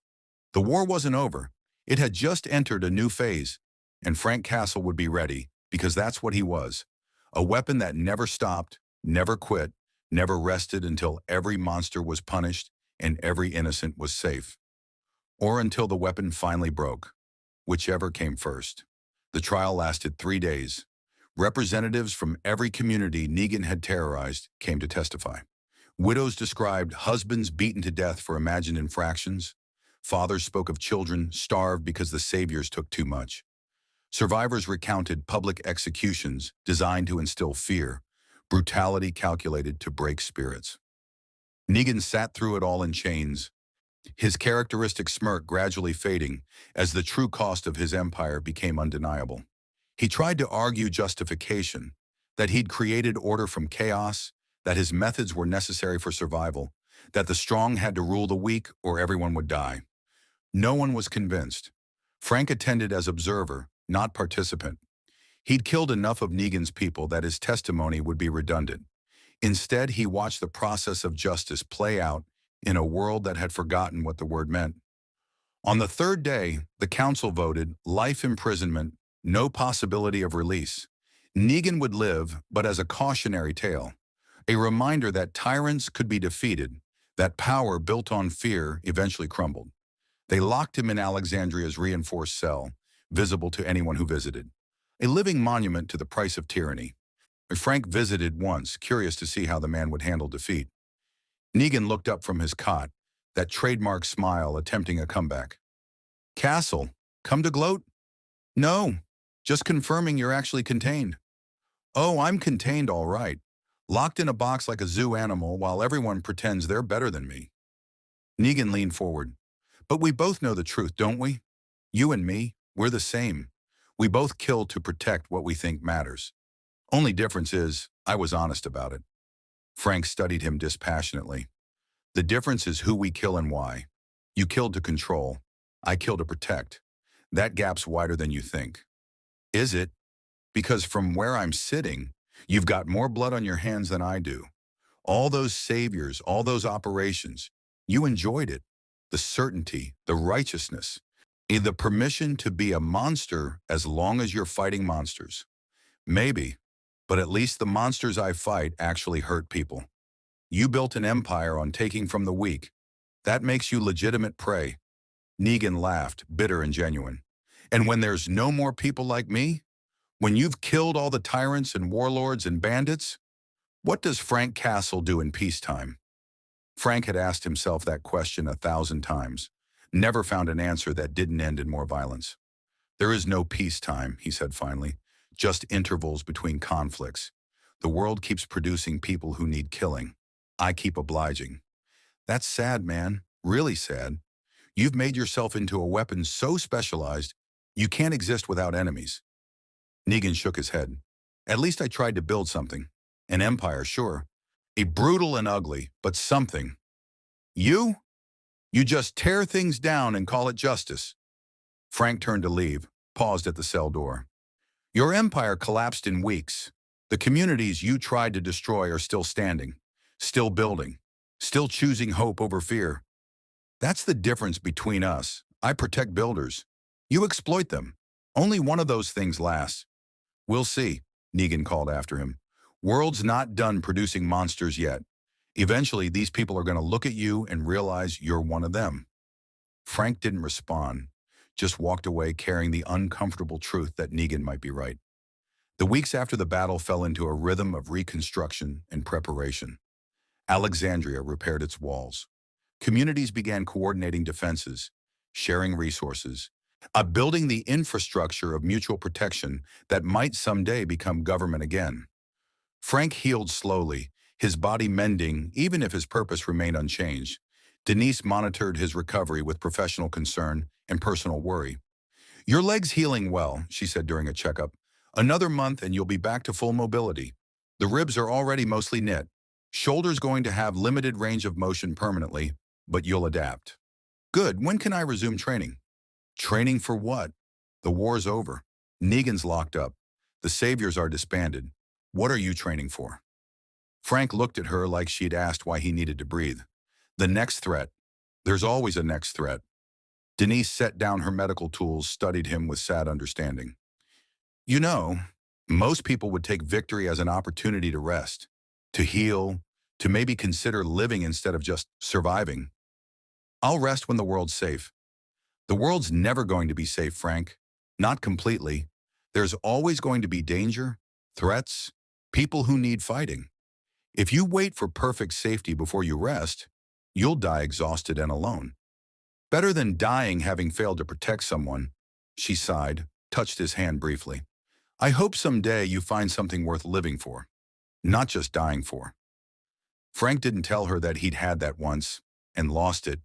The war wasn't over. It had just entered a new phase, and Frank Castle would be ready, because that's what he was. A weapon that never stopped, never quit, never rested until every monster was punished and every innocent was safe. Or until the weapon finally broke, whichever came first. The trial lasted 3 days. Representatives from every community Negan had terrorized came to testify. Widows described husbands beaten to death for imagined infractions. Fathers spoke of children starved because the saviors took too much. Survivors recounted public executions designed to instill fear, brutality calculated to break spirits. Negan sat through it all in chains, his characteristic smirk gradually fading as the true cost of his empire became undeniable. He tried to argue justification, that he'd created order from chaos, that his methods were necessary for survival, that the strong had to rule the weak or everyone would die. No one was convinced. Frank attended as observer, not participant. He'd killed enough of Negan's people that his testimony would be redundant. Instead, he watched the process of justice play out in a world that had forgotten what the word meant. On the third day, the council voted life imprisonment, no possibility of release. Negan would live, but as a cautionary tale, a reminder that tyrants could be defeated, that power built on fear eventually crumbled. They locked him in Alexandria's reinforced cell, visible to anyone who visited. A living monument to the price of tyranny. Frank visited once, curious to see how the man would handle defeat. Negan looked up from his cot, that trademark smile attempting a comeback. Castle, come to gloat? No, just confirming you're actually contained. Oh, I'm contained all right. Locked in a box like a zoo animal while everyone pretends they're better than me. Negan leaned forward. But we both know the truth, don't we? You and me, we're the same. We both kill to protect what we think matters. Only difference is, I was honest about it. Frank studied him dispassionately. The difference is who we kill and why. You kill to control. I kill to protect. That gap's wider than you think. Is it? Because from where I'm sitting, you've got more blood on your hands than I do. All those saviors, all those operations, you enjoyed it. The certainty, the righteousness, the permission to be a monster as long as you're fighting monsters. Maybe, but at least the monsters I fight actually hurt people. You built an empire on taking from the weak. That makes you legitimate prey. Negan laughed, bitter and genuine. And when there's no more people like me, when you've killed all the tyrants and warlords and bandits, what does Frank Castle do in peacetime? Frank had asked himself that question 1,000 times, never found an answer that didn't end in more violence. There is no peacetime, he said finally, just intervals between conflicts. The world keeps producing people who need killing. I keep obliging. That's sad, man, really sad. You've made yourself into a weapon so specialized, you can't exist without enemies. Negan shook his head. At least I tried to build something. An empire, sure. A brutal and ugly, but something. You? You just tear things down and call it justice. Frank turned to leave, paused at the cell door. Your empire collapsed in weeks. The communities you tried to destroy are still standing, still building, still choosing hope over fear. That's the difference between us. I protect builders. You exploit them. Only one of those things lasts. We'll see, Negan called after him. World's not done producing monsters yet. Eventually, these people are going to look at you and realize you're one of them. Frank didn't respond, just walked away carrying the uncomfortable truth that Negan might be right. The weeks after the battle fell into a rhythm of reconstruction and preparation. Alexandria repaired its walls. Communities began coordinating defenses, sharing resources, building the infrastructure of mutual protection that might someday become government again. Frank healed slowly, his body mending even if his purpose remained unchanged. Denise monitored his recovery with professional concern and personal worry. Your leg's healing well, she said during a checkup. Another month and you'll be back to full mobility. The ribs are already mostly knit. Shoulder's going to have limited range of motion permanently, but you'll adapt. Good, when can I resume training? Training for what? The war's over. Negan's locked up. The Saviors are disbanded. What are you training for? Frank looked at her like she'd asked why he needed to breathe. The next threat. There's always a next threat. Denise set down her medical tools, studied him with sad understanding. You know, most people would take victory as an opportunity to rest, to heal, to maybe consider living instead of just surviving. I'll rest when the world's safe. The world's never going to be safe, Frank. Not completely. There's always going to be danger, threats, people who need fighting. If you wait for perfect safety before you rest, you'll die exhausted and alone. Better than dying having failed to protect someone, she sighed, touched his hand briefly. I hope someday you find something worth living for, not just dying for. Frank didn't tell her that he'd had that once, and lost it,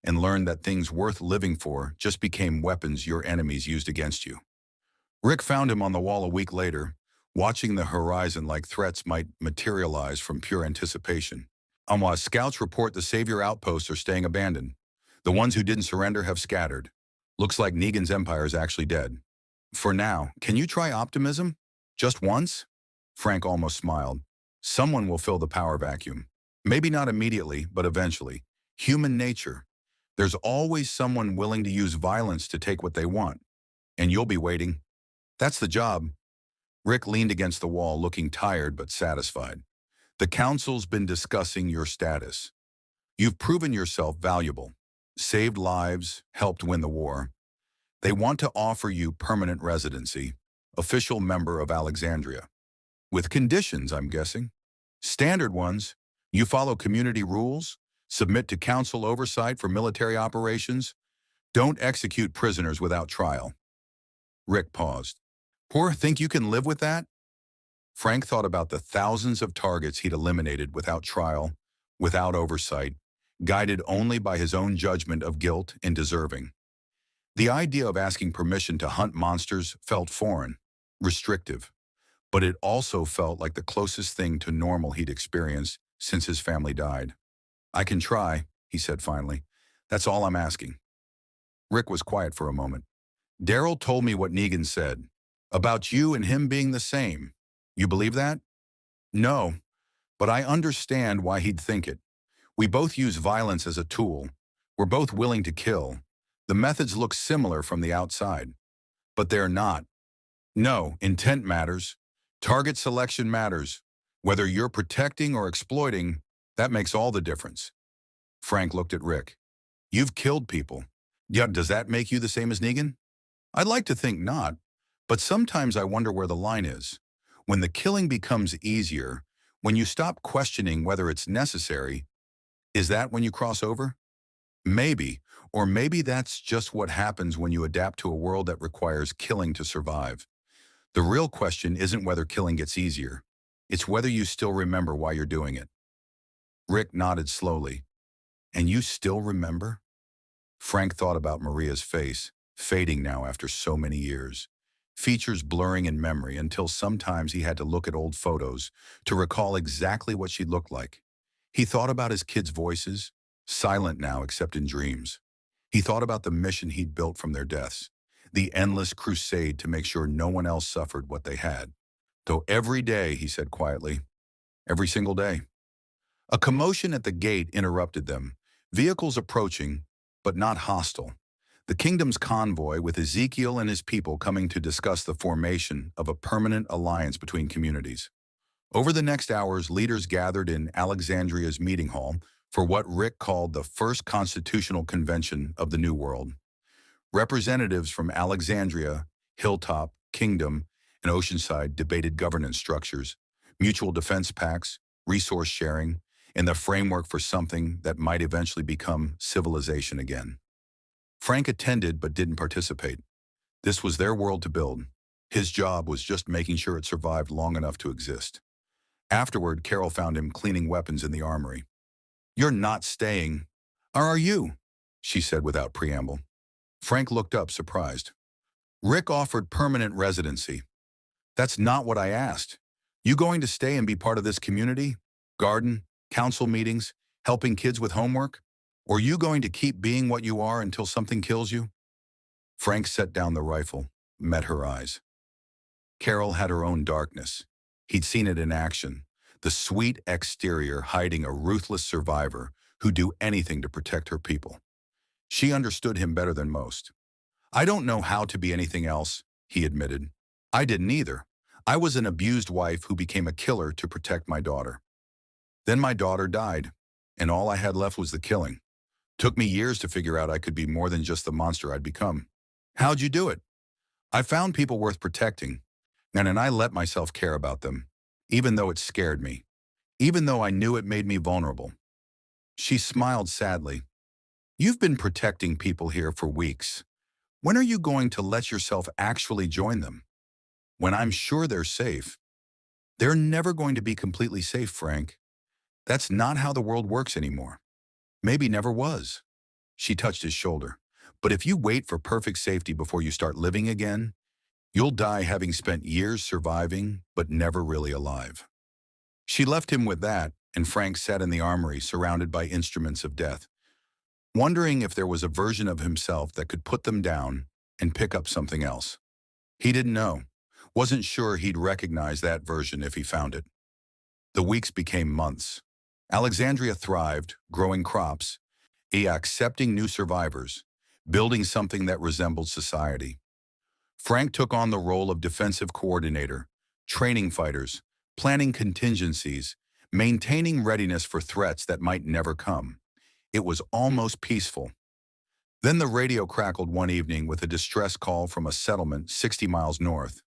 and learned that things worth living for just became weapons your enemies used against you. Rick found him on the wall a week later, watching the horizon like threats might materialize from pure anticipation. Scouts report the Savior outposts are staying abandoned. The ones who didn't surrender have scattered. Looks like Negan's empire is actually dead. For now, can you try optimism? Just once? Frank almost smiled. Someone will fill the power vacuum. Maybe not immediately, but eventually. Human nature. There's always someone willing to use violence to take what they want. And you'll be waiting. That's the job. Rick leaned against the wall, looking tired but satisfied. The council's been discussing your status. You've proven yourself valuable, saved lives, helped win the war. They want to offer you permanent residency, official member of Alexandria. With conditions, I'm guessing. Standard ones. You follow community rules, submit to council oversight for military operations, don't execute prisoners without trial. Rick paused. Poor, think you can live with that? Frank thought about the thousands of targets he'd eliminated without trial, without oversight, guided only by his own judgment of guilt and deserving. The idea of asking permission to hunt monsters felt foreign, restrictive, but it also felt like the closest thing to normal he'd experienced since his family died. I can try, he said finally. That's all I'm asking. Rick was quiet for a moment. Daryl told me what Negan said, about you and him being the same. You believe that? No, but I understand why he'd think it. We both use violence as a tool. We're both willing to kill. The methods look similar from the outside, but they're not. No, intent matters. Target selection matters. Whether you're protecting or exploiting, that makes all the difference. Frank looked at Rick. You've killed people. Yeah, does that make you the same as Negan? I'd like to think not, but sometimes I wonder where the line is. When the killing becomes easier, when you stop questioning whether it's necessary, is that when you cross over? Maybe, or maybe that's just what happens when you adapt to a world that requires killing to survive. The real question isn't whether killing gets easier. It's whether you still remember why you're doing it. Rick nodded slowly. And you still remember? Frank thought about Maria's face, fading now after so many years. features blurring in memory until sometimes he had to look at old photos to recall exactly what she looked like. He thought about his kids' voices, silent now except in dreams. He thought about the mission he'd built from their deaths, the endless crusade to make sure no one else suffered what they had. Though every day, he said quietly, every single day. A commotion at the gate interrupted them, vehicles approaching, but not hostile. The kingdom's convoy with Ezekiel and his people coming to discuss the formation of a permanent alliance between communities. Over the next hours, leaders gathered in Alexandria's meeting hall for what Rick called the First Constitutional Convention of the New World. Representatives from Alexandria, Hilltop, Kingdom, and Oceanside debated governance structures, mutual defense pacts, resource sharing, and the framework for something that might eventually become civilization again. Frank attended but didn't participate. This was their world to build. His job was just making sure it survived long enough to exist. Afterward, Carol found him cleaning weapons in the armory. "You're not staying, or are you?" she said without preamble. Frank looked up, surprised. "Rick offered permanent residency." "That's not what I asked. You going to stay and be part of this community? Garden, council meetings, helping kids with homework? Or you going to keep being what you are until something kills you?" Frank set down the rifle, met her eyes. Carol had her own darkness. He'd seen it in action, the sweet exterior hiding a ruthless survivor who'd do anything to protect her people. She understood him better than most. "I don't know how to be anything else," he admitted. "I didn't either. I was an abused wife who became a killer to protect my daughter. Then my daughter died, and all I had left was the killing. Took me years to figure out I could be more than just the monster I'd become." "How'd you do it?" "I found people worth protecting, and I let myself care about them, even though it scared me, even though I knew it made me vulnerable." She smiled sadly. "You've been protecting people here for weeks. When are you going to let yourself actually join them? When I'm sure they're safe." "They're never going to be completely safe, Frank. That's not how the world works anymore. Maybe never was." She touched his shoulder. "But if you wait for perfect safety before you start living again, you'll die having spent years surviving, but never really alive." She left him with that, and Frank sat in the armory surrounded by instruments of death, wondering if there was a version of himself that could put them down and pick up something else. He didn't know, wasn't sure he'd recognize that version if he found it. The weeks became months. Alexandria thrived, growing crops, accepting new survivors, building something that resembled society. Frank took on the role of defensive coordinator, training fighters, planning contingencies, maintaining readiness for threats that might never come. It was almost peaceful. Then the radio crackled one evening with a distress call from a settlement 60 miles north.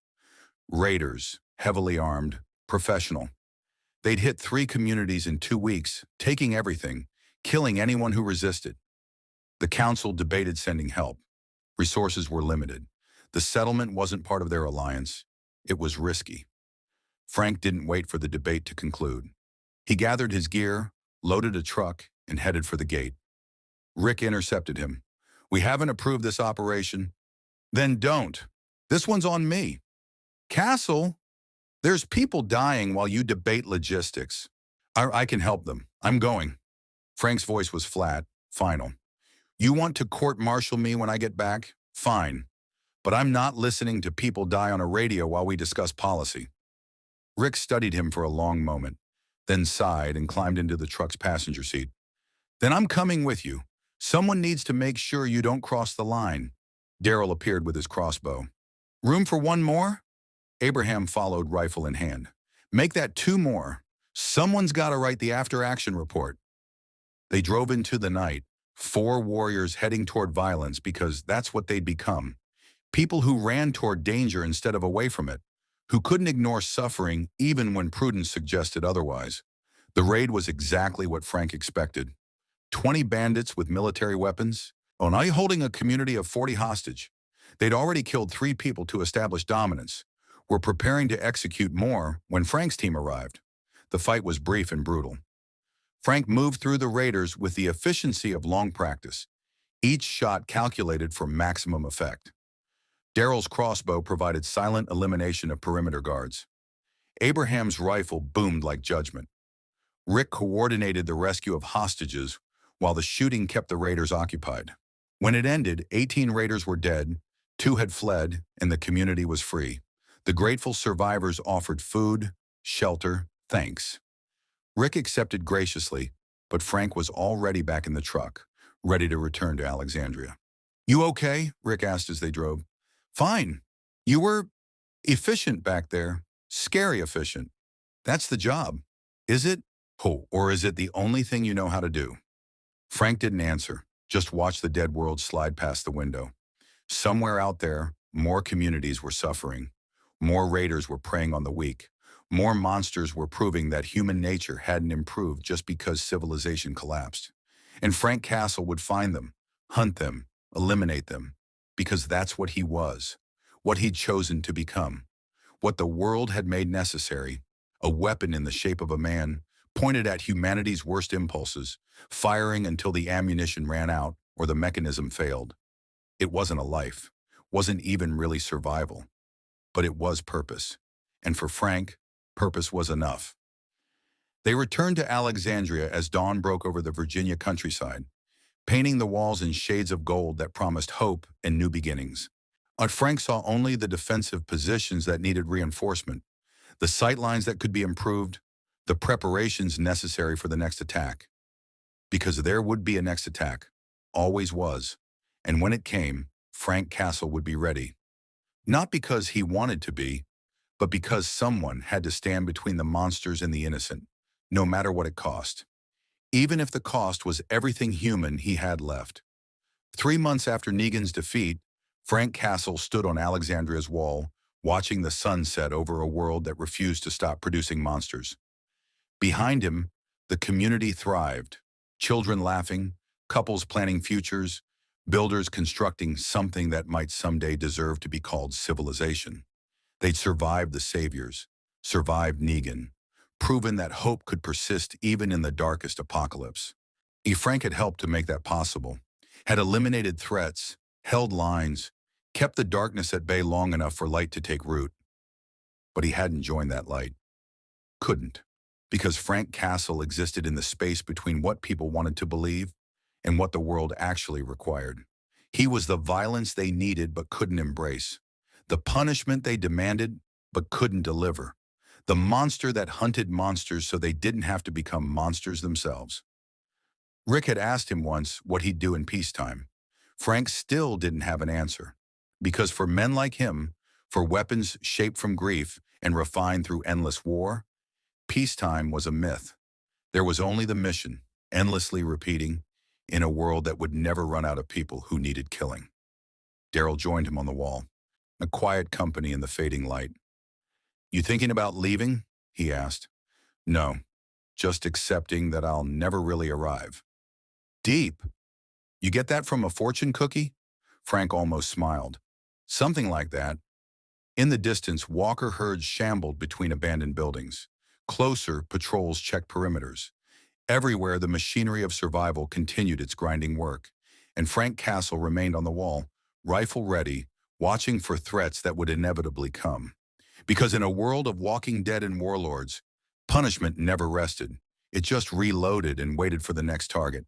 Raiders, heavily armed, professional. They'd hit 3 communities in 2 weeks, taking everything, killing anyone who resisted. The council debated sending help. Resources were limited. The settlement wasn't part of their alliance. It was risky. Frank didn't wait for the debate to conclude. He gathered his gear, loaded a truck, and headed for the gate. Rick intercepted him. "We haven't approved this operation." "Then don't. This one's on me." "Castle, there's people dying while you debate logistics." I can help them. I'm going." Frank's voice was flat, final. "You want to court-martial me when I get back? Fine. But I'm not listening to people die on a radio while we discuss policy." Rick studied him for a long moment, then sighed and climbed into the truck's passenger seat. "Then I'm coming with you. Someone needs to make sure you don't cross the line." Daryl appeared with his crossbow. "Room for one more?" Abraham followed, rifle in hand. "Make that 2 more. Someone's got to write the after-action report." They drove into the night, 4 warriors heading toward violence because that's what they'd become. People who ran toward danger instead of away from it, who couldn't ignore suffering even when prudence suggested otherwise. The raid was exactly what Frank expected. 20 bandits with military weapons. Oh, now you're holding a community of 40 hostage. They'd already killed 3 people to establish dominance. Were preparing to execute more when Frank's team arrived. The fight was brief and brutal. Frank moved through the raiders with the efficiency of long practice, each shot calculated for maximum effect. Daryl's crossbow provided silent elimination of perimeter guards. Abraham's rifle boomed like judgment. Rick coordinated the rescue of hostages while the shooting kept the raiders occupied. When it ended, 18 raiders were dead, 2 had fled, and the community was free. The grateful survivors offered food, shelter, thanks. Rick accepted graciously, but Frank was already back in the truck, ready to return to Alexandria. "You okay?" Rick asked as they drove. "Fine. You were efficient back there. Scary efficient. That's the job. Is it? Oh, or is it the only thing you know how to do?" Frank didn't answer, just watched the dead world slide past the window. Somewhere out there, more communities were suffering. More raiders were preying on the weak. More monsters were proving that human nature hadn't improved just because civilization collapsed. And Frank Castle would find them, hunt them, eliminate them, because that's what he was, what he'd chosen to become, what the world had made necessary, a weapon in the shape of a man, pointed at humanity's worst impulses, firing until the ammunition ran out or the mechanism failed. It wasn't a life, wasn't even really survival, but it was purpose. And for Frank, purpose was enough. They returned to Alexandria as dawn broke over the Virginia countryside, painting the walls in shades of gold that promised hope and new beginnings. But Frank saw only the defensive positions that needed reinforcement, the sightlines that could be improved, the preparations necessary for the next attack. Because there would be a next attack, always was, and when it came, Frank Castle would be ready. Not because he wanted to be, but because someone had to stand between the monsters and the innocent, no matter what it cost. Even if the cost was everything human he had left. 3 months after Negan's defeat, Frank Castle stood on Alexandria's wall, watching the sun set over a world that refused to stop producing monsters. Behind him, the community thrived, children laughing, couples planning futures, builders constructing something that might someday deserve to be called civilization. They'd survived the saviors, survived Negan, proven that hope could persist even in the darkest apocalypse. Frank had helped to make that possible, had eliminated threats, held lines, kept the darkness at bay long enough for light to take root. But he hadn't joined that light. Couldn't, because Frank Castle existed in the space between what people wanted to believe and what the world actually required. He was the violence they needed but couldn't embrace, the punishment they demanded but couldn't deliver, the monster that hunted monsters so they didn't have to become monsters themselves. Rick had asked him once what he'd do in peacetime. Frank still didn't have an answer, because for men like him, for weapons shaped from grief and refined through endless war, peacetime was a myth. There was only the mission, endlessly repeating, in a world that would never run out of people who needed killing. Daryl joined him on the wall, a quiet company in the fading light. "You thinking about leaving?" he asked. "No, just accepting that I'll never really arrive." Deep. You get that from a fortune cookie? Frank almost smiled. Something like that. In the distance, Walker herds shambled between abandoned buildings. Closer, patrols checked perimeters. Everywhere, the machinery of survival continued its grinding work, and Frank Castle remained on the wall, rifle ready, watching for threats that would inevitably come. Because in a world of walking dead and warlords, punishment never rested. It just reloaded and waited for the next target.